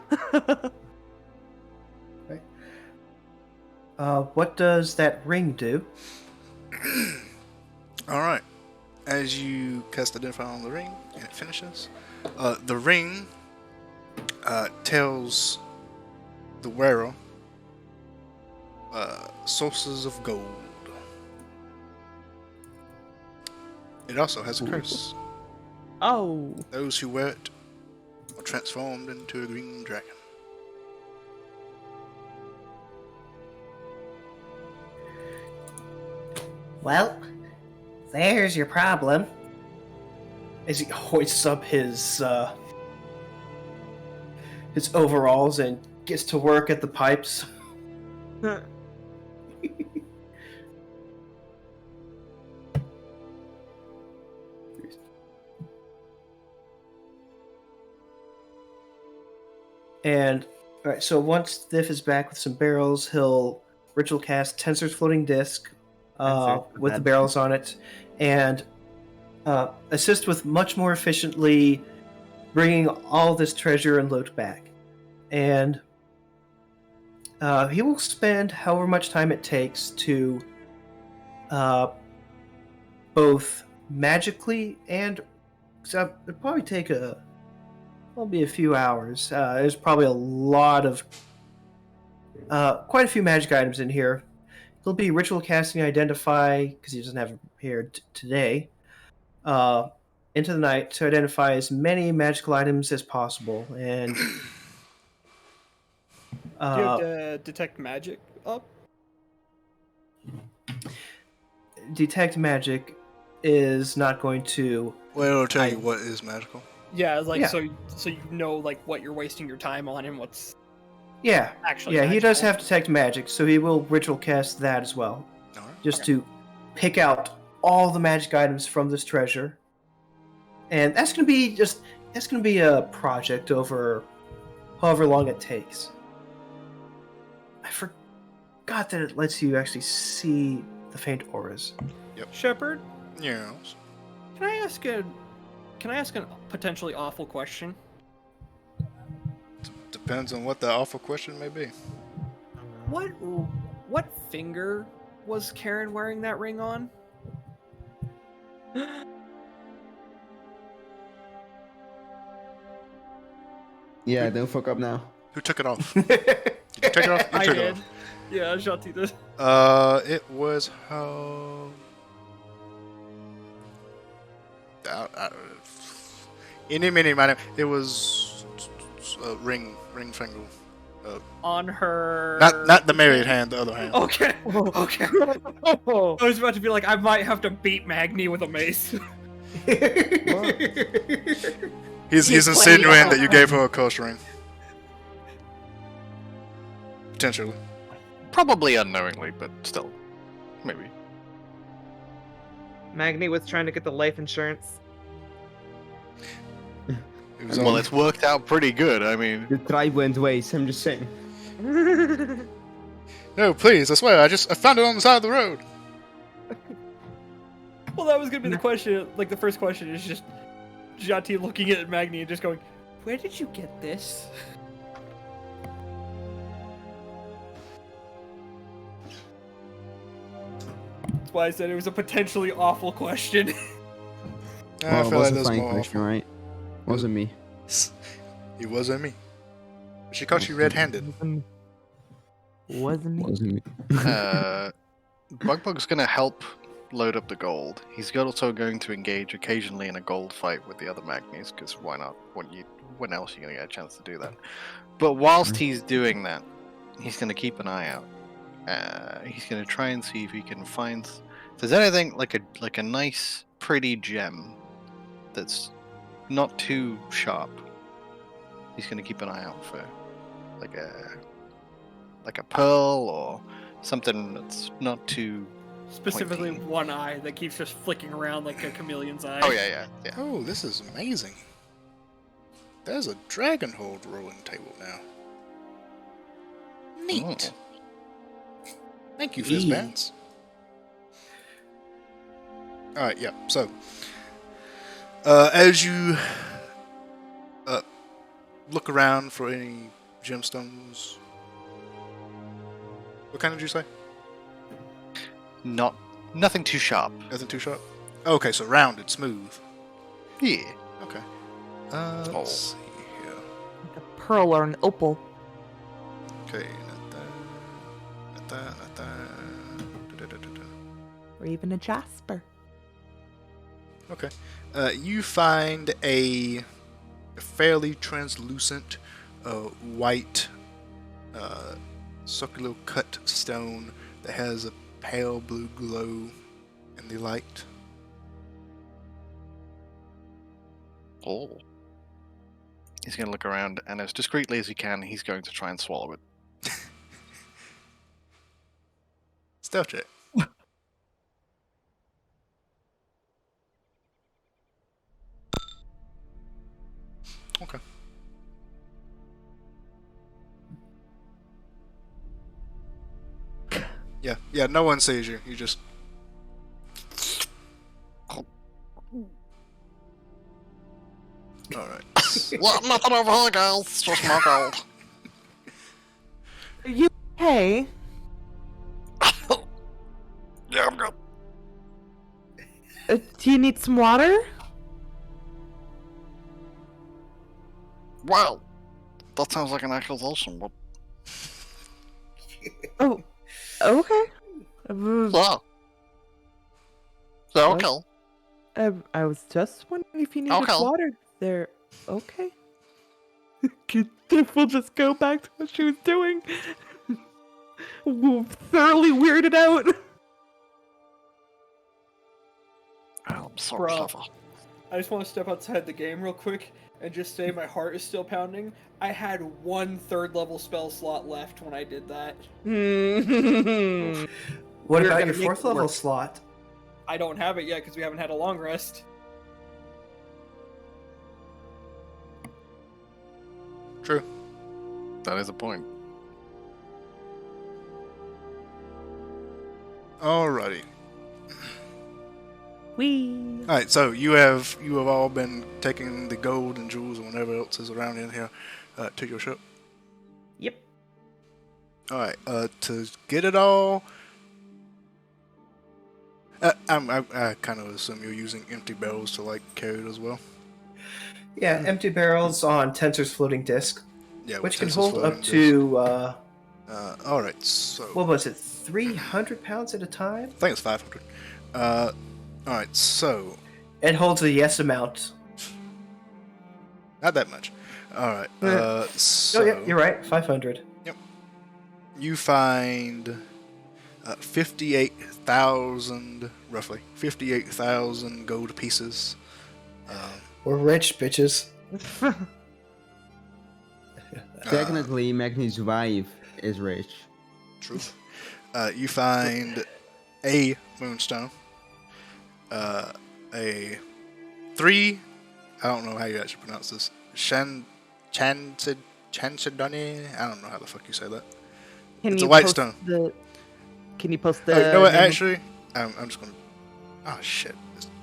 What does that ring do? Alright. As you cast Identify on the ring, and it finishes, the ring tells the wearer sources of gold. It also has a curse. Oh. Those who wear it are transformed into a green dragon. Well, there's your problem. As he hoists up his overalls and gets to work at the pipes. And alright, so once Thief is back with some barrels, he'll ritual cast Tensor's floating disc with the barrels on it, and assist with much more efficiently bringing all this treasure and loot back. And he will spend however much time it takes to both magically and it'll probably take a few hours. There's probably a lot of quite a few magic items in here. He'll be ritual casting Identify, because he doesn't have it prepared today, into the night to identify as many magical items as possible. And Do you have to detect magic up? detect magic is not going to... Well, it'll tell you what is magical. Yeah, like Yeah. so you know like what you're wasting your time on and what's Yeah, actually he does magical. have detect magic, so he will ritual cast that as well. Alright. Just to pick out all the magic items from this treasure. And that's gonna be a project over however long it takes. I forgot that it lets you actually see the faint auras. Shepard, Yes. can I ask a potentially awful question? Depends on what the awful question may be. What finger was Karen wearing that ring on? Yeah, don't fuck up now. Who took it off? Did you take it off? You I took did. it off. Yeah, Shanti did. It was how... Any, mini, miny. It was ring finger. On her. Not the married hand, the other hand. Okay. Okay. I was about to be like, I might have to beat Magni with a mace. He's insinuating that you gave her a curse ring. Potentially. Probably unknowingly, but still. Maybe. Magni was trying to get the life insurance. It was Well, on- it's worked out pretty good. I mean, The tribe went waste, I'm just saying. No, please, I swear, I found it on the side of the road. Well, that was gonna be the question. Like the first question is just Shanti looking at Magni and just going, "Where did you get this?" That's why I said it was a potentially awful question. I Well, it feel was like a there's fine more. question, right? Wasn't me. It wasn't me. She caught you red-handed. Wasn't me. Wasn't me. Bugbug's gonna help load up the gold. He's also going to engage occasionally in a gold fight with the other Magnis, because why not? When else are you gonna get a chance to do that? But whilst he's doing that, he's gonna keep an eye out He's gonna try and see if he can find. If there's anything like a nice, pretty gem that's not too sharp. He's gonna keep an eye out for like a pearl or something that's not too. Specifically, pointy. one eye that keeps just flicking around like a chameleon's eye. Oh yeah. Oh, this is amazing. There's a dragonhold rolling table now. Neat. Thank you, Fizzbands. Alright, yeah, so as you look around for any gemstones, what kind did you say? Nothing too sharp. Nothing too sharp? Okay, so rounded, smooth. Yeah. Okay. Let's see here. Like a pearl or an opal. Okay, not that. Or even a jasper. Okay. You find a fairly translucent white circular cut stone that has a pale blue glow in the light. Oh. He's going to look around, and as discreetly as he can, he's going to try and swallow it. Stealth check. Okay. Yeah, no one sees you. You just... Alright. Well, nothing over here, guys. It's just my gold. Are you okay? Yeah, I'm good. Do you need some water? Wow. That sounds like an accusation, but... Oh, okay. Yeah. So, okay. I was just wondering if you needed Okay. water there. Okay. We'll just go back to what she was doing. Thoroughly weirded out. I'm sorry, Bruh. Steffa. I just want to step outside the game real quick and just say my heart is still pounding. I had 1 3rd-level spell slot left when I did that. What We're about gonna your make 4th it level work. slot? I don't have it yet because we haven't had a long rest. True. That is a point. Alrighty. Wee. Alright, so you have all been taking the gold and jewels and whatever else is around in here to your ship. Yep. Alright, to get it all, I kind of assume you're using empty barrels to like carry it as well. Yeah, empty barrels on Tensor's floating disc, Yeah, which with can Tensor's hold floating up disc. to, Alright, so what was it, 300 pounds at a time? I think it's 500. Alright, so It holds a yes amount. not that much. Alright, so Oh, yeah, you're right, 500. you find 58,000, roughly 58,000 gold pieces. We're rich, bitches. Technically, Magni's wife is rich. Truth. You find a moonstone, a 3. I don't know how you actually pronounce this. Chansidani. I don't know how the fuck you say that. It's a white stone. Can you post the? Oh, you know what? name of- Actually, I'm just gonna. Oh shit!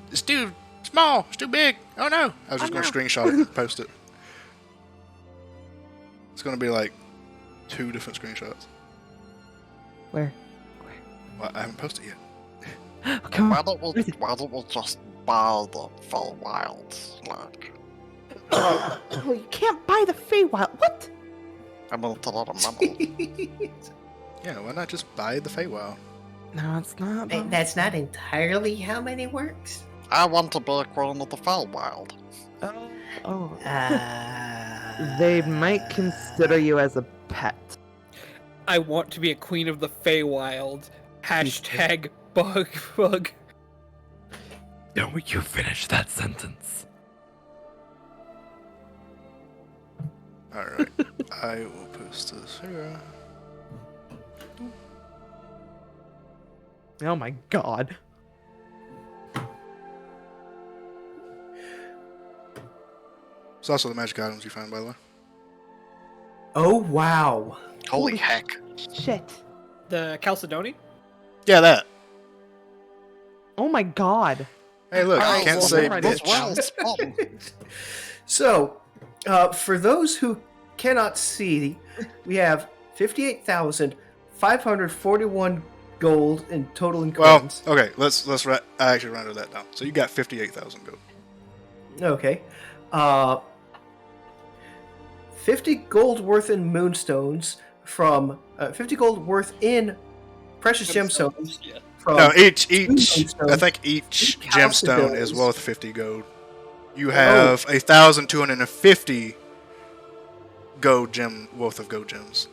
It's too small. It's too big. Oh no! I was just gonna screenshot it and post it. It's gonna be like 2 different screenshots. Where? Well, I haven't posted it yet. Come Why on. don't we just buy the full wilds? Like, Oh, you can't buy the Feywild. What? I mean, it's a lot of money. Yeah, why not just buy the Feywild? No, it's not. Wait, that's not entirely how it works. I want to be a queen of the Feywild. Oh. They might consider you as a pet. I want to be a queen of the Feywild. Hashtag bug. Don't you finish that sentence. Alright, I will post this here. Oh my god. It's also the magic items you find, by the way. Oh wow. Holy heck. Shit. The Chalcedony? Yeah, that. Oh my god. Hey, look, I Oh, can't well, say right, bitch. So, for those who cannot see, we have 58,541 gold in total in Well, coins. okay, let's I actually rounded that down. So you got 58,000 gold. Okay. 50 gold worth in moonstones from 50 gold worth in precious gemstones Yeah. from No, each moonstones. I think each Two gemstone is Chalcedones. worth 50 gold. You have 1,250 gold gem worth of gold gems.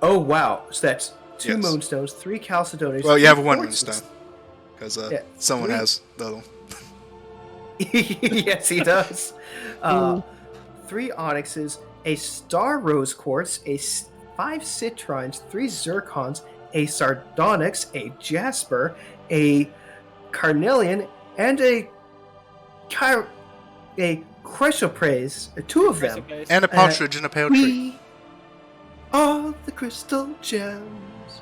Oh wow. So that's 2 Yes. moonstones, 3 chalcedones. Well, you 3 have one quartzes. moonstone because Yeah, someone 3 has the other one. Yes, he does. 3 onyxes, a star rose quartz, 5 citrines, 3 zircons, a sardonyx, a jasper, a carnelian, and a chrysoprase. 2 of them. And a partridge in a pale tree. We are the crystal gems.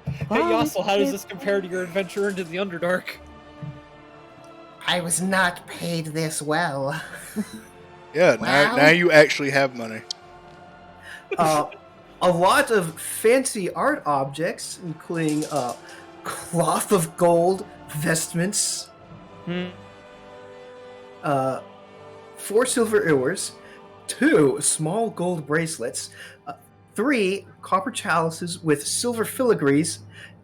Hey, Yossel, how does this compare to your adventure into the Underdark? I was not paid this well. Yeah, Wow. now you actually have money. A lot of fancy art objects, including cloth of gold vestments, 4 silver ewers, 2 small gold bracelets, 3 copper chalices with silver filigrees,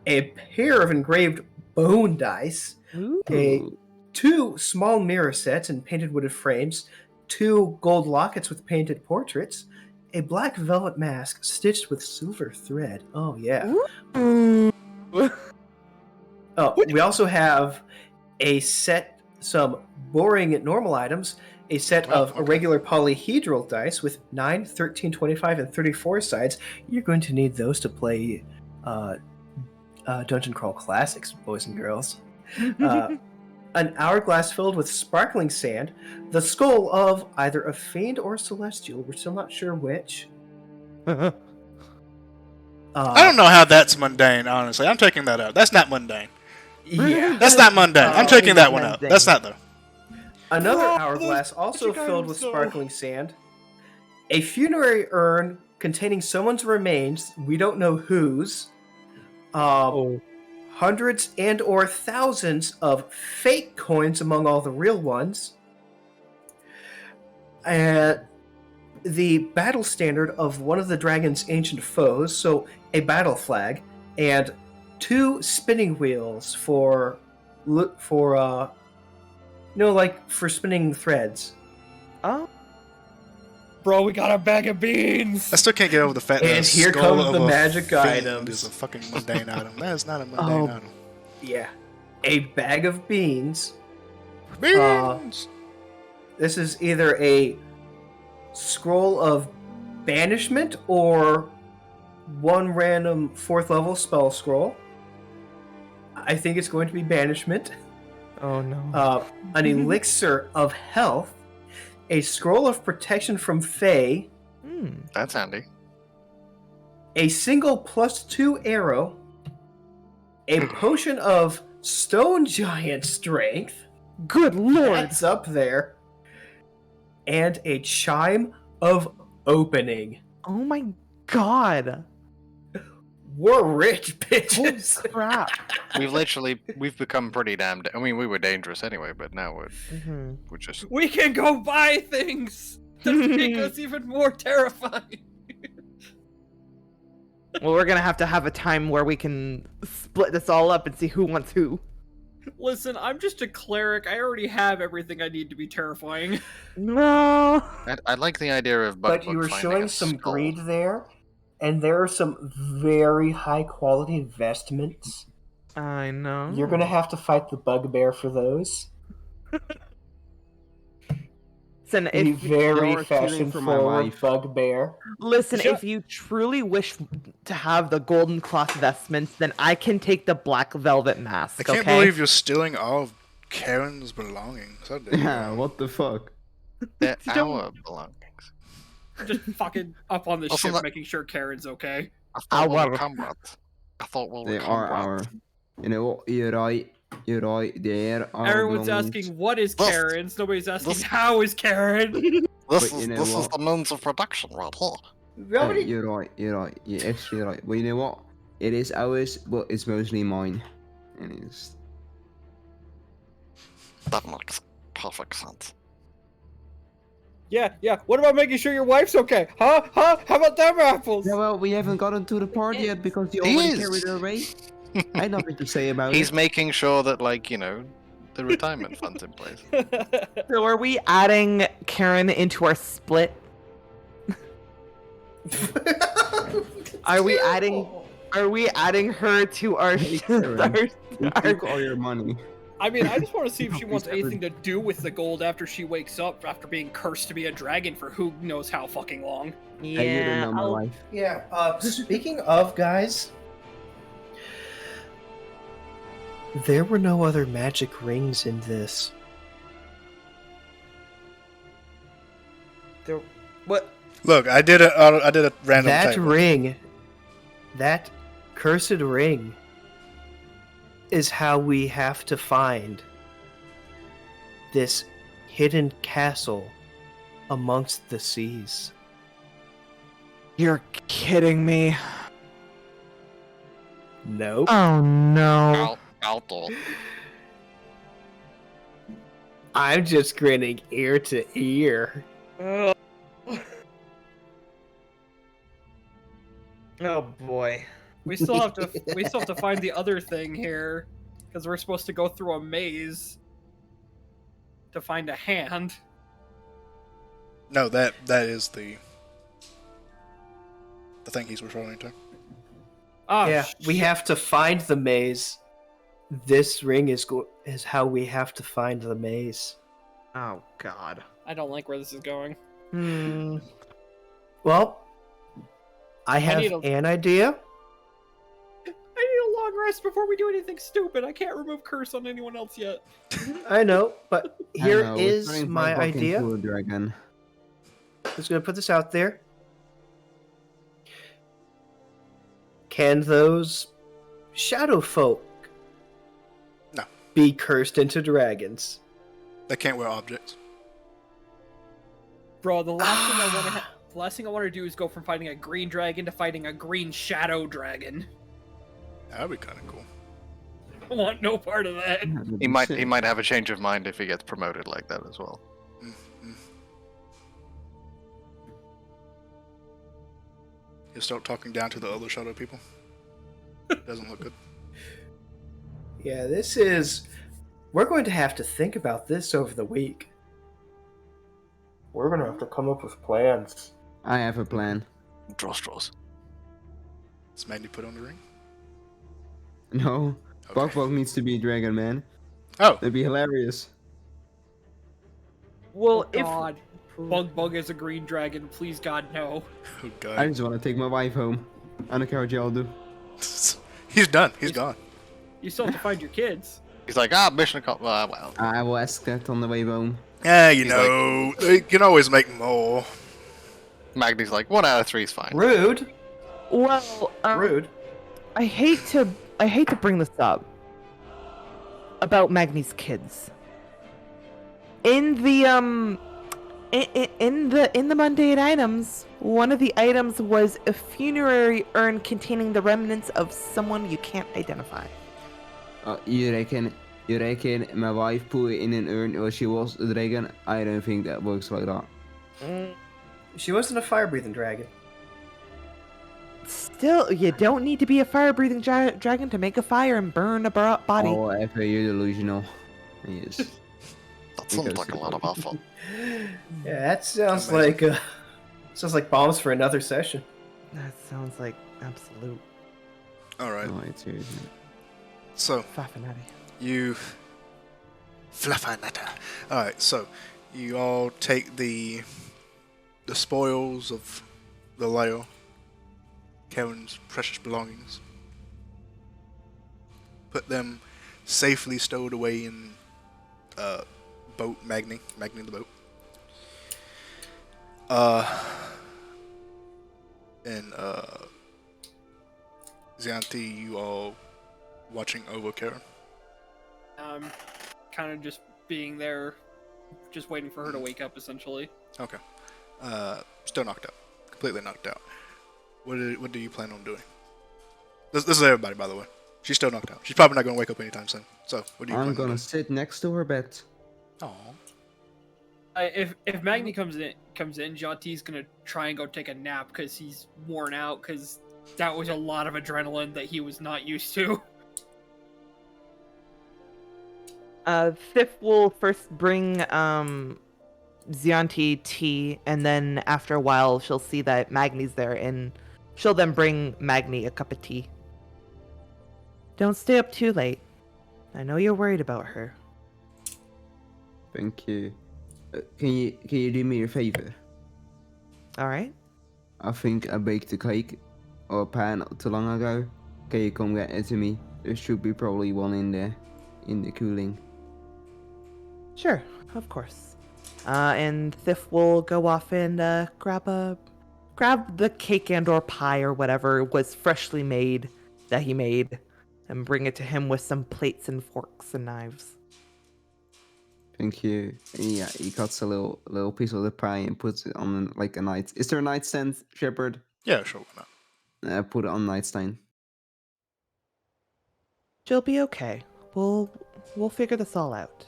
a pair of engraved bone dice, 2 small mirror sets in painted wooded frames, 2 gold lockets with painted portraits, a black velvet mask stitched with silver thread. Oh yeah. Oh, we also have a set, some boring normal items, a set of irregular polyhedral dice with 9, 13, 25, and 34 sides. You're going to need those to play Dungeon Crawl Classics, boys and girls. An hourglass filled with sparkling sand, the skull of either a fiend or celestial. We're still not sure which. I don't know how that's mundane, honestly. I'm taking that out. That's not mundane. Yeah. That's not mundane. I'm taking that one out. That's not though. Another hourglass also filled with sparkling sand. A funerary urn containing someone's remains. We don't know whose. Hundreds and or thousands of fake coins among all the real ones. And the battle standard of one of the dragon's ancient foes, so a battle flag, and 2 spinning wheels for spinning threads. Oh. Bro, we got a bag of beans! I still can't get over the fact that And a here skull comes of the a magic fiend items. is a fucking mundane item. That is not a mundane item. Yeah. A bag of beans. Beans! This is either a scroll of banishment or 1 random 4th level spell scroll. I think it's going to be banishment. Oh no. An elixir of health, a scroll of protection from Fae, That's handy. a single +2 arrow, a potion of stone giant strength. Good lord. That's up there. And a chime of opening. Oh my god. We're rich, Holy bitches. crap. We've become pretty damn. I mean, we were dangerous anyway, but now we're just. We can go buy things that make us even more terrifying! Well, we're gonna have to have a time where we can split this all up and see who wants who. Listen, I'm just a cleric. I already have everything I need to be terrifying. No. I like the idea of But you were finding showing a some skull. greed there. and there are some very high quality vestments. I know. You're gonna have to fight the bugbear for those. Listen, A very You're cheering for my fashion-forward wife. bugbear. listen, Shut- if you truly wish to have the golden cloth vestments, then I can take the black velvet mask. I can't okay? believe you're stealing all of Karen's belongings. How dare you. Yeah, what the fuck? They're Don't- our belongings. Just fucking up on the Also ship, not- making sure Karen's okay. I thought we Our- were comrades. I thought we were They are our. comrades. You know what? You're right. You're right. They're our Everyone's belongings. asking what is This- Karen's. Nobody's asking this- how is Karen. This But is you know this is what? the means of production right here. Nobody. You're right. You're right. You're actually right. But you know what? It is ours, but it's mostly mine. And it's. That makes perfect sense. Yeah. What about making sure your wife's okay? Huh? How about them apples? Yeah, well, we haven't gotten to the part yet because you He already is. carried her away. I had nothing to say about He's it. making sure that, like, you know, the retirement fund's in place. So are we adding Karen into our split? Are we adding? Are we adding her to our? Karen. We took all your money. I mean, I just want to see if she wants He's anything to do with the gold after she wakes up after being cursed to be a dragon for who knows how fucking long. Hey, you don't know my I'll- life. Yeah, speaking of, guys, there were no other magic rings in this. What? Look, I did a random That type. ring, that cursed ring, is how we have to find this hidden castle amongst the seas. You're kidding me. Nope. Oh no. Outdoor. I'm just grinning ear to ear. Oh boy. We still have to find the other thing here because we're supposed to go through a maze to find a hand. No, that is the thing he's referring to. Oh, Yeah, we have to find the maze. This ring is how we have to find the maze. Oh god. I don't like where this is going. Hmm. Well, I have need a- an idea. I need a long rest before we do anything stupid. I can't remove curse on anyone else yet. I know, but I here know, we're is turning my back idea. into a dragon. Just gonna put this out there. Can those shadow folk No. be cursed into dragons? They can't wear objects. Bro, the last thing I want to do is go from fighting a green dragon to fighting a green shadow dragon. That'd be kind of cool. I want no part of that. He might have a change of mind if he gets promoted like that as well. He'll start talking down to the other shadow people. Doesn't look good. Yeah, this is. We're going to have to think about this over the week. We're going to have to come up with plans. I have a plan. Draws. Does Mandy put on the ring? No. Okay. Bug needs to be a dragon, man. Oh, That'd be hilarious. Well, Oh, God. Bug is a green dragon. Please, God, no. oh I god. just want to take my wife home. I don't care what y'all do. He's done. He's gone. You still have to find your kids. He's like, mission accomplished. Well, I will ask that on the way home. Yeah, you He's know, they can always make more. Magdy's like, 1 out of 3 is fine. Rude. well, Rude. I hate to bring this up about Magni's kids. In the in the mundane items, one of the items was a funerary urn containing the remnants of someone you can't identify. You reckon my wife put it in an urn or she was a dragon? I don't think that works like that. She wasn't a fire-breathing dragon. Still, you don't need to be a fire-breathing dragon to make a fire and burn a body. Oh, whatever, you're delusional. Yes. That sounds like a lot of effort. Yeah, that sounds like bombs for another session. That sounds like absolute All right. No, it's here, isn't it? So faffinetti. you fluffinetta. All right. So you all take the spoils of the lair, Karen's precious belongings, put them safely stowed away in boat Magni the boat. And Xanthi, you all watching over Karen? Kind of just being there, just waiting for her to wake up, essentially. Okay. Still knocked out. Completely knocked out. What do you plan on doing? This is everybody, by the way. She's still knocked out. She's probably not going to wake up anytime soon. So, what do you plan I'm on gonna doing? sit next to her bed. Aww. If Magni comes in, Jati's gonna try and go take a nap because he's worn out. Because that was a lot of adrenaline that he was not used to. Thif will first bring Zianti tea, and then after a while she'll see that Magni's there, and she'll then bring Magni a cup of tea. Don't stay up too late. I know you're worried about her. Thank you. Can you do me a favor? All right. I think I baked a cake or a pie not too long ago. Can you come get it to me? There should be probably one in there, in the cooling. Sure, of course. And Thif will go off and grab the cake and or pie or whatever was freshly made that he made, and bring it to him with some plates and forks and knives. Thank you. Yeah, he cuts a little piece of the pie and puts it on like a night. Is there a nightstand, Shepherd? Yeah, sure, why not? Put it on nightstand. She'll be okay. We'll figure this all out.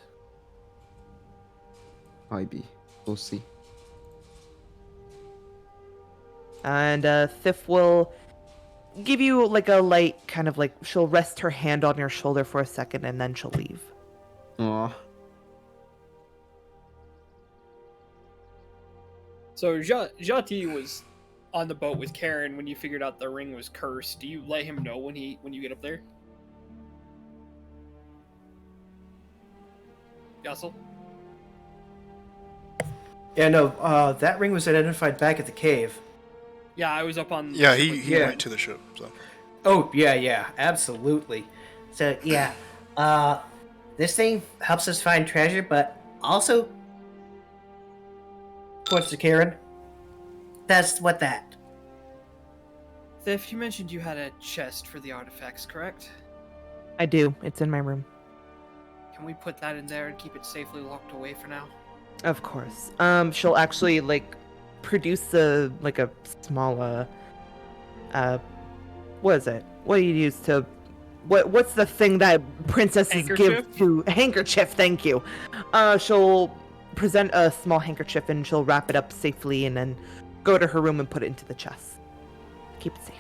Maybe. We'll see. And Thif will give you like a light kind of like, she'll rest her hand on your shoulder for a second and then she'll leave. Aw. So Jati was on the boat with Karen when you figured out the ring was cursed. Do you let him know when you get up there? Yassel? Yeah, no, that ring was identified back at the cave. Yeah, I was up on... Yeah, he went to the ship, so... Oh, yeah, absolutely. So yeah, this thing helps us find treasure, but also Points to Karen. that's what that. Thif, you mentioned you had a chest for the artifacts, correct? I do. It's in my room. Can we put that in there and keep it safely locked away for now? Of course. She'll actually like produce a small what is it? What do you use to what's the thing that princesses give to handkerchief, thank you. She'll present a small handkerchief and she'll wrap it up safely and then go to her room and put it into the chest. Keep it safe.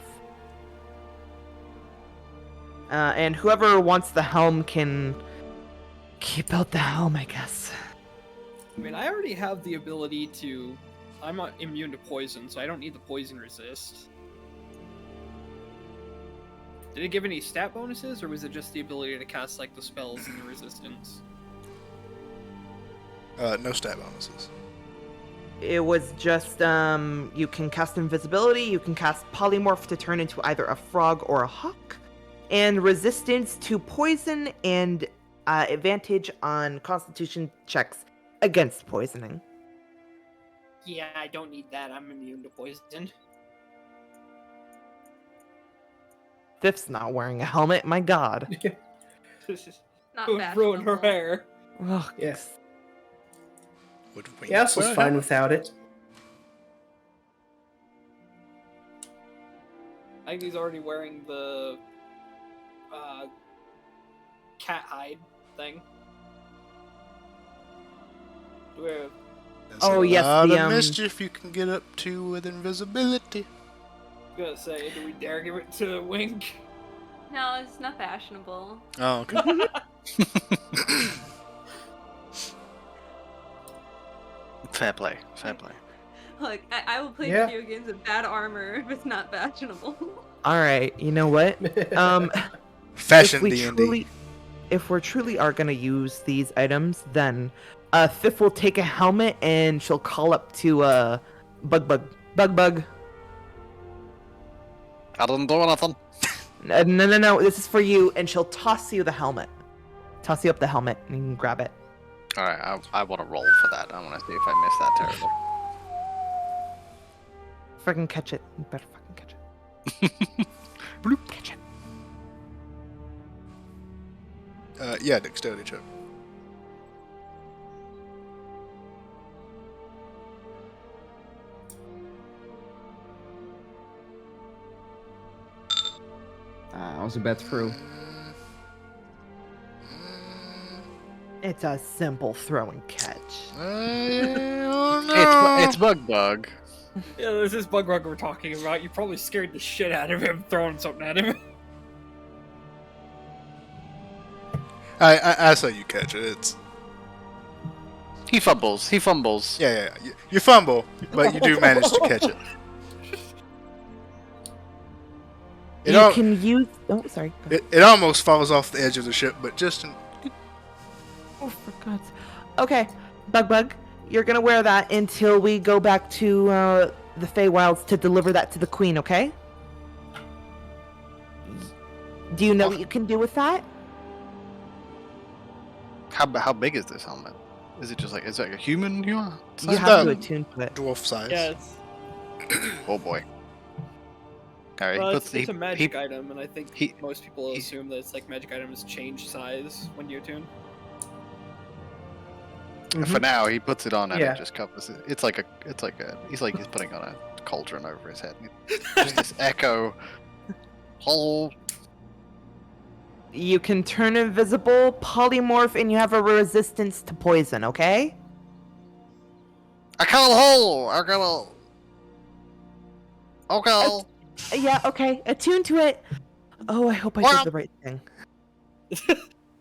And whoever wants the helm can keep out the helm, I guess. I mean, I already have the ability to... I'm not immune to poison, so I don't need the poison resist. Did it give any stat bonuses, or was it just the ability to cast, like, the spells and the resistance? No stat bonuses. It was just, you can cast Invisibility, you can cast Polymorph to turn into either a frog or a hawk, and resistance to poison and advantage on Constitution checks against poisoning. Yeah, I don't need that. I'm immune to poison. Thif's not wearing a helmet, my god. Not Would ruin her fashionable. hair. Ugh. Yes. Would we Yassel's wear fine that? without it. I think he's already wearing the cat hide thing. Do we have... That's Oh, a yes, lot the, of mischief you can get up to with invisibility. I was gonna say, do we dare give it to Wink? No, it's not fashionable. Oh, okay. Fair play. Fair play. Like, I will play Yeah. video games with bad armor if it's not fashionable. All right, you know what? Fashion if we D&D. truly, if we're truly are gonna use these items, then Fifth will take a helmet and she'll call up to Bug. I didn't do anything. No, this is for you, and she'll toss you the helmet. Toss you up the helmet, and you can grab it. Alright, I want to roll for that. I want to see if I miss that terribly. Fucking catch it. You better fucking catch it. Bloop, catch it. Yeah, dexterity check. I was about through. It's a simple throw and catch. Oh, no. It's Bug. Yeah, this is Bug we're talking about. You probably scared the shit out of him throwing something at him. I say you catch it. It's He fumbles. yeah. You fumble, but you do manage to catch it. You can use. Oh, sorry. It almost falls off the edge of the ship, but just Oh, for God's. Okay, Bug, you're gonna wear that until we go back to the Feywilds to deliver that to the Queen. Okay? Do you know what you can do with that? How big is this helmet? Is it just like, is it like a human? You It's have to about attune to it. dwarf size. Yeah, it's, Oh boy. Alright, well, he it's, puts it's a magic item, and I think most people assume that it's like magic items change size when you attune. For now, he puts it on and Yeah. it just covers it. He's putting on a cauldron over his head. Just this echo. Oh, You can turn invisible, polymorph, and you have a resistance to poison. Okay? I can't hold. I gotta. Okay. Yeah. Okay. Attune to it. Oh, I hope I What? did the right thing.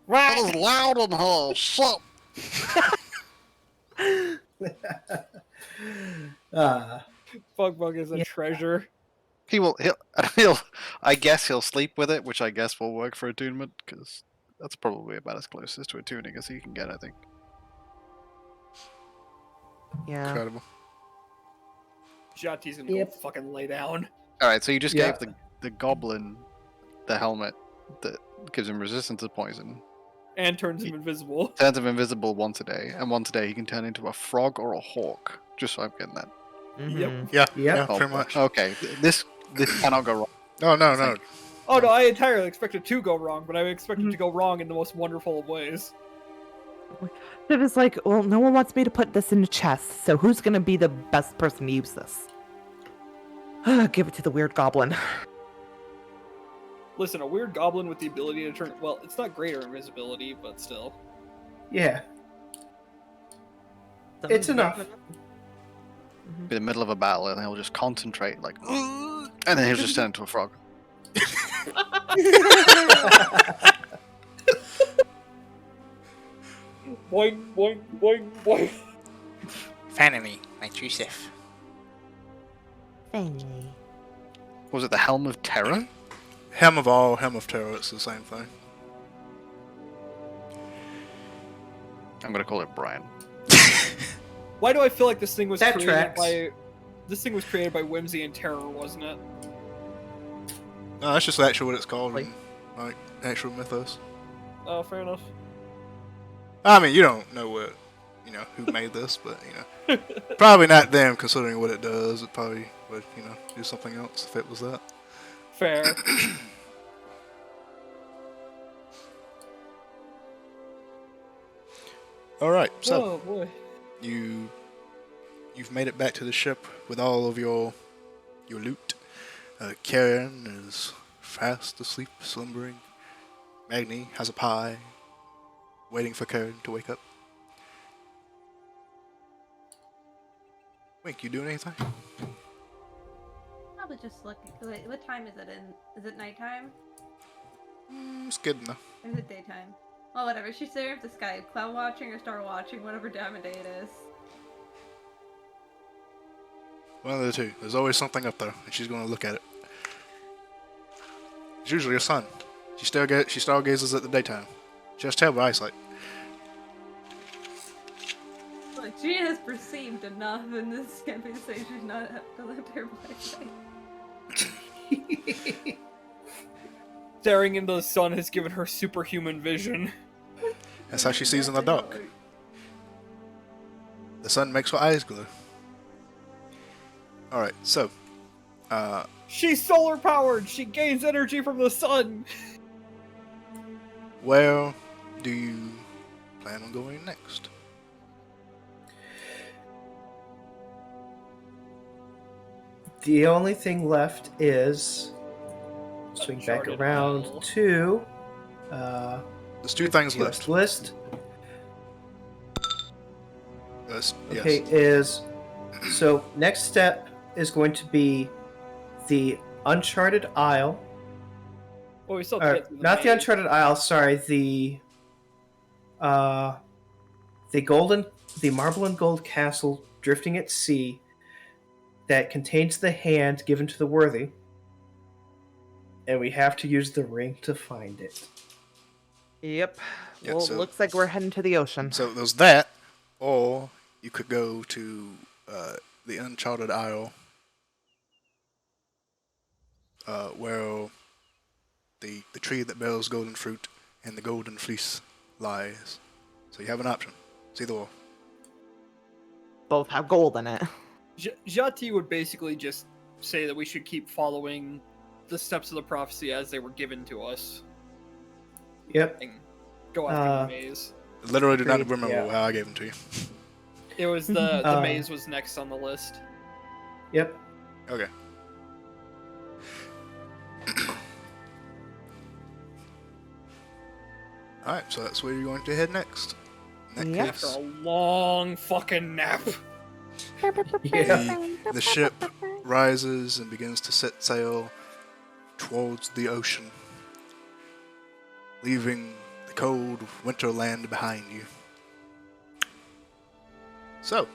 That is loud in here. Shut. Bug is a treasure. He'll. I guess he'll sleep with it, which I guess will work for attunement, because that's probably about as closest to attuning as he can get, I think. Yeah. Incredible. Jati's gonna go fucking lay down. Alright, so you just Yeah. gave the goblin the helmet that gives him resistance to poison. And turns him invisible. Turns him invisible once a day, and once a day he can turn into a frog or a hawk. Just so I'm getting that. Mhm. Yeah, Oh, pretty much. Okay, this cannot go wrong. Oh no. Oh no, I entirely expected to go wrong, but I expected to go wrong in the most wonderful of ways. It was like, well, no one wants me to put this in the chest, so who's gonna be the best person to use this? Give it to the weird goblin. Listen, a weird goblin with the ability to turn... Well, it's not greater invisibility, but still. Yeah. It's enough. Be the middle of a battle, and he'll just concentrate, like, and then he'll just turn into a frog. Boing, boing, boing, boing. Finally, my true self. Was it the Helm of Terror? Helm of All, Helm of Terror, it's the same thing. I'm gonna call it Brian. Why do I feel like this thing was That created tracks. by... This thing was created by whimsy and terror, wasn't it? No, that's just actually what it's called in like actual mythos. Oh, fair enough. I mean, you don't know who made this, but probably not them, considering what it does. It probably would, do something else if it was that. Fair. All right, so Oh boy. you've made it back to the ship with all of your loot. Karen is fast asleep, slumbering. Magni has a pie, waiting for Karen to wake up. Wink, you doing anything? Probably just looking. Wait, what time is it in? Is it nighttime? It's good enough. Or is it daytime? Well, whatever. She's staring at the sky, cloud watching or star watching, whatever time of day it is. One of the two. There's always something up there, and she's going to look at it. It's usually a sun. She stargazes at the daytime. She has terrible eyesight. Look, she has perceived enough, and this can't be to say she's not doesn't have terrible eyesight. Staring into the sun has given her superhuman vision. That's how she sees in the dark. The sun makes her eyes glow. Alright, so. She's solar powered! She gains energy from the sun! Where do you plan on going next? The only thing left is swing back Uncharted around Isle. to There's two things quest left. list. Yes. Okay, is so next step is going to be the Uncharted Isle. Well, we still have to get through the Not the maze. Uncharted Isle, sorry, the marble and gold castle drifting at sea that contains the hand given to the worthy. And we have to use the ring to find it. Yep. Yeah, Well, so- it looks like we're heading to the ocean. So there's that, or you could go to the Uncharted Isle, where the tree that bears golden fruit and the golden fleece lies. So you have an option. It's either or. Both have gold in it. Jati would basically just say that we should keep following the steps of the prophecy as they were given to us. Yep. And go after the maze. Literally do not Agreed, remember yeah. how I gave them to you. It was the maze was next on the list. Yep. Okay. Alright, so that's where you're going to head next. In that Yeah. After case, a long fucking nap. Yeah. the ship rises and begins to set sail towards the ocean, leaving the cold winter land behind you. So,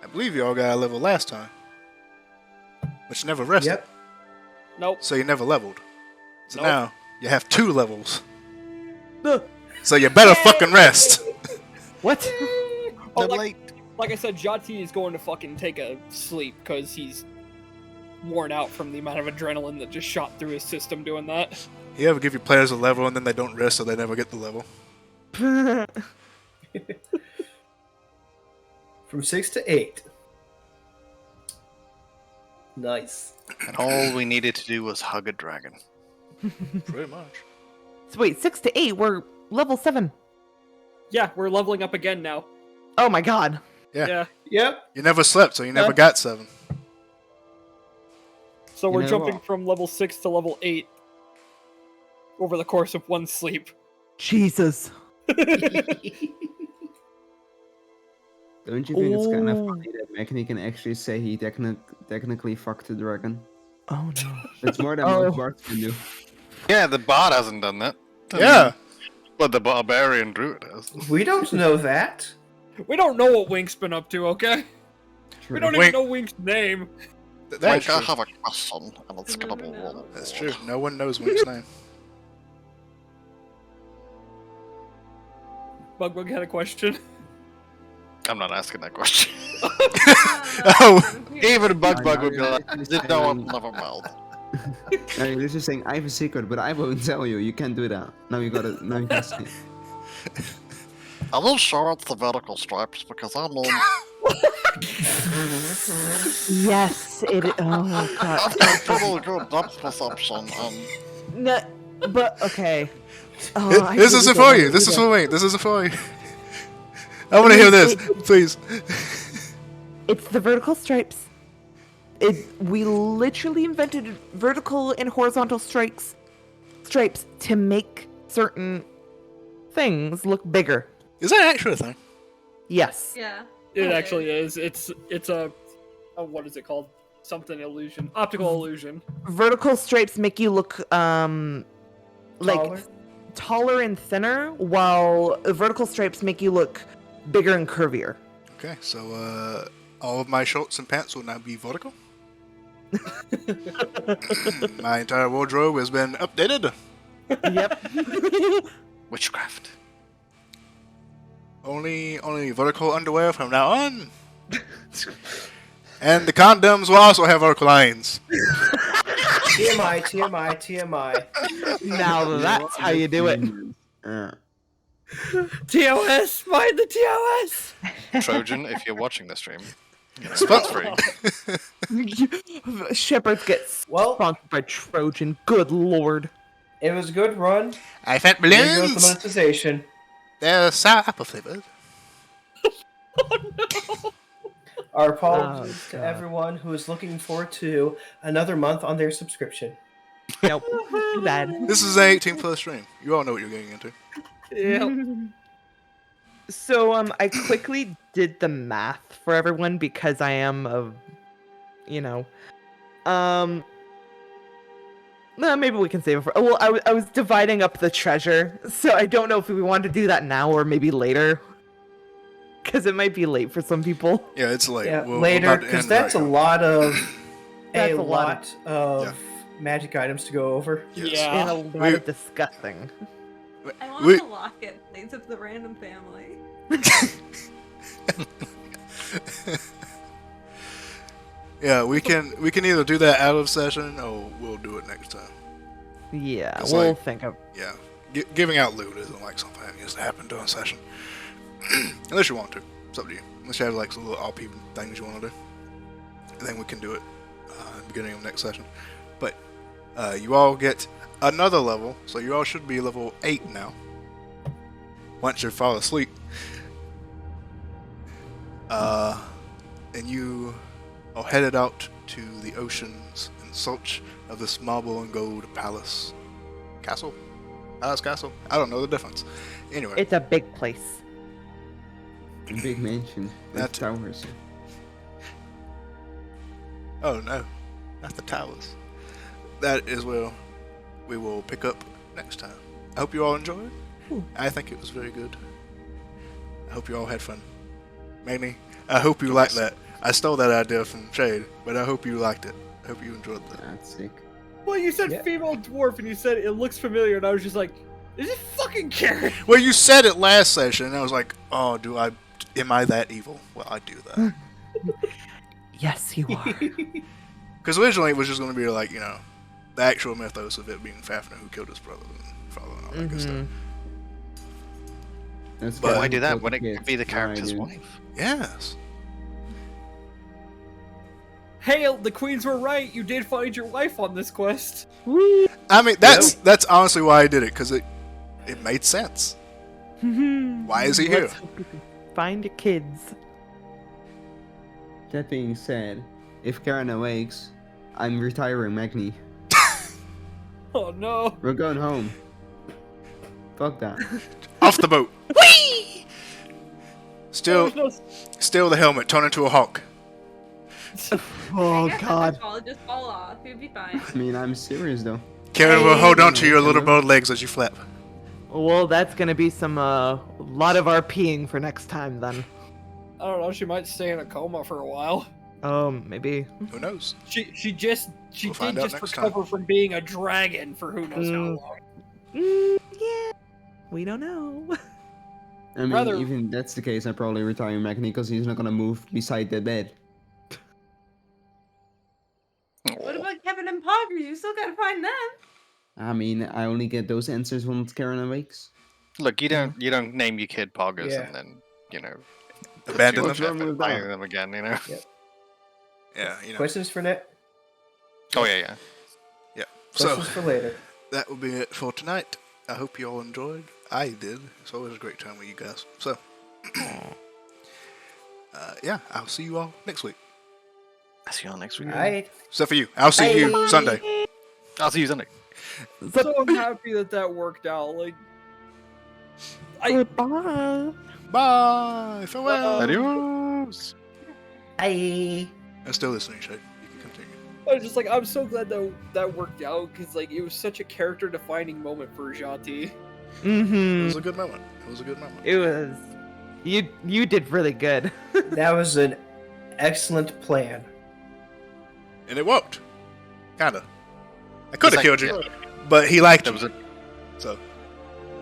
I believe you all got a level last time, but you never rested, Yep. Nope. so you never leveled. So Nope. now you have 2 levels. Ugh. So you better fucking rest. What? Oh, like I said, Jati is going to fucking take a sleep because he's worn out from the amount of adrenaline that just shot through his system doing that. You ever give your players a level and then they don't rest, so they never get the level? From 6 to 8. Nice. And all we needed to do was hug a dragon. Pretty much. So wait, 6 to 8, we're level 7. Yeah, we're leveling up again now. Oh my god. Yeah. Yep. You never slept, so you never got 7. So You we're know jumping what? from level 6 to level 8 over the course of one sleep. Jesus. Don't you think it's kind of Oh. funny that Mechany can actually say he technically fucked the dragon? Oh no. That's more than Oh. most bards can do. Yeah, the bard hasn't done that. Yeah. But the barbarian druid has. We don't know that. We don't know what Wink's been up to, okay? We don't Wink. even know Wink's name. That's Like, I true. have a question, and it's gonna be Never know. really That's bored. true. No one knows Wink's name. Bugbug had a question. I'm not asking that question. Oh. Even Bug I Bug know, would be you're like, actually did no one saying- never mind. No, you're just saying I have a secret, but I won't tell you. You can't do that. Now you gotta. Now you can say it. Are you sure it's the vertical stripes? Because I mean, Yes, it. Oh god. I've got pretty good depth perception, and No, but okay. Oh, I This really isn't don't for wanna you. This do is that. for me. This isn't for you. I want to hear this, please. It's the vertical stripes. We literally invented vertical and horizontal stripes to make certain things look bigger. Is that actually a thing? Yes. Yeah. It actually is. It's a what is it called? Something illusion. Optical illusion. Vertical stripes make you look like taller and thinner, while vertical stripes make you look bigger and curvier. Okay, so all of my shorts and pants will now be vertical. My entire wardrobe has been updated. Yep. Witchcraft. Only vertical underwear from now on. And the condoms will also have vertical lines. TMI, TMI, TMI. Now that's how you do it. TOS, find the TOS. Trojan, if you're watching the stream, you know, Spot that's free. Shepherds get sponsored by Trojan. Good lord. It was a good run. I fed There goes the balloons. monetization. They're sour apple flavored. Our apologies to God. everyone who is looking forward to another month on their subscription. Nope. Too bad. This is an 18+ stream. You all know what you're getting into. Yeah. So I quickly did the math for everyone because I am no, maybe we can save it for. Well, I was dividing up the treasure, so I don't know if we want to do that now or maybe later, because it might be late for some people. Yeah, it's late. Yeah, We're later, about to because end that's right a now. lot of That's a a lot lot of magic items to go over. Yes. And a lot of disgusting. I want We- the locket, please, of the random family. Yeah, we can either do that out of session or we'll do it next time. Yeah, It's we'll like- think of. Yeah, giving out loot isn't like something that needs to happen during session. Unless you want to. It's up to you. Unless you have like some little RP things you want to do. And then we can do it at the beginning of next session. But you all get another level, so you all should be level 8 now. Once you fall asleep. And you are headed out to the oceans in search of this marble and gold palace. Castle? Palace castle? I don't know the difference. Anyway. It's a big place. A big mansion. That- That's towers. Oh no, not the towers. That is where we will pick up next time. I hope you all enjoyed. I think it was very good. I hope you all had fun. Magni, I hope you liked that. I stole that idea from Shade, but I hope you liked it. I hope you enjoyed that. That's sick. Well, you said female dwarf, and you said it looks familiar, and I was just like, is it fucking Karen? Well, you said it last session, and I was like, oh, am I that evil? Well, I do that. Yes, you are. Because originally it was just going to be like, you know, the actual mythos of it being Fafnir who killed his brother and father and all that good stuff. That's But- kinda Why do that what when it kids could be the character's do. wife? Yes. Hey, the queens were right. You did find your wife on this quest. I mean, that's honestly why I did it, because it made sense. Why is he here? Let's hope you can find your kids. That being said, if Karen awakes, I'm retiring Magni. Oh no. We're going home. Fuck that. Off the boat. Whee! Still, There's steal the helmet, turn into a hawk. Oh I guess god. that's all, just fall off. You'll be fine. I mean, I'm serious though. Karen will hold on to your little Hello? bow legs as you flap. Well, that's gonna be some lot of RPing for next time then. I don't know. She might stay in a coma for a while. Maybe. Who knows? She We'll did find out just next recover from being a dragon for who knows how Mm. long. Yeah. We don't know. I mean, Rather- even that's the case, I probably retire Magni because he's not gonna move beside the bed. What about Kevin and Poggers? You still gotta find them. I mean, I only get those answers once Karen awakes. Look, you don't name your kid Poggers Yeah. and then, you know, Abandon you them? What's wrong with buying that? them again, you know. Yeah, you know. Questions for net? Oh yeah. Yeah. So Questions for later. that will be it for tonight. I hope you all enjoyed. I did. It's always a great time with you guys. So, yeah, I'll see you all next week. I'll see you all next week. Alright. Except for you. I'll see you Sunday. I'll see you Sunday. So happy that worked out. Like, Goodbye. Bye. Farewell. Adios. Bye. I'm still listening, Shay. You can continue. I was just like, I'm so glad that worked out because like it was such a character-defining moment for Jati. It Mm-hmm. was a good moment. It was a good moment. It was. You did really good. That was an excellent plan. And it worked. Kinda. I could have It's killed like- you, but he liked That you. was a So,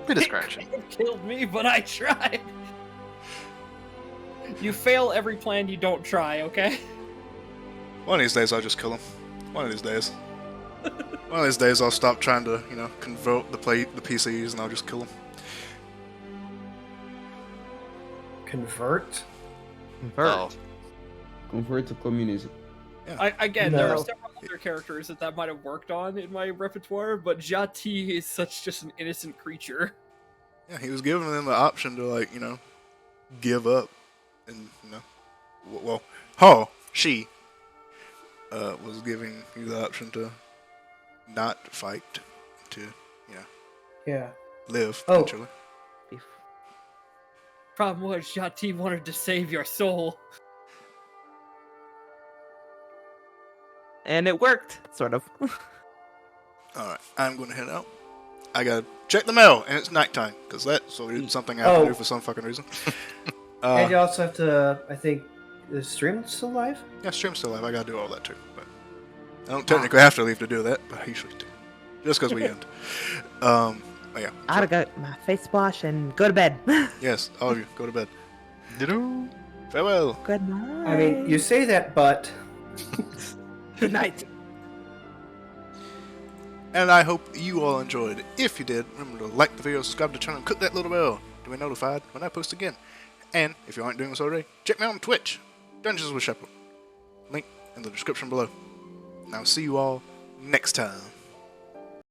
bit of scratching. It killed me, but I tried. You fail every plan you don't try, okay? one of these days I'll just kill him. One of these days. One of these days I'll stop trying to, convert the PCs and I'll just kill them. Convert? Oh, Convert to communism. There No. are several other characters that might have worked on in my repertoire, but Jati is such just an innocent creature. Yeah, he was giving them the option to, give up. And, she was giving you the option to not fight, to, Yeah. live, Oh. actually. Problem was, Jati wanted to save your soul. And it worked, sort of. Alright, I'm going to head out. I gotta check the mail, and it's nighttime, because that's something I have to do for some fucking reason. And you also have to, I think, the stream's still live? Yeah, stream's still live. I gotta do all that too. But I don't technically have to leave to do that, but I usually do. Just because we end. But yeah. I gotta go my face wash and go to bed. Yes, all of you, go to bed. Ditto. Farewell. Good night. I mean, you say that, but... Good night. And I hope you all enjoyed. If you did, remember to like the video, subscribe to the channel, and click that little bell to be notified when I post again. And if you aren't doing this already, check me out on Twitch, Dungeons with Shepherd. Link in the description below. And I'll see you all next time.